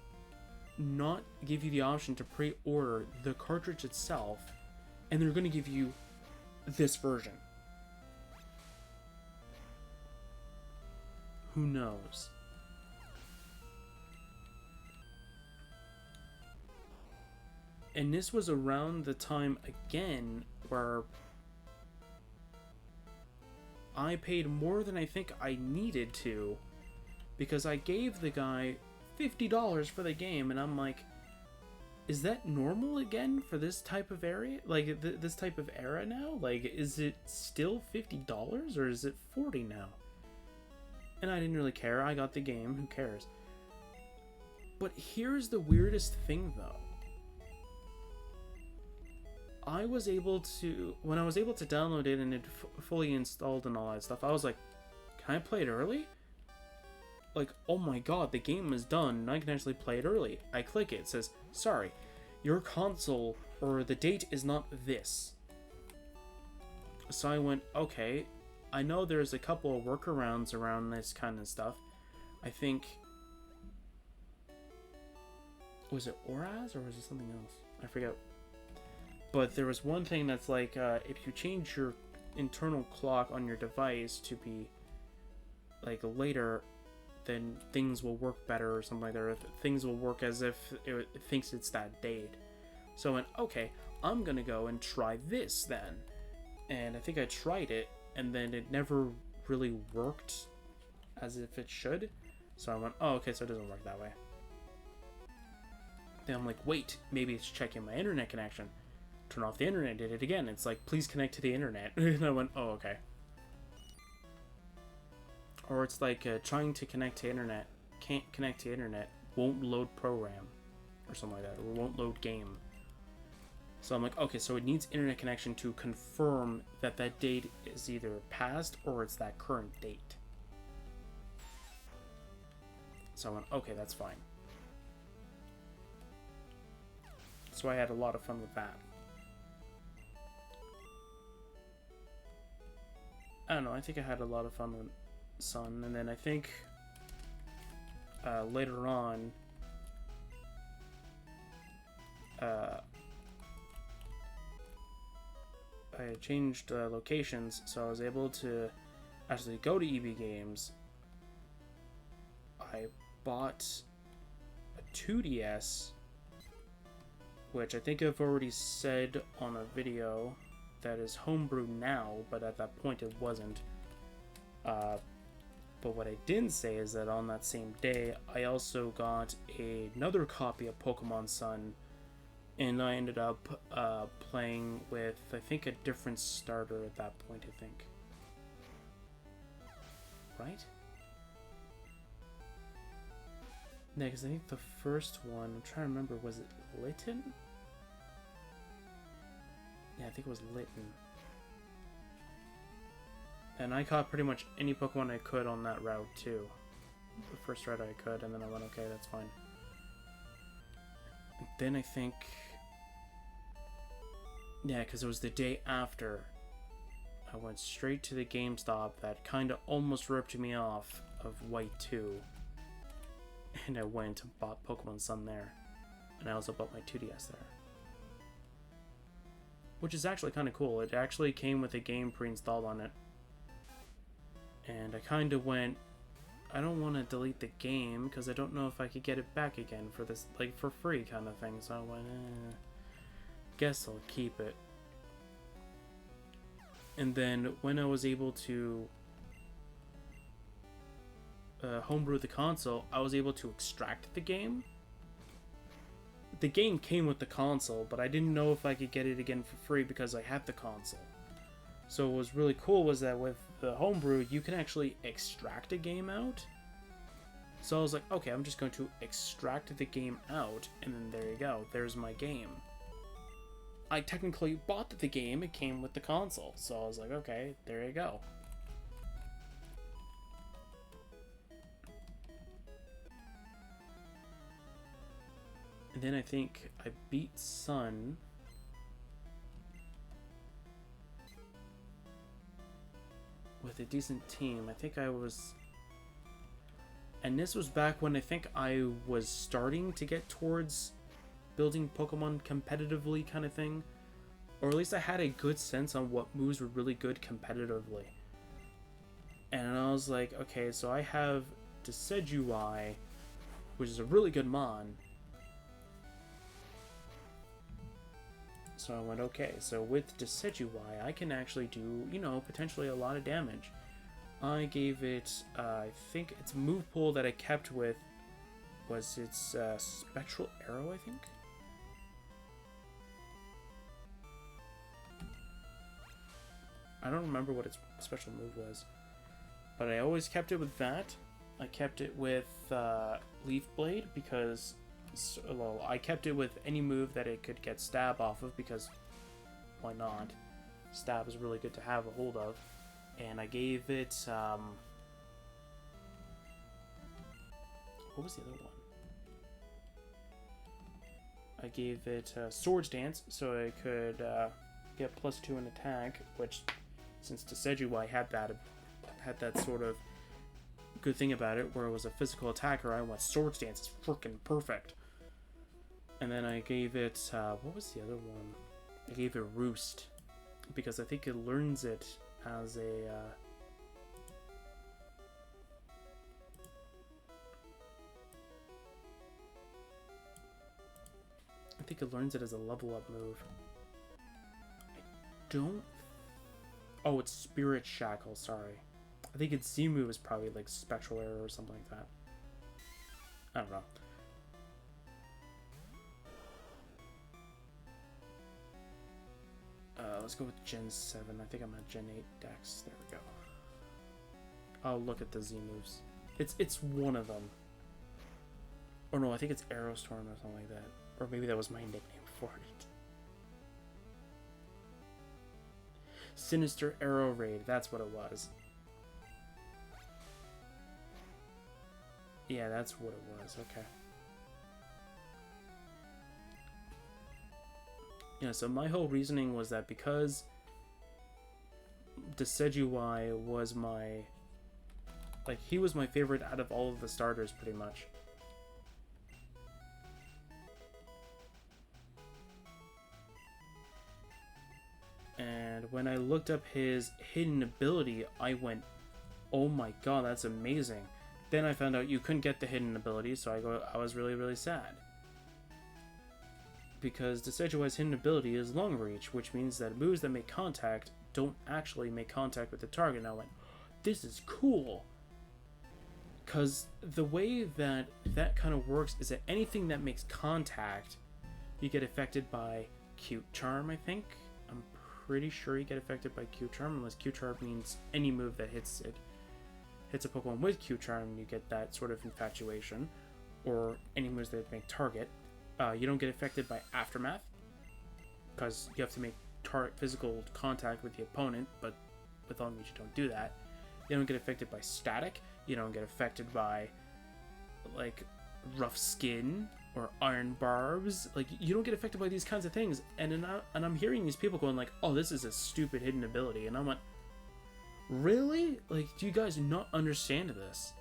not give you the option to pre-order the cartridge itself, and they're going to give you this version. Who knows? And this was around the time again where I paid more than I think I needed to, because I gave the guy $50 for the game, and I'm like, is that normal again for this type of area? Like, this type of era now? Like, is it still $50 or is it $40 now? And I didn't really care. I got the game. Who cares? But here's the weirdest thing, though. I was able to, when I was able to download it and it fully installed and all that stuff, I was like, can I play it early? Like, oh my god, the game is done and I can actually play it early. I click it, it says, sorry, your console or the date is not this. So I went, okay, I know there's a couple of workarounds around this kind of stuff. I think, was it ORAS or was it something else? I forget. But there was one thing that's like, if you change your internal clock on your device to be like later, then things will work better or something like that. Or things will work as if it thinks it's that date. So I went, okay, I'm gonna go and try this then. And I think I tried it, and then it never really worked as if it should. So I went, oh, okay, so it doesn't work that way. Then I'm like, wait, maybe it's checking my internet connection. Turn off the internet, did it again. It's like, please connect to the internet. And I went, oh, okay. Or it's like trying to connect to internet, can't connect to internet, won't load program, or something like that, or won't load game. So I'm like, okay, so it needs internet connection to confirm that that date is either past or it's that current date. So I went, okay, that's fine. So I had a lot of fun with that. I don't know, I think I had a lot of fun with Sun, and then I think later on I changed locations, so I was able to actually go to EB Games. I bought a 2DS, which I think I've already said on a video that is homebrew now, but at that point it wasn't. But what I didn't say is that on that same day, I also got another copy of Pokemon Sun, and I ended up playing with, I think, a different starter at that point, I think. Right? Yeah, because I think the first one, I'm trying to remember, was it Litten? Yeah, I think it was Litten. And I caught pretty much any Pokemon I could on that route, too. The first route I could, and then I went, okay, that's fine. And then I think... yeah, because it was the day after. I went straight to the GameStop that kind of almost ripped me off of White 2. And I went and bought Pokemon Sun there. And I also bought my 2DS there. Which is actually kind of cool. It actually came with a game pre-installed on it. And I kind of went, I don't want to delete the game because I don't know if I could get it back again for this, like, for free kind of thing. So I went, guess I'll keep it. And then when I was able to homebrew the console, I was able to extract the game. The game came with the console, but I didn't know if I could get it again for free because I had the console. So what was really cool was that with the homebrew, you can actually extract a game out. So I was like, okay, I'm just going to extract the game out, and then there you go, there's my game. I technically bought the game, it came with the console, so I was like, okay, there you go. And then I think I beat Sun. With a decent team. I think I was... and this was back when I think I was starting to get towards building Pokemon competitively kind of thing. Or at least I had a good sense on what moves were really good competitively. And I was like, okay, so I have Decidueye, which is a really good Mon. So I went, okay, so with Decidueye, I can actually do, you know, potentially a lot of damage. I gave it, I think its move pool that I kept with was its Spectral Arrow, I think? I don't remember what its special move was. But I always kept it with that. I kept it with Leaf Blade because, well, I kept it with any move that it could get stab off of because why not? Stab is really good to have a hold of. And I gave it, what was the other one? I gave it Swords Dance so I could get +2 in attack, which, since Decidueye had that sort of good thing about it, where it was a physical attacker, I went Swords Dance. It's freaking perfect. And then I gave it, what was the other one? I gave it Roost, because I think it learns it as a, I think it learns it as a level up move. I don't, oh, it's Spirit Shackle, sorry. I think its Z move is probably like Spectral Arrow or something like that. I don't know. Let's go with Gen 7. I think I'm at Gen 8 Dex. There we go. Oh, look at the Z moves. It's one of them. Oh no, I think it's Aerostorm or something like that. Or maybe that was my nickname for it. Sinister Arrow Raid, that's what it was. Yeah, that's what it was, okay. Yeah, so my whole reasoning was that because Decidueye was my, like, he was my favorite out of all of the starters, pretty much. And when I looked up his hidden ability, I went, oh my god, that's amazing. Then I found out you couldn't get the hidden ability, so I was really, really sad. Because Decidueye's hidden ability is Long Reach, which means that moves that make contact don't actually make contact with the target. And I went, this is cool! Because the way that that kind of works is that anything that makes contact, you get affected by Cute Charm, I think? I'm pretty sure you get affected by Cute Charm, unless Cute Charm means any move that hits a Pokemon with Cute Charm, you get that sort of infatuation, or any moves that make target. You don't get affected by Aftermath, because you have to make physical contact with the opponent, but with Long Reach you don't do that. You don't get affected by Static, you don't get affected by, like, Rough Skin, or Iron Barbs. Like, you don't get affected by these kinds of things, and I'm hearing these people going like, oh, this is a stupid hidden ability, and I'm like, really? Like, do you guys not understand this?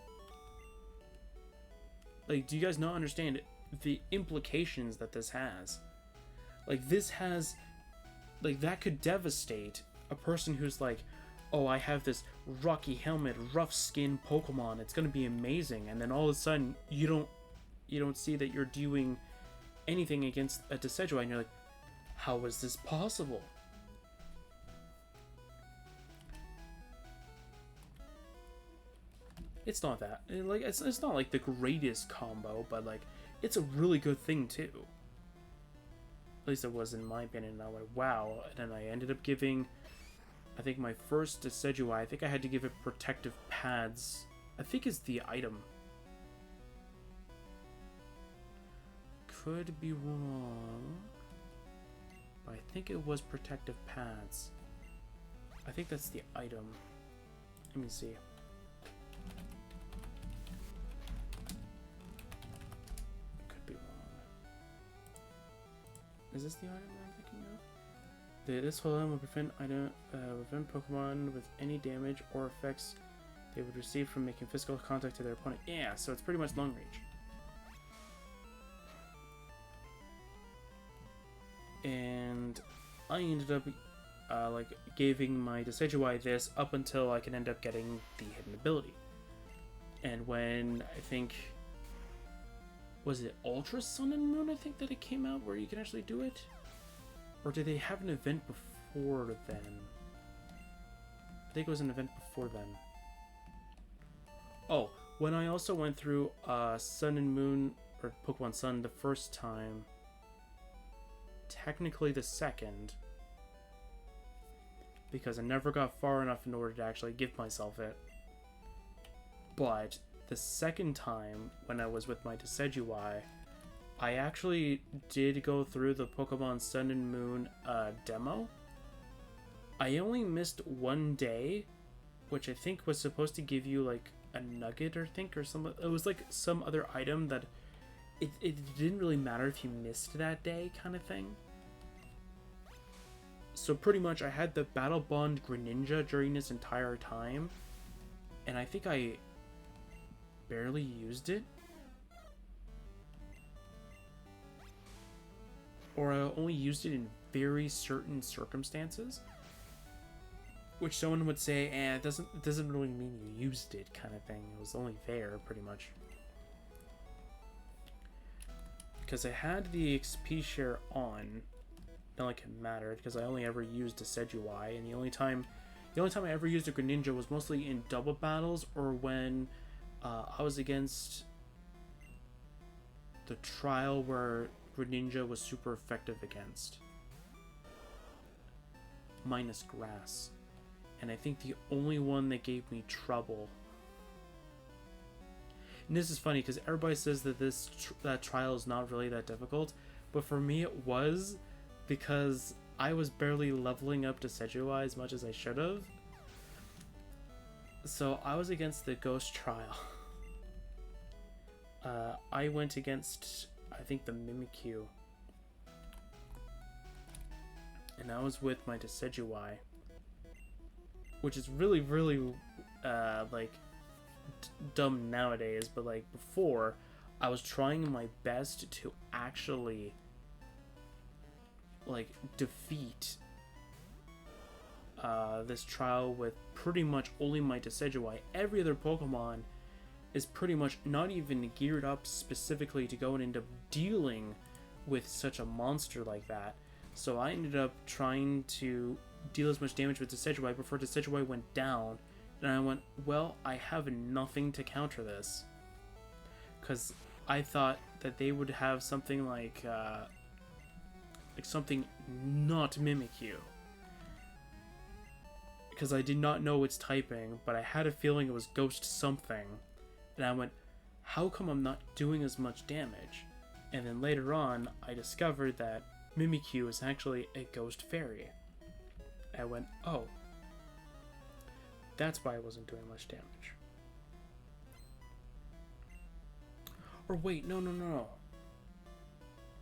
Like, do you guys not understand the implications that this has? Like, this has, like, that could devastate a person who's like, oh, I have this Rocky Helmet, Rough Skin Pokemon, it's gonna be amazing, and then all of a sudden, you don't see that you're doing anything against a Decidueye, and you're like, how is this possible? It's not that, like, it's not like the greatest combo, but like, it's a really good thing too. At least it was in my opinion. And I went, wow. And then I ended up giving, I think my first Decidueye, I think I had to give it Protective Pads. I think is the item. Could be wrong, but I think it was Protective Pads. I think that's the item. Let me see. Is this the item I'm thinking of? This whole item will prevent Pokemon with any damage or effects they would receive from making physical contact to their opponent. Yeah, so it's pretty much Long Reach. And I ended up like giving my Decidueye this up until I can end up getting the hidden ability. And when I think, was it Ultra Sun and Moon, I think, that it came out where you can actually do it? Or did they have an event before then? I think it was an event before then. Oh, when I also went through Sun and Moon, or Pokemon Sun the first time, technically the second, because I never got far enough in order to actually give myself it. But the second time when I was with my Decidueye, I actually did go through the Pokemon Sun and Moon demo. I only missed one day, which I think was supposed to give you like a nugget or something. It was like some other item that it didn't really matter if you missed that day kind of thing. So pretty much I had the Battle Bond Greninja during this entire time, and I think I barely used it. Or I only used it in very certain circumstances. Which someone would say, it doesn't really mean you used it kind of thing. It was only there, pretty much. Because I had the XP share on. Not like it mattered, because I only ever used a Decidueye, and the only time I ever used a Greninja was mostly in double battles, or when I was against the trial where Greninja was super effective against. Minus grass. And I think the only one that gave me trouble. And this is funny because everybody says that that trial is not really that difficult, but for me it was, because I was barely leveling up to Decidueye as much as I should have. So I was against the Ghost trial. I went against, I think, the Mimikyu, and I was with my Decidueye, which is really, really, like, dumb nowadays, but, like, before, I was trying my best to actually, like, defeat this trial with pretty much only my Decidueye. Every other Pokemon is pretty much not even geared up specifically to go and end up dealing with such a monster like that. So I ended up trying to deal as much damage with Decidueye before Decidueye went down, and I went, well, I have nothing to counter this, because I thought that they would have something like something not Mimikyu, because I did not know its typing, but I had a feeling it was Ghost something, and I went, how come I'm not doing as much damage? And then later on, I discovered that Mimikyu is actually a Ghost Fairy. I went, oh, that's why I wasn't doing much damage. Or wait, no.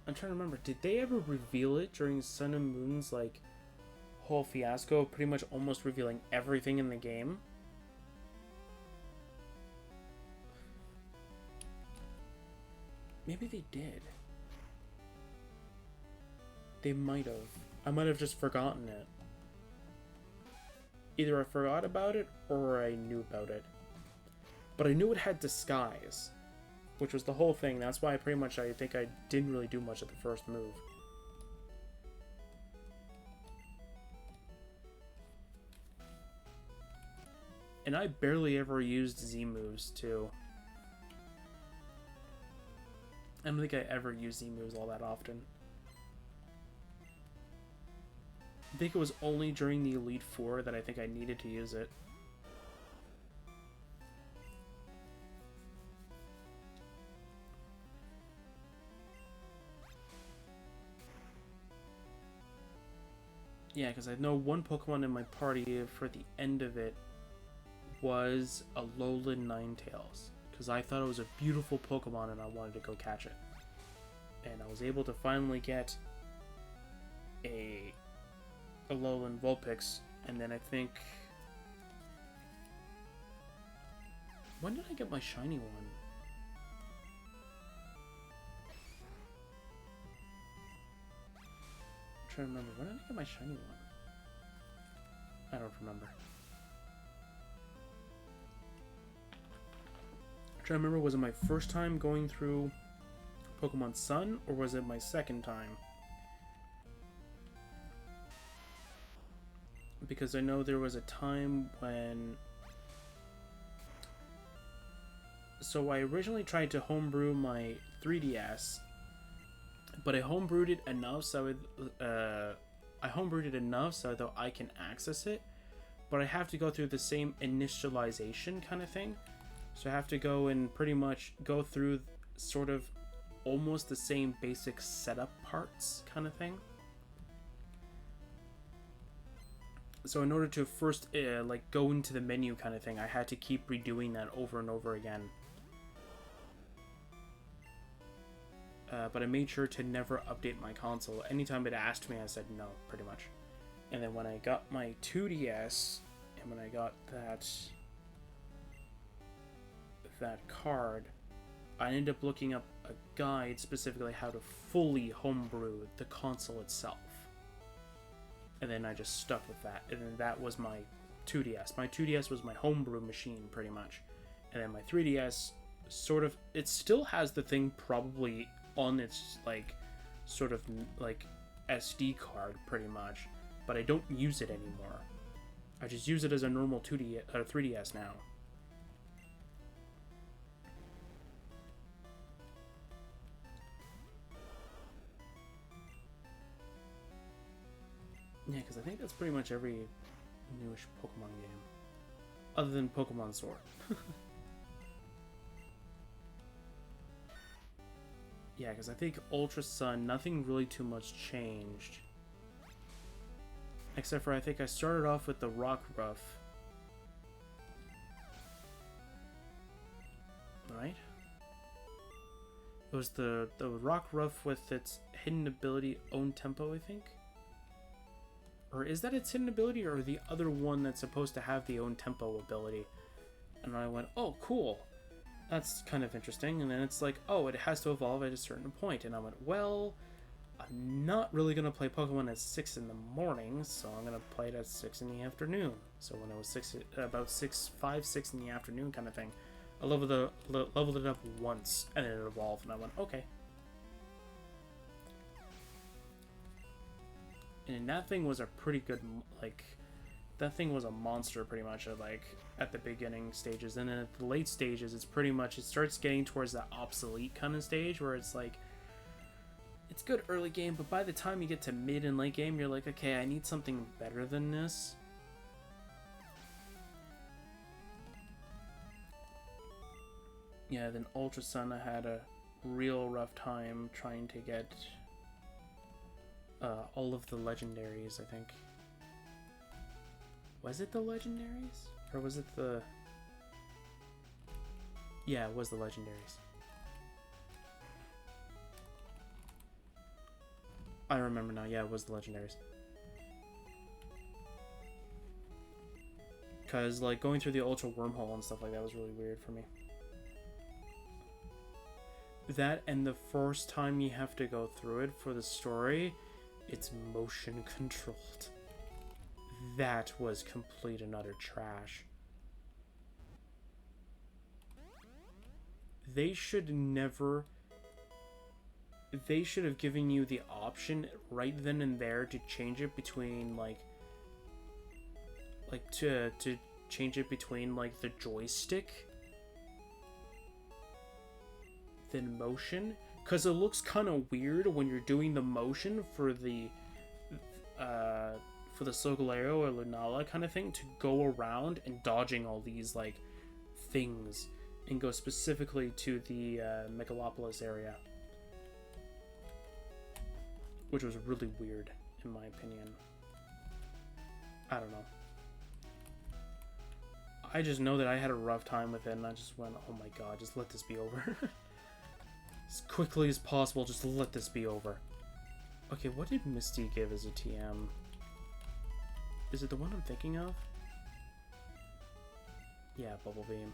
I'm trying to remember, did they ever reveal it during Sun and Moon's, like, whole fiasco, pretty much almost revealing everything in the game? Maybe they did. They might have. I might have just forgotten it. Either I forgot about it, or I knew about it. But I knew it had Disguise, which was the whole thing. That's why pretty much I think I didn't really do much at the first move. And I barely ever used Z moves, too. I don't think I ever used Z moves all that often. I think it was only during the Elite Four that I think I needed to use it. Yeah, because I know one Pokemon in my party for the end of it was a Alolan Ninetales, because I thought it was a beautiful Pokemon and I wanted to go catch it. And I was able to finally get a Alolan Vulpix, and then I think... when did I get my shiny one? I'm trying to remember. When did I get my shiny one? I don't remember. I'm trying to remember, was it my first time going through Pokemon Sun, or was it my second time? Because I know there was a time when... So I originally tried to homebrew my 3DS, but I homebrewed it enough so that I can access it, but I have to go through the same initialization kind of thing. So I have to go and pretty much go through sort of almost the same basic setup parts kind of thing. So in order to first like go into the menu kind of thing, I had to keep redoing that over and over again. But I made sure to never update my console. Anytime it asked me, I said no, pretty much. And then when I got my 2DS, and when I got that card, I ended up looking up a guide specifically how to fully homebrew the console itself. And then I just stuck with that. And then that was my 2DS. My 2DS was my homebrew machine, pretty much. And then my 3DS, sort of, it still has the thing probably on its, like, sort of, like, SD card, pretty much. But I don't use it anymore. I just use it as a normal 3DS now. Yeah, because I think that's pretty much every newish Pokemon game. Other than Pokemon Sword. Yeah, because I think Ultra Sun, nothing really too much changed. Except for I think I started off with the Rock Ruff. Right? It was the Rock Ruff with its hidden ability, Own Tempo, I think? Or is that its hidden ability, or the other one that's supposed to have the Own Tempo ability? And I went, oh, cool. That's kind of interesting. And then it's like, oh, it has to evolve at a certain point. And I went, well, I'm not really going to play Pokemon at 6 in the morning, so I'm going to play it at 6 in the afternoon. So when it was 5, 6 in the afternoon kind of thing, I leveled it up once, and then it evolved, and I went, okay. And that thing was a pretty good, like, that thing was a monster pretty much at the beginning stages. And then at the late stages, it's pretty much, it starts getting towards that obsolete kind of stage where it's like, it's good early game, but by the time you get to mid and late game, you're like, okay, I need something better than this. Yeah, then Ultra Sun, I had a real rough time trying to get all of the legendaries, I think. Was it the legendaries? Or was it the... Yeah, it was the legendaries. I remember now, yeah, it was the legendaries. Because, like, going through the Ultra Wormhole and stuff like that was really weird for me. That, and the first time you have to go through it for the story, it's motion controlled. That was complete and utter trash. They should have given you the option right then and there to change it between to change it between like the joystick than motion, because it looks kind of weird when you're doing the motion for the Solgaleo or Lunala kind of thing to go around and dodging all these like things and go specifically to the Megalopolis area, which was really weird in my opinion. I don't know. I just know that I had a rough time with it, and I just went, oh my god, just let this be over. As quickly as possible, just let this be over. Okay, what did Misty give as a TM? Is it the one I'm thinking of? Yeah, Bubble Beam.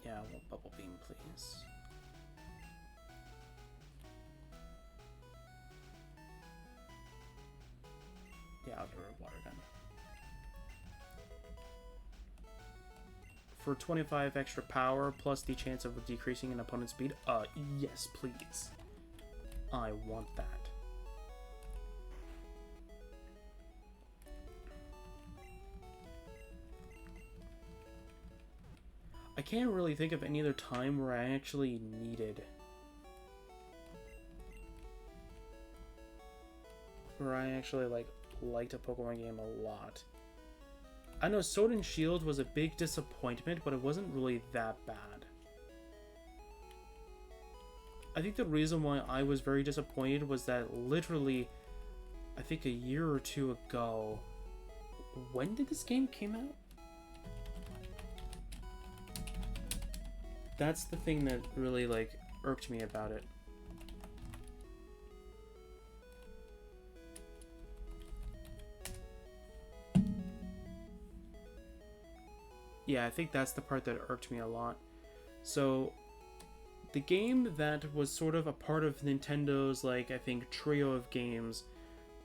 Yeah, I want Bubble Beam, please. Yeah, I'll get rid of Water Gun. For 25 extra power, plus the chance of decreasing an opponent's speed? Yes, please. I want that. I can't really think of any other time where I actually needed... where I actually, like, liked a Pokemon game a lot. I know Sword and Shield was a big disappointment, but it wasn't really that bad. I think the reason why I was very disappointed was that literally, I think a year or two ago, when did this game came out? That's the thing that really, like, irked me about it. Yeah, I think that's the part that irked me a lot. So, the game that was sort of a part of Nintendo's, like, I think, trio of games,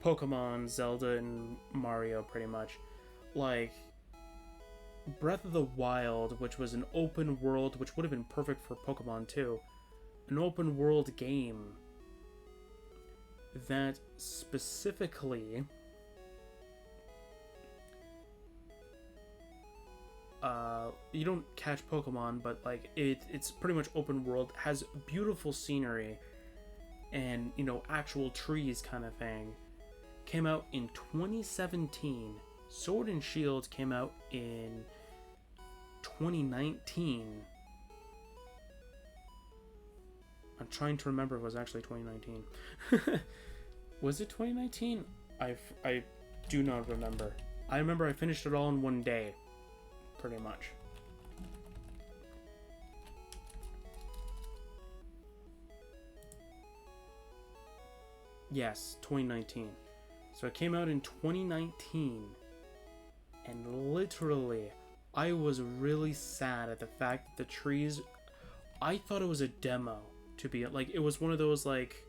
Pokemon, Zelda, and Mario, pretty much. Like, Breath of the Wild, which was an open world, which would have been perfect for Pokemon too. An open world game that specifically you don't catch Pokemon, but like it's pretty much open world, has beautiful scenery and, you know, actual trees kind of thing. Came out in 2017. Sword and Shield came out in 2019. I'm trying to remember if it was actually 2019. Was it 2019? I do not remember. I remember I finished it all in one day, pretty much. Yes, 2019. So it came out in 2019. And literally, I was really sad at the fact that the trees... I thought it was a demo, to be... Like, it was one of those, like,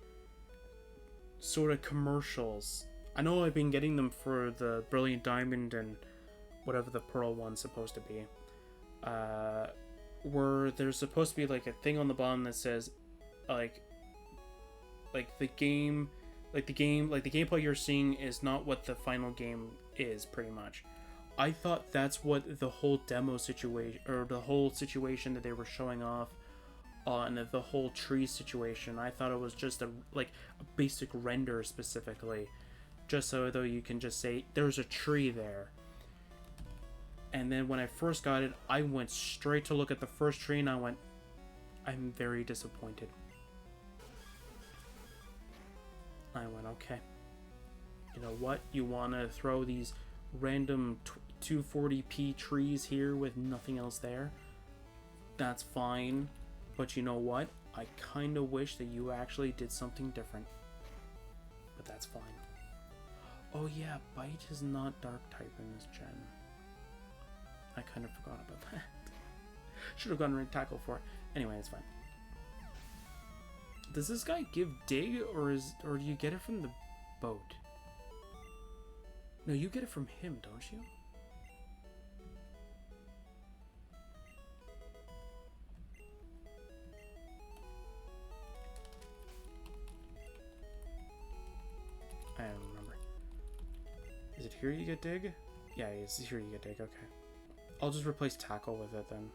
sort of commercials. I know I've been getting them for the Brilliant Diamond and whatever the Pearl one's supposed to be. Where there's supposed to be, like, a thing on the bottom that says, like the game... Like, the gameplay you're seeing is not what the final game is, pretty much. I thought that's what the whole demo situation, or the whole situation that they were showing off on the whole tree situation. I thought it was just a basic render specifically, just so though you can just say there's a tree there. And then when I first got it, I went straight to look at the first tree and I went, I'm very disappointed. I went, okay. You know what? You want to throw these random 240p trees here with nothing else there? That's fine. But you know what? I kind of wish that you actually did something different. But that's fine. Oh yeah, Bite is not dark type in this gen. I kind of forgot about that. Should have gone Red Tackle for it. Anyway, it's fine. Does this guy give dig, or do you get it from the boat? No, you get it from him, don't you? I don't remember. Is it here you get dig? Yeah, it's here you get dig, okay. I'll just replace tackle with it then.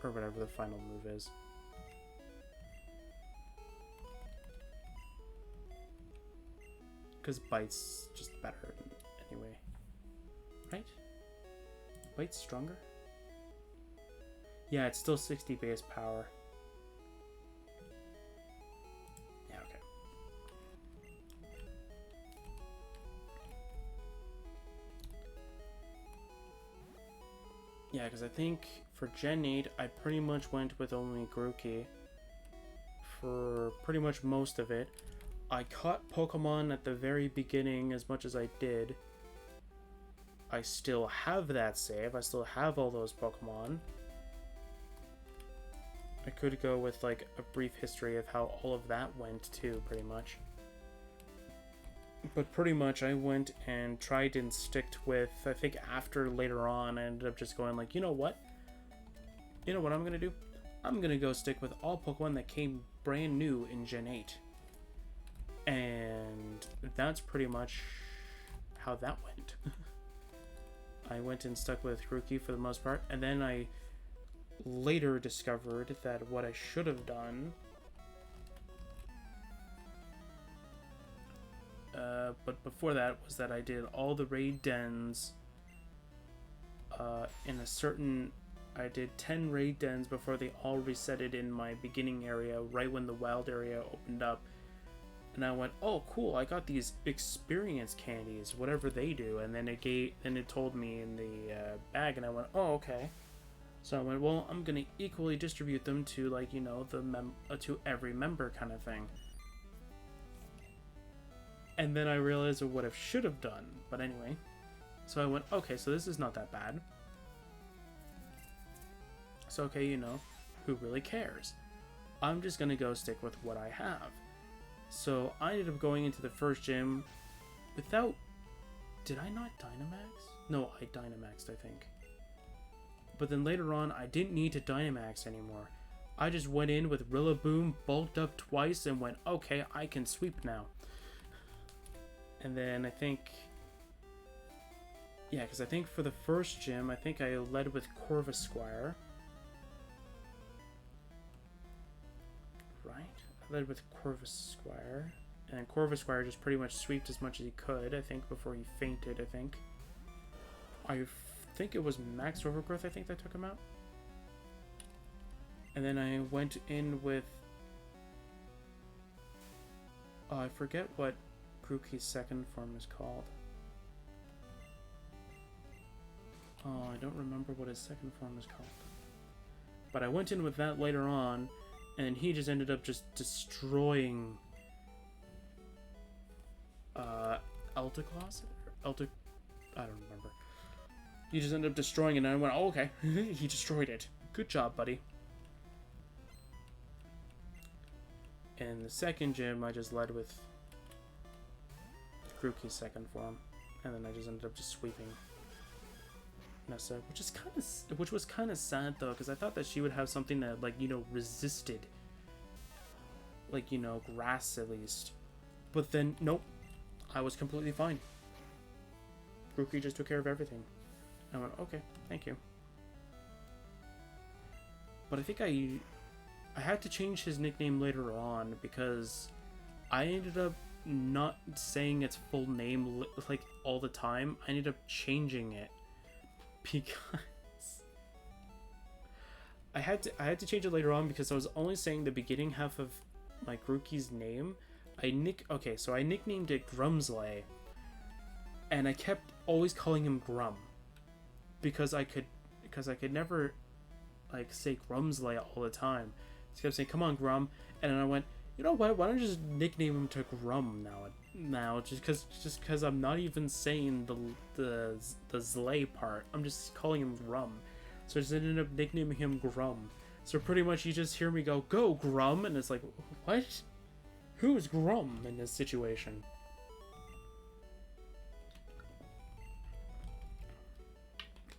Or whatever the final move is. Because Bite's just better anyway. Right? Bite's stronger? Yeah, it's still 60 base power. Yeah, okay. Yeah, because I think for Gen 8, I pretty much went with only Grookey for pretty much most of it. I caught Pokemon at the very beginning as much as I did. I still have that save. I still have all those Pokemon. I could go with like a brief history of how all of that went too, pretty much. But pretty much I went and tried and sticked with, I think after later on, I ended up just going like, you know what? You know what I'm going to do? I'm going to go stick with all Pokemon that came brand new in Gen 8. And that's pretty much how that went. I went and stuck with Grookey for the most part, and then I later discovered that what I should have done but before that was that I did all the raid dens in a certain... I did 10 raid dens before they all resetted in my beginning area, right when the wild area opened up. And I went, oh cool, I got these experience candies, whatever they do. And then it told me in the bag, and I went, oh okay. So I went, well, I'm gonna equally distribute them to, like, you know, to every member kind of thing. And then I realized what I should have done. But anyway, so I went, okay, so this is not that bad. So okay, you know, who really cares? I'm just gonna go stick with what I have. So I ended up going into the first gym without... Did I not Dynamax? No, I Dynamaxed, I think. But then later on, I didn't need to Dynamax anymore. I just went in with Rillaboom, bulked up twice, and went, okay, I can sweep now. And then I think... Yeah, because I think for the first gym, I think I led with Corvisquire. Right? I led with Corvisquire. And Corvisquire just pretty much sweeped as much as he could, I think, before he fainted, I think. I think it was Max Overgrowth, I think, that took him out. And then I went in with... Oh, I forget what Grookey's second form is called. Oh, I don't remember what his second form is called. But I went in with that later on, and he just ended up just destroying... Elticloss? I don't remember. He just ended up destroying it, and I went, oh, okay. He destroyed it. Good job, buddy. In the second gym, I just led with Grookey's second form, and then I just ended up just sweeping Nessa, which was kind of sad though, because I thought that she would have something that, like, you know, resisted, like, you know, grass at least. But then nope, I was completely fine. Grookey just took care of everything. I went, okay, thank you. But I think I had to change his nickname later on because I ended up not saying its full name like all the time. I ended up changing it because I had to change it later on because I was only saying the beginning half of my Grookey's name. I nicknamed it Grumsley, and I kept always calling him Grum because I could never like say Grumsley all the time. I kept saying, "Come on, Grum," and then I went, you know what? Why don't I just nickname him to Grum now? Just because I'm not even saying the Zlay part. I'm just calling him Grum. So I just ended up nicknaming him Grum. So pretty much you just hear me go Grum, and it's like, what? Who's Grum in this situation?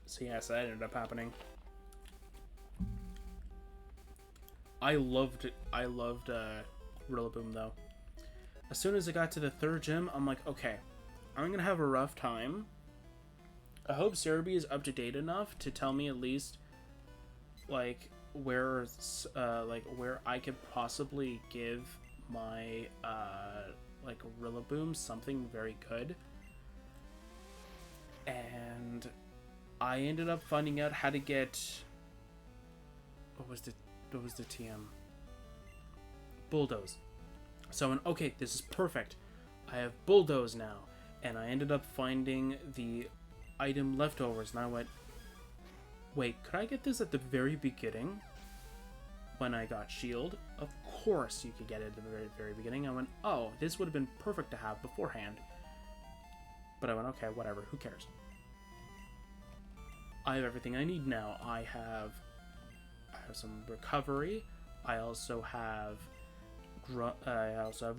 So yes, that ended up happening. I loved Rillaboom though. As soon as I got to the third gym, I'm like, okay, I'm gonna have a rough time. I hope Cerebi is up to date enough to tell me at least like where I could possibly give my like Rillaboom something very good. And I ended up finding out how to get what was the TM? Bulldoze. So I went, okay, this is perfect. I have Bulldoze now. And I ended up finding the item leftovers, and I went, wait, could I get this at the very beginning? When I got Shield? Of course you could get it at the very, very beginning. I went, oh, this would have been perfect to have beforehand. But I went, okay, whatever, who cares? I have everything I need now. I have some recovery. I also have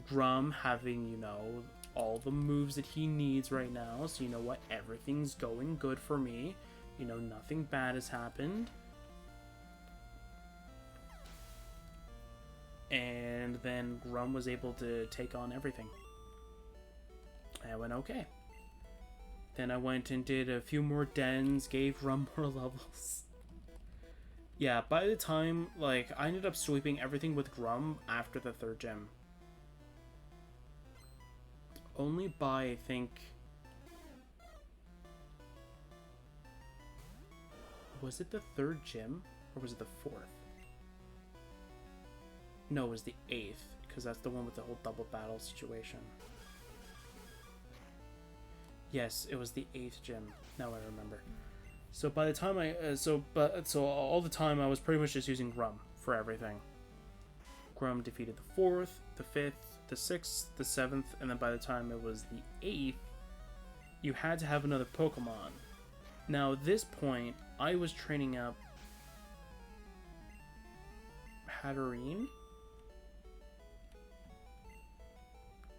Grum having, you know, all the moves that he needs right now. So you know what? Everything's going good for me. You know, nothing bad has happened. And then Grum was able to take on everything. And I went, okay. Then I went and did a few more dens, gave Grum more levels. Yeah, by the time, like, I ended up sweeping everything with Grum after the third gym. only by, I think... Was it the 3rd gym? Or was it the 4th? No, it was the 8th. Because that's the one with the whole double battle situation. Yes, it was the 8th gym. Now I remember. So by the time so all the time I was pretty much just using Grum for everything. Grum defeated the 4th, the 5th, the 6th, the 7th, and then by the time it was the 8th, you had to have another Pokemon. Now at this point, I was training up Hatterene.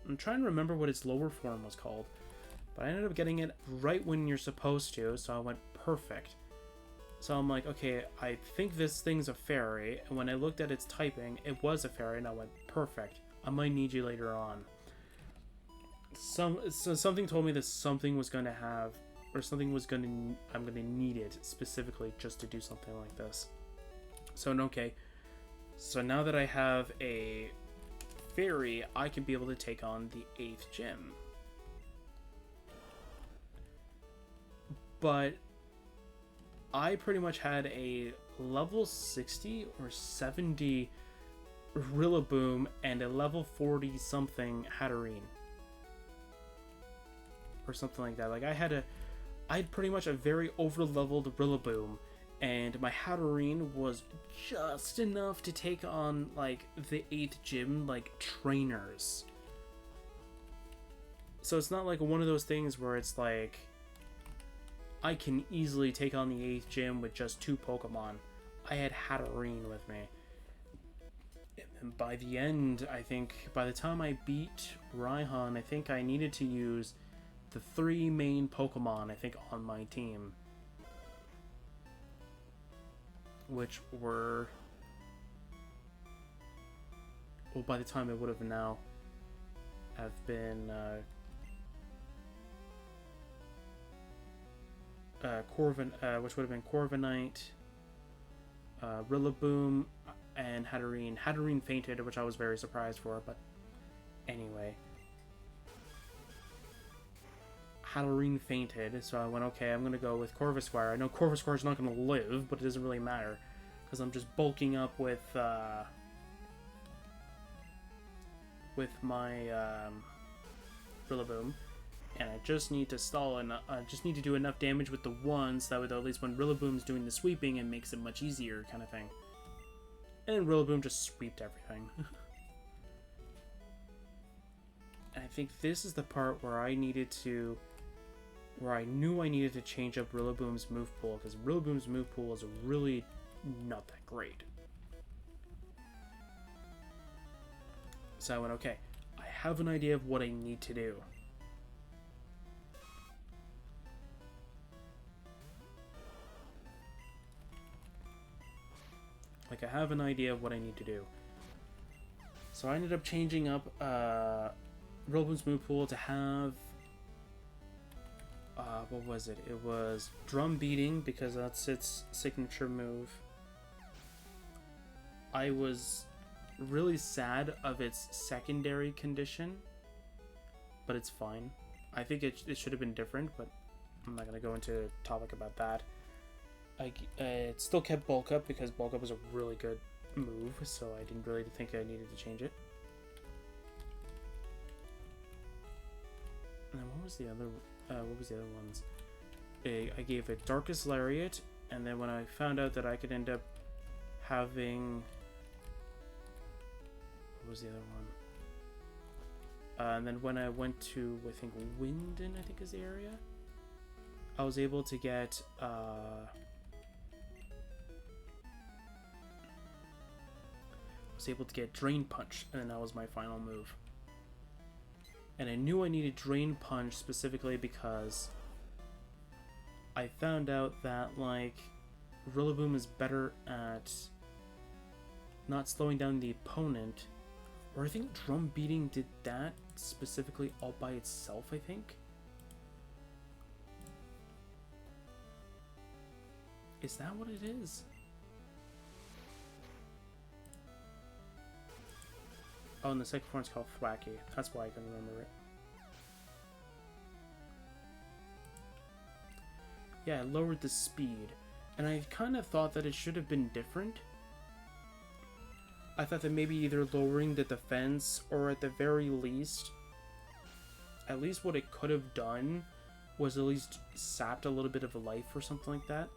I'm trying to remember what its lower form was called, but I ended up getting it right when you're supposed to, so I went perfect. So I'm like, okay, I think this thing's a fairy, and when I looked at its typing, it was a fairy, and I went perfect. I might need you later on. So something told me that something was going to have, or something was going to, I'm going to need it specifically just to do something like this. So okay, so now that I have a fairy, I can be able to take on the 8th gym. But I pretty much had a level 60 or 70 Rillaboom and a level 40 something Hatterene. Or something like that. Like I had pretty much a very over-leveled Rillaboom, and my Hatterene was just enough to take on like the 8th gym like trainers. So it's not like one of those things where it's like I can easily take on the 8th gym with just 2 Pokemon. I had Hatterene with me. And by the end, I think, by the time I beat Raihan, I think I needed to use the 3 main Pokemon, I think, on my team. Which were... Well, by the time it would have now have been... which would have been Corviknight, Rillaboom, and Hatterene. Hatterene fainted, which I was very surprised for, but anyway. Hatterene fainted, so I went, okay, I'm going to go with Corvisquire. I know Corvisquire's not going to live, but it doesn't really matter, because I'm just bulking up with my Rillaboom. And I just need to stall and just need to do enough damage with the ones that would, at least when Rillaboom's doing the sweeping, it makes it much easier, kind of thing. And Rillaboom just sweeped everything. And I think this is the part where I needed to, where I knew I needed to change up Rillaboom's move pool, because Rillaboom's move pool is really not that great. So I went, okay, I have an idea of what I need to do. Like, I have an idea of what I need to do. So I ended up changing up Rillaboom's move pool to have... what was it? It was Drum Beating, because that's its signature move. I was really sad of its secondary condition, but it's fine. I think it should have been different, but I'm not going to go into a topic about that. It still kept Bulk Up because Bulk Up was a really good move, so I didn't really think I needed to change it. And then what was the other ones? I gave it Darkest Lariat, and then when I found out that I could end up having... What was the other one? And then when I went to, I think, Winden, I think is the area, I was able to get... able to get Drain Punch, and then that was my final move. And I knew I needed Drain Punch specifically because I found out that, like, Rillaboom is better at not slowing down the opponent, or I think Drum Beating did that specifically all by itself, I think. Is that what it is? Oh, and the second one's called Thwacky. That's why I can remember it. Yeah, it lowered the speed. And I kind of thought that it should have been different. I thought that maybe either lowering the defense, or at the very least, what it could have done was at least sapped a little bit of life or something like that.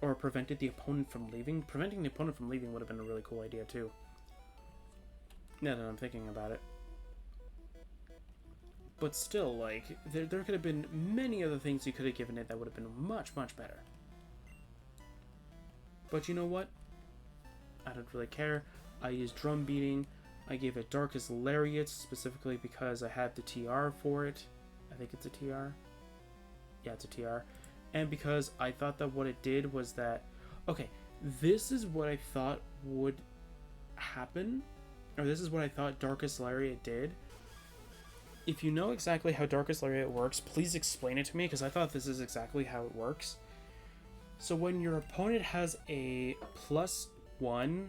Or prevented the opponent from leaving. Preventing the opponent from leaving would have been a really cool idea too. Now that I'm thinking about it. But still, like, there could have been many other things you could have given it that would have been much, much better. But you know what? I don't really care. I used drum beating. I gave it Darkest Lariats specifically because I had the TR for it. I think it's a TR. Yeah, it's a TR. And because I thought that what it did was that... Okay, this is what I thought would happen. Or this is what I thought Darkest Lariat did. If you know exactly how Darkest Lariat works, please explain it to me, because I thought this is exactly how it works. So when your opponent has a +1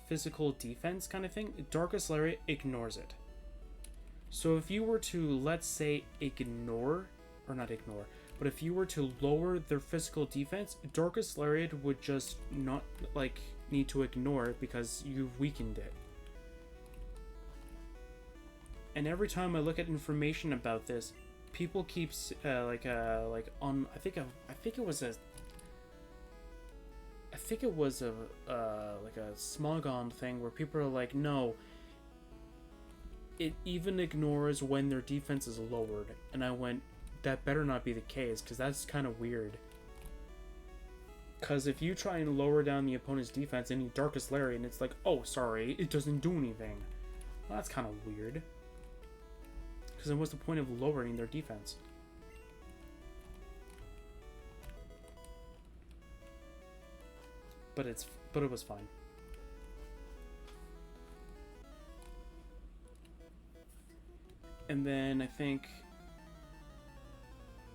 physical defense kind of thing, Darkest Lariat ignores it. So if you were to, let's say, ignore, or not ignore, but if you were to lower their physical defense, Darkest Lariat would just not, like, need to ignore it because you've weakened it. And every time I look at information about this, people keep like on I think it was a like a Smogon thing where people are like, no, it even ignores when their defense is lowered. And I went, that better not be the case, because that's kind of weird. Because if you try and lower down the opponent's defense in Darkest Lariat and it's like, oh, sorry, it doesn't do anything. Well, that's kind of weird. Because then what's the point of lowering their defense? But it was fine. And then I think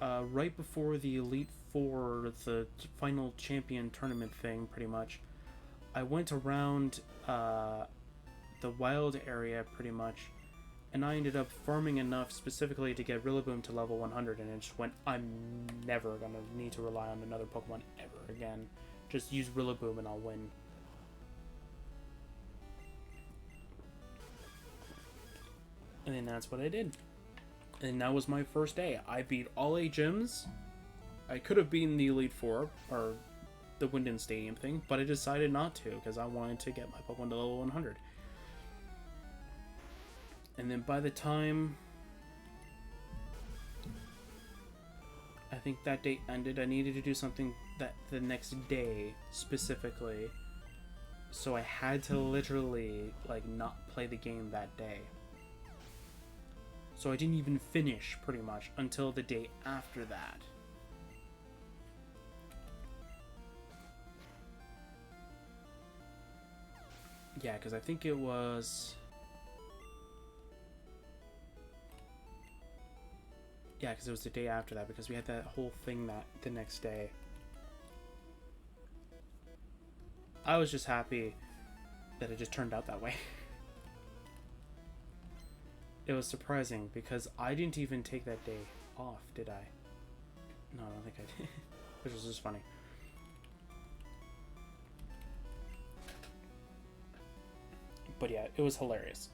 right before the Elite Four, the final champion tournament thing, pretty much, I went around the wild area pretty much, and I ended up farming enough specifically to get Rillaboom to level 100, and it just went, I'm never gonna need to rely on another Pokemon ever again. Just use Rillaboom and I'll win. And then that's what I did. And that was my first day. I beat all 8 gyms. I could have beaten the Elite Four, or the Winden Stadium thing, but I decided not to, because I wanted to get my Pokemon to level 100. And then by the time I think that day ended, I needed to do something that the next day specifically. So I had to literally, like, not play the game that day. So I didn't even finish, pretty much, until the day after that. Yeah, because I think it was... Yeah, because it was the day after that, because we had that whole thing that the next day. I was just happy that it just turned out that way. It was surprising, because I didn't even take that day off, did I? No, I don't think I did. Which was just funny. But yeah, it was hilarious.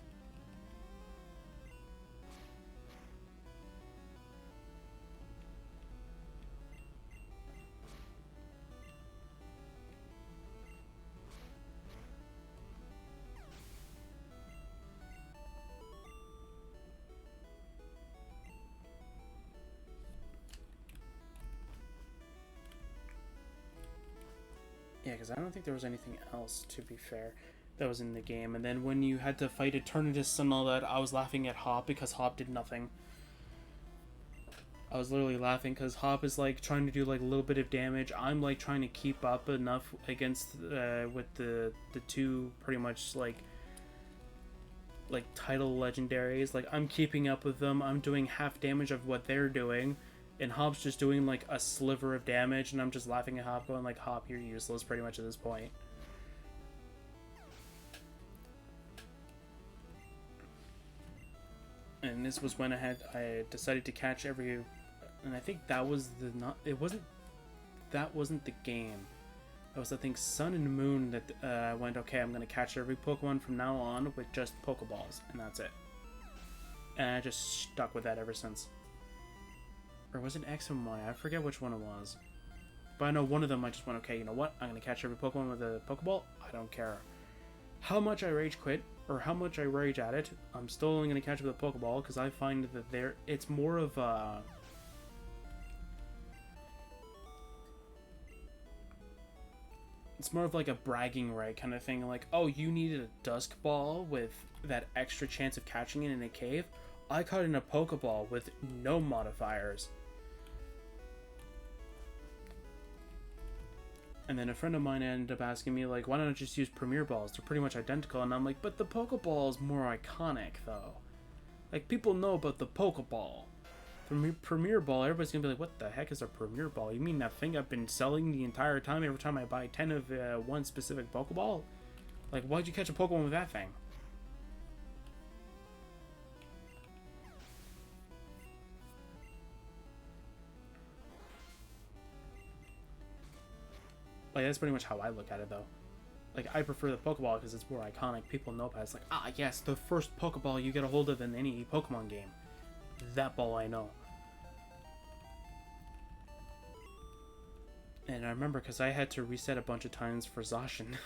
Yeah, because I don't think there was anything else, to be fair, that was in the game. And then when you had to fight Eternatus and all that, I was laughing at Hop because Hop did nothing. I was literally laughing because Hop is like trying to do like a little bit of damage. I'm like trying to keep up enough against with the two pretty much like title legendaries. Like, I'm keeping up with them. I'm doing half damage of what they're doing. And Hop's just doing, like, a sliver of damage, and I'm just laughing at Hop, going, like, Hop, you're useless, pretty much at this point. And this was when I decided to catch And I think that was the not. It wasn't. That wasn't the game. It was, I think, Sun and Moon that I went, okay, I'm gonna catch every Pokemon from now on with just Pokeballs, and that's it. And I just stuck with that ever since. Or was it X and Y? I forget which one it was. But I know one of them I just went, okay, you know what? I'm gonna catch every Pokemon with a Pokeball. I don't care how much I rage quit or how much I rage at it. I'm still only gonna catch it with a Pokeball because I find that it's more of a. It's more of like a bragging right kind of thing. Like, oh, you needed a Dusk Ball with that extra chance of catching it in a cave. I caught it in a Pokeball with no modifiers. And then a friend of mine ended up asking me, like, why don't I just use Premier Balls? They're pretty much identical. And I'm like, but the Pokeball is more iconic, though. Like, people know about the Pokeball. Premier Ball, everybody's gonna be like, what the heck is a Premier Ball? You mean that thing I've been selling the entire time every time I buy 10 of one specific Pokeball? Like, why'd you catch a Pokemon with that thing? Like, that's pretty much how I look at it, though. Like, I prefer the Pokeball because it's more iconic. People know about it. It's like, ah, yes, the first Pokeball you get a hold of in any Pokemon game. That ball I know. And I remember because I had to reset a bunch of times for Zacian.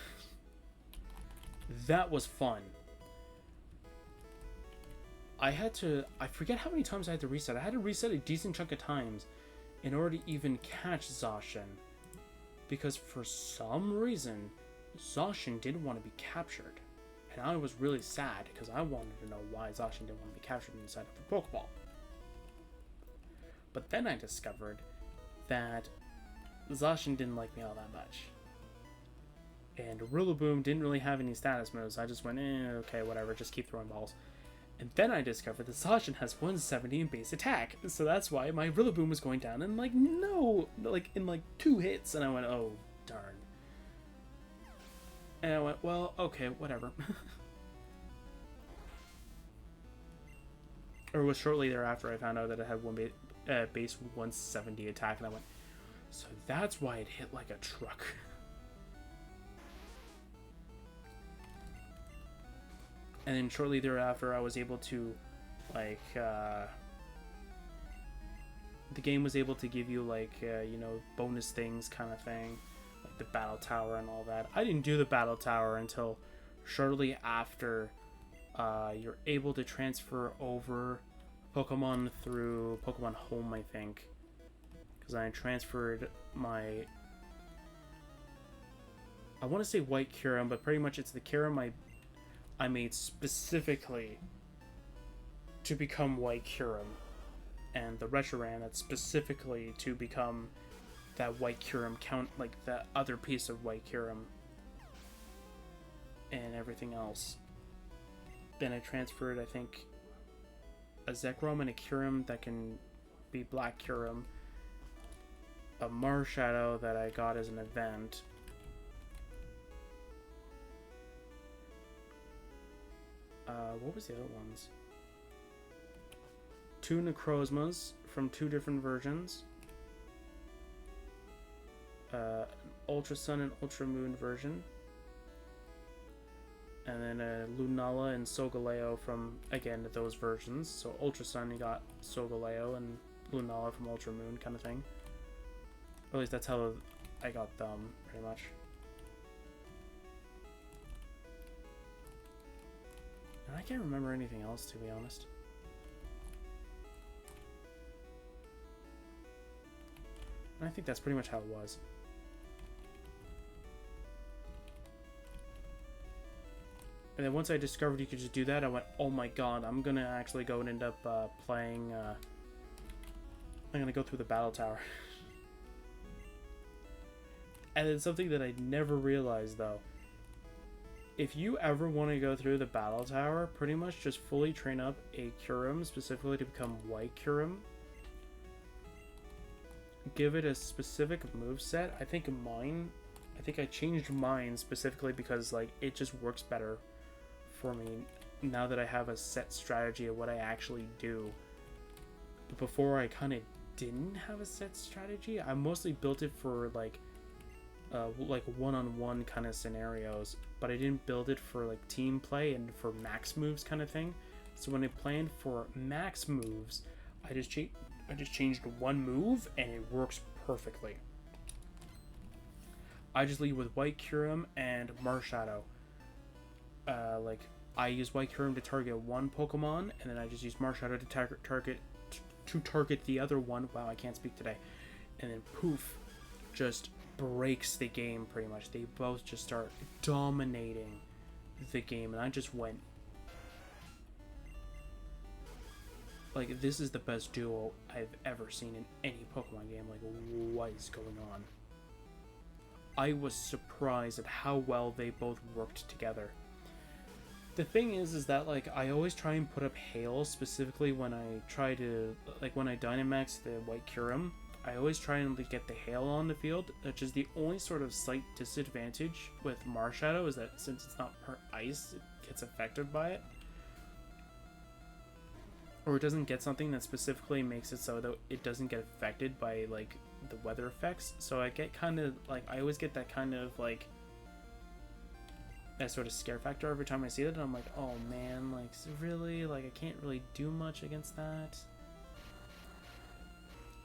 That was fun. I forget how many times I had to reset. I had to reset a decent chunk of times in order to even catch Zacian. Because for some reason, Zacian didn't want to be captured. And I was really sad because I wanted to know why Zacian didn't want to be captured inside of the Pokeball. But then I discovered that Zacian didn't like me all that much. And Rillaboom didn't really have any status moves. I just went, okay, whatever, just keep throwing balls. And then I discovered that Zacian has 170 in base attack. So that's why my Rillaboom was going down in in 2 hits. And I went, oh, darn. And I went, well, okay, whatever. Or it was shortly thereafter I found out that it had base 170 attack, and I went, so that's why it hit like a truck. And then shortly thereafter I was able to, like, the game was able to give you, like, bonus things kind of thing. Like the battle tower and all that. I didn't do the battle tower until shortly after you're able to transfer over Pokemon through Pokemon Home, I think. Because I transferred my... I want to say White Kyurem, but pretty much it's the Kyurem I made specifically to become White Kyurem. And the Reshiram that's specifically to become that White Kyurem count, like that other piece of White Kyurem. And everything else. Then I transferred, I think, a Zekrom and a Kyurem that can be Black Kyurem. A Marshadow that I got as an event. What was the other ones? 2 Necrozmas from 2 different versions. Ultra Sun and Ultra Moon version. And then a Lunala and Solgaleo from, again, those versions. So Ultra Sun, you got Solgaleo, and Lunala from Ultra Moon kind of thing. Or at least that's how I got them, pretty much. And I can't remember anything else, to be honest. And I think that's pretty much how it was. And then once I discovered you could just do that, I went, oh my god, I'm gonna actually go and end up playing, I'm gonna go through the battle tower. And it's something that I never realized, though. If you ever want to go through the battle tower, pretty much just fully train up a Kyurem, specifically to become White Kyurem. Give it a specific moveset. I think I changed mine specifically because, like, it just works better for me now that I have a set strategy of what I actually do. But before, I kind of didn't have a set strategy. I mostly built it for like one-on-one kind of scenarios, but I didn't build it for like team play and for max moves kind of thing. So when I planned for max moves, I just changed one move and it works perfectly. I just lead with White Kyurem and Marshadow. Like I use White Kyurem to target one Pokemon, and then I just use Marshadow to target the other one. Wow, I can't speak today. And then poof, just breaks the game pretty much. They both just start dominating the game, and I just went like, this is the best duo I've ever seen in any Pokemon game. Like, what is going on? I was surprised at how well they both worked together. The thing is that, like, I always try and put up hail, specifically when I try to, like, when I Dynamax the White Kyurem, I always try and get the hail on the field, which is the only sort of slight disadvantage with Marshadow, is that since it's not per ice, it gets affected by it. Or it doesn't get something that specifically makes it so that it doesn't get affected by, like, the weather effects. So I get kind of, like, I always get that kind of, like, that sort of scare factor every time I see it, and I'm like, oh man, like, really? Like, I can't really do much against that.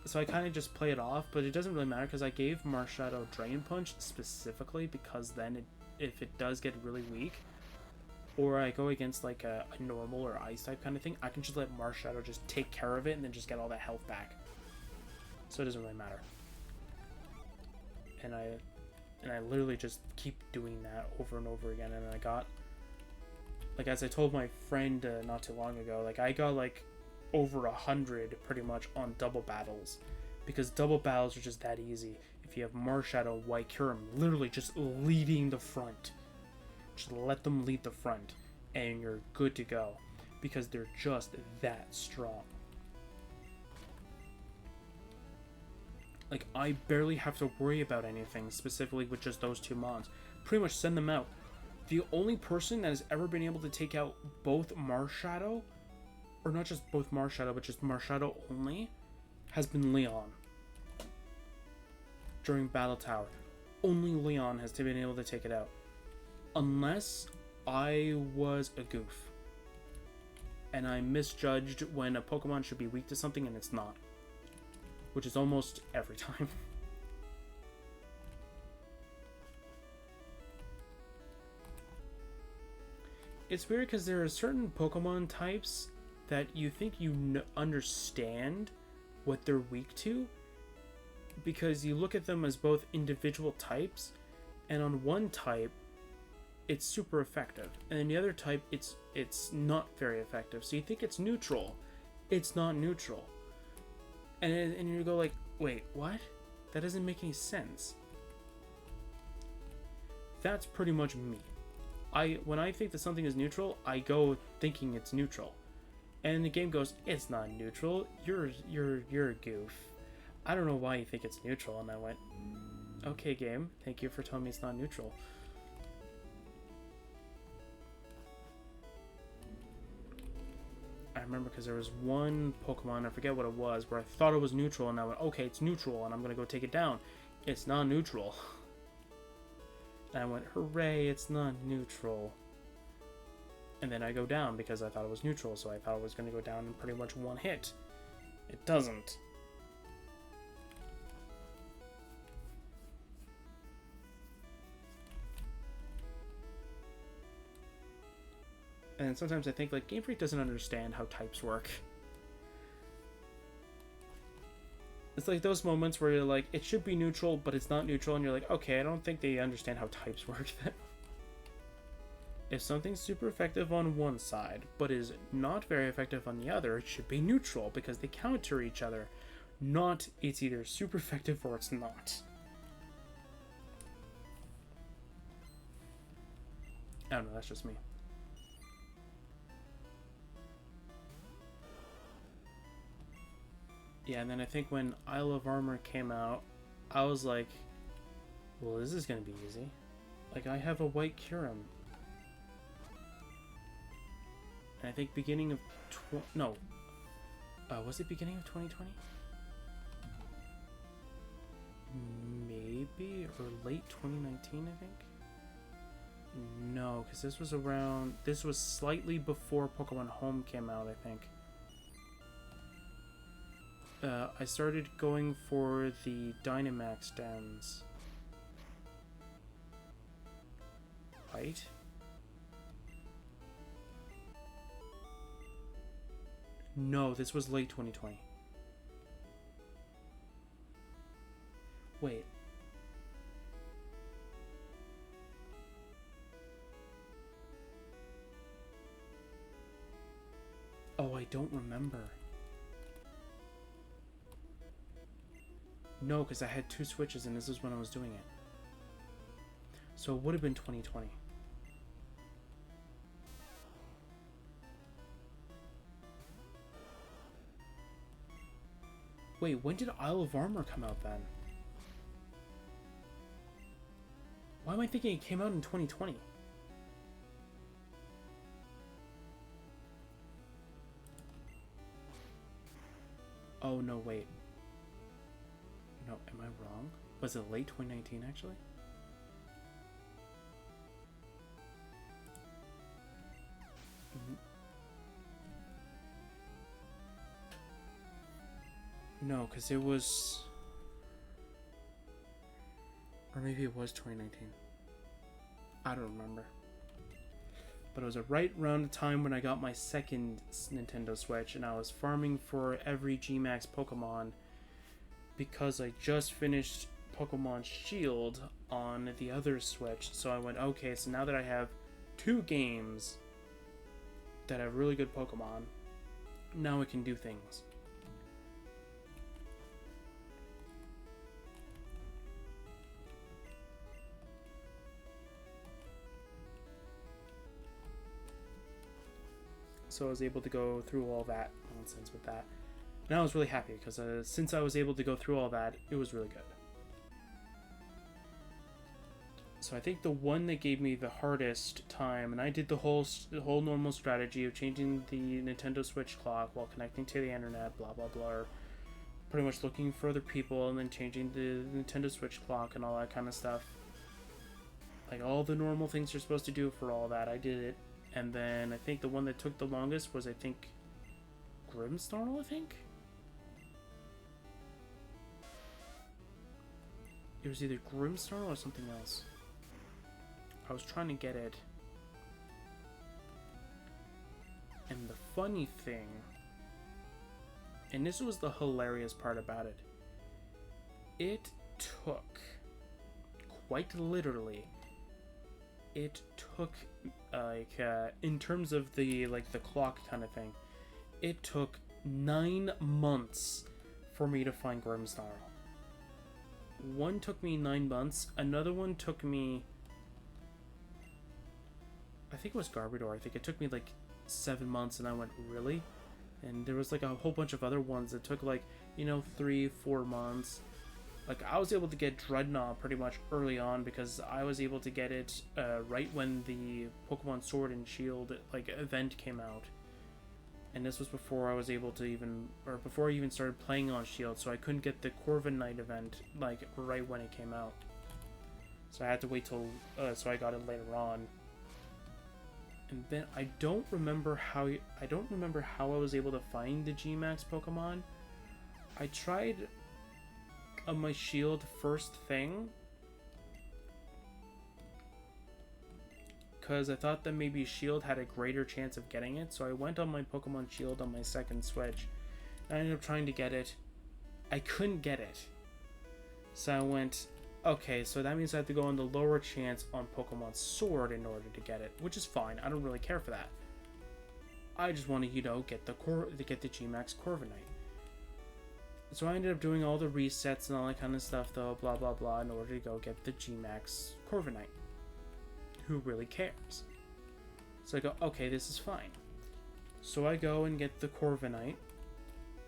So I kind of just play it off, but it doesn't really matter because I gave Marshadow Drain Punch specifically because then if it does get really weak, or I go against like a normal or ice type kind of thing, I can just let Marshadow just take care of it and then just get all that health back. So it doesn't really matter. And I literally just keep doing that over and over again, and I got, like, as I told my friend not too long ago, like, I got like over 100 pretty much on double battles, because double battles are just that easy. If you have Marshadow, White Kyurem literally just leading the front, just let them lead the front and you're good to go, because they're just that strong. Like, I barely have to worry about anything specifically with just those two mons. Pretty much send them out. The only person that has ever been able to take out both Marshadow, or not just both Marshadow, but just Marshadow only, has been Leon. During Battle Tower. Only Leon has been able to take it out. Unless I was a goof. And I misjudged when a Pokemon should be weak to something and it's not. Which is almost every time. It's weird because there are certain Pokemon types that you think you understand what they're weak to, because you look at them as both individual types, and on one type it's super effective, and in the other type it's not very effective. So you think it's neutral. It's not neutral. And you go like, wait, what? That doesn't make any sense. That's pretty much me. When I think that something is neutral, I go thinking it's neutral. And the game goes, it's not neutral. You're a goof. I don't know why you think it's neutral. And I went, okay, game. Thank you for telling me it's not neutral. I remember because there was one Pokemon, I forget what it was, where I thought it was neutral, and I went, okay, it's neutral, and I'm going to go take it down. It's not neutral. And I went, hooray, it's not neutral. And then I go down because I thought it was neutral, so I thought it was going to go down in pretty much one hit. It doesn't. And sometimes I think, like, Game Freak doesn't understand how types work. It's like those moments where you're like, it should be neutral, but it's not neutral, and you're like, okay, I don't think they understand how types work then. If something's super effective on one side, but is not very effective on the other, it should be neutral, because they counter each other. Not, it's either super effective or it's not. I don't know, that's just me. Yeah, and then I think when Isle of Armor came out, I was like, well, this is going to be easy. Like, I have a White Kyurem. And I think beginning of... was it beginning of 2020? maybe, or late 2019, I think. No, because this was slightly before Pokemon Home came out, I think. I started going for the Dynamax dens. Right? No, this was late 2020. Wait. Oh, I don't remember. No, because I had 2 Switches and this is when I was doing it. So it would have been 2020. Wait, when did Isle of Armor come out then? Why am I thinking it came out in 2020? Oh, no, wait. No, am I wrong? Was it late 2019, actually? No, because it was... Or maybe it was 2019. I don't remember. But it was right around the time when I got my second Nintendo Switch, and I was farming for every Gmax Pokemon because I just finished Pokemon Shield on the other Switch. So I went, okay, so now that I have 2 games that have really good Pokemon, now I can do things. So I was able to go through all that nonsense with that. And I was really happy because since I was able to go through all that, it was really good. So I think the one that gave me the hardest time, and I did the whole normal strategy of changing the Nintendo Switch clock while connecting to the internet, blah blah blah, or pretty much looking for other people and then changing the Nintendo Switch clock and all that kind of stuff. Like all the normal things you're supposed to do for all that, I did it. And then I think the one that took the longest was, I think, Grimmsnarl, I think? It was either Grimmsnarl or something else. I was trying to get it. And the funny thing, and this was the hilarious part about it, it took, quite literally, it took, in terms of the clock kind of thing, it took 9 months for me to find Grimmsnarl. One took me 9 months, another one took me, I think it was Garbodor, I think it took me 7 months, and I went, really? And there was a whole bunch of other ones that took 3-4 months. I was able to get Dreadnought pretty much early on because I was able to get it right when the Pokemon Sword and Shield event came out. And this was before I was able to before I even started playing on Shield, so I couldn't get the Corviknight event right when it came out. So I had to wait till so I got it later on. And then I don't remember how I was able to find the Gmax Pokemon. I tried on my Shield first thing because I thought that maybe Shield had a greater chance of getting it, so I went on my Pokemon Shield on my second Switch. I ended up trying to get it. I couldn't get it. So I went, okay, so that means I have to go on the lower chance on Pokemon Sword in order to get it, which is fine. I don't really care for that. I just want to, get the Gmax Corviknight. So I ended up doing all the resets and all that kind of stuff, though, blah blah blah, in order to go get the Gmax Corviknight. Who really cares? So I go, okay, this is fine. So I go and get the Corviknight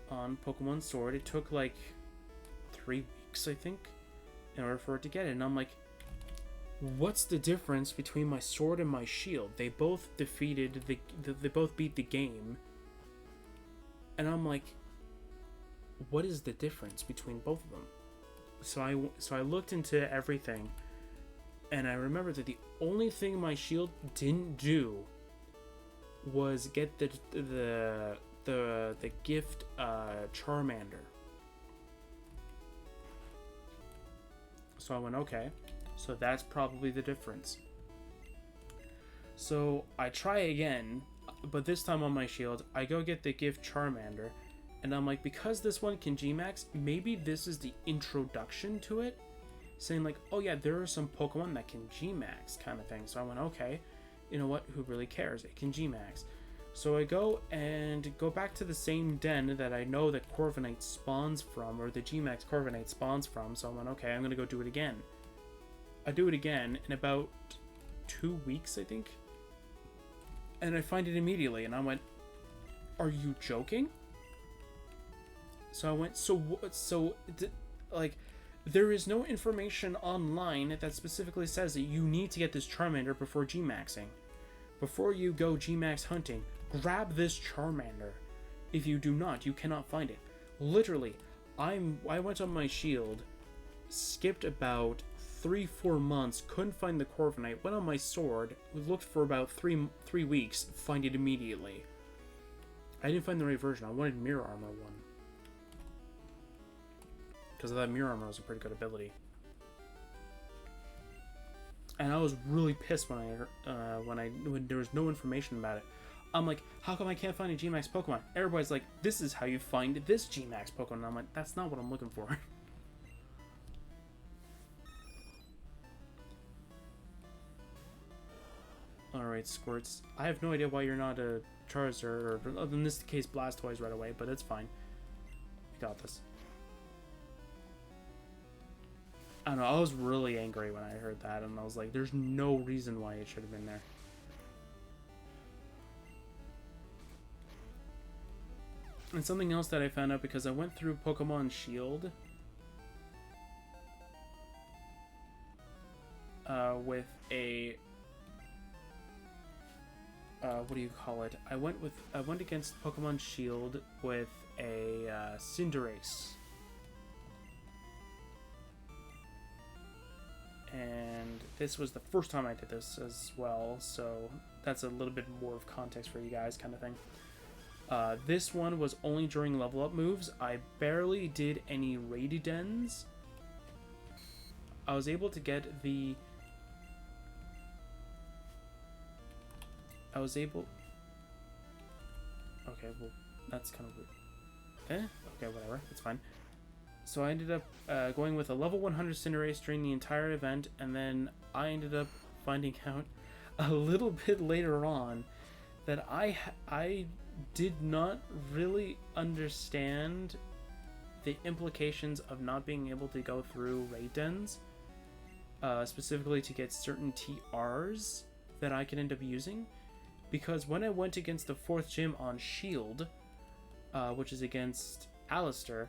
on Pokemon Sword. It took 3 weeks, I think, in order for it to get it. And I'm like, what's the difference between my Sword and my Shield? They both defeated they both beat the game. And I'm like, what is the difference between both of them? So I looked into everything, and I remember that the only thing my shield didn't do was get the gift Charmander. So I went, okay, so that's probably the difference. So I try again, but this time on my shield, I go get the gift Charmander, and I'm like, because this one can Gmax, maybe this is the introduction to it, saying like, oh yeah, there are some Pokemon that can Gmax kind of thing. So I went, okay, you know what, who really cares? It can Gmax. So I go back to the same den that I know that Corviknight spawns from, or the Gmax Corviknight spawns from. So I went, okay, I'm gonna go do it again. I do it again in about 2 weeks, I think, and I find it immediately, and I went, are you joking? So I went, like, there is no information online that specifically says that you need to get this Charmander before Gmaxing. Before you go Gmax hunting, grab this Charmander. If you do not, you cannot find it. Literally, I went on my shield, skipped about 3-4 months, couldn't find the Corviknight, went on my sword, looked for about three weeks, find it immediately. I didn't find the right version. I wanted Mirror Armor one, because I thought Mirror Armor was a pretty good ability. And I was really pissed when there was no information about it. I'm like, how come I can't find a Gmax Pokemon? Everybody's like, this is how you find this Gmax Pokemon. And I'm like, that's not what I'm looking for. Alright, Squirts. I have no idea why you're not a Charizard, or in this case Blastoise right away, but it's fine. We got this. I don't know, I was really angry when I heard that, and I was like, there's no reason why it should have been there. And something else that I found out, because I went through Pokemon Shield with a what do you call it? I went against Pokemon Shield with a Cinderace. And this was the first time I did this as well, so that's a little bit more of context for you guys, kind of thing. This one was only during level up moves. I barely did any raid dens. I was able to get the... Okay, well, that's kind of weird. Okay, whatever, it's fine. So I ended up going with a level 100 Cinderace during the entire event, and then I ended up finding out a little bit later on that I did not really understand the implications of not being able to go through raid dens, specifically to get certain TRs that I can end up using. Because when I went against the 4th gym on Shield, which is against Xilestar,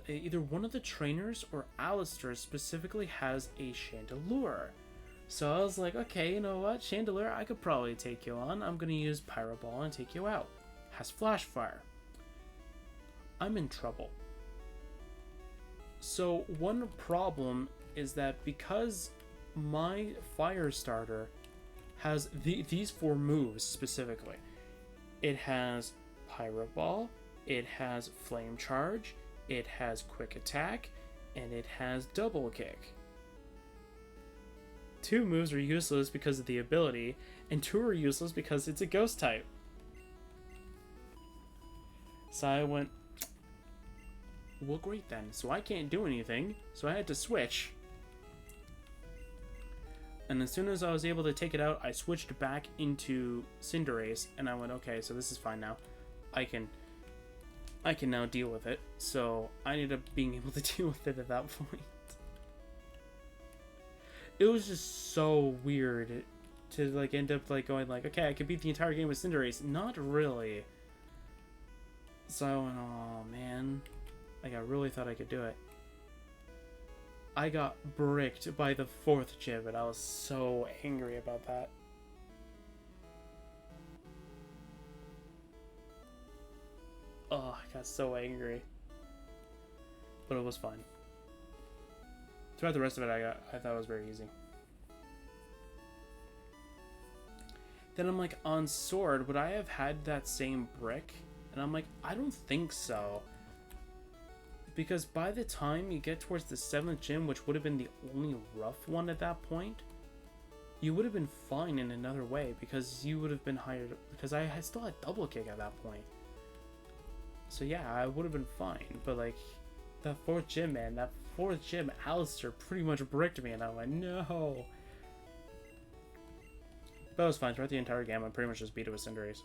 either one of the trainers or Xilestar specifically has a Chandelure. So I was like, okay, you know what, Chandelure, I could probably take you on. I'm gonna use Pyro Ball and take you out. Has Flash Fire. I'm in trouble. So one problem is that because my Fire Starter has these 4 moves specifically, it has Pyro Ball, it has Flame Charge, it has Quick Attack, and it has Double Kick. 2 moves are useless because of the ability, and 2 are useless because it's a Ghost type. So I went, well, great then. So I can't do anything, so I had to switch. And as soon as I was able to take it out, I switched back into Cinderace, and I went, okay, so this is fine now. I can now deal with it. So I ended up being able to deal with it at that point. It was just so weird to like end up like going like, okay, I could beat the entire game with Cinderace. Not really. So I went, oh man, like I really thought I could do it. I got bricked by the 4th gym, and I was so angry about that. Oh, I got so angry. but it was fine. Throughout the rest of it, I thought it was very easy. Then I'm like, on sword, would I have had that same brick? And I'm like, I don't think so. Because by the time you get towards the 7th gym, which would have been the only rough one at that point, you would have been fine in another way, because you would have been hired, because I still had double kick at that point. So yeah, I would have been fine, but like, that 4th gym, man, that 4th gym, Xilestar pretty much bricked me, and I'm like, no. But it was fine. Throughout the entire game, I pretty much just beat it with Cinderace.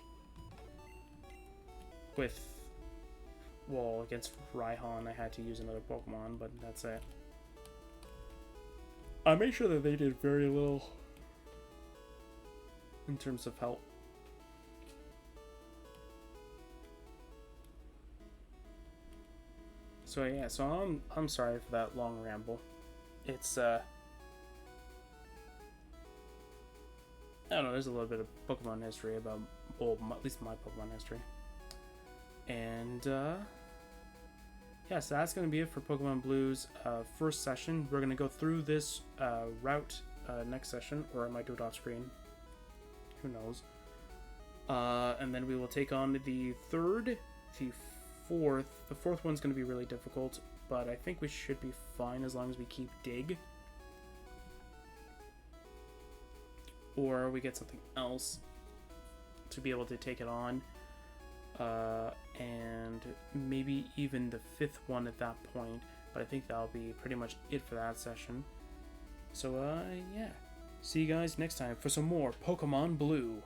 Well, against Raihan, I had to use another Pokemon, but that's it. I made sure that they did very little in terms of help. So yeah, so I'm sorry for that long ramble. It's I don't know, there's a little bit of Pokemon history about, well, at least my Pokemon history. And yeah, so that's going to be it for Pokemon Blue's first session. We're going to go through this route next session, or I might do it off screen. Who knows? And then we will take on the 3rd, the 4th. The 4th one's going to be really difficult, but I think we should be fine as long as we keep Dig. Or we get something else to be able to take it on. And maybe even the 5th one at that point. But I think that'll be pretty much it for that session. So, yeah. See you guys next time for some more Pokemon Blue.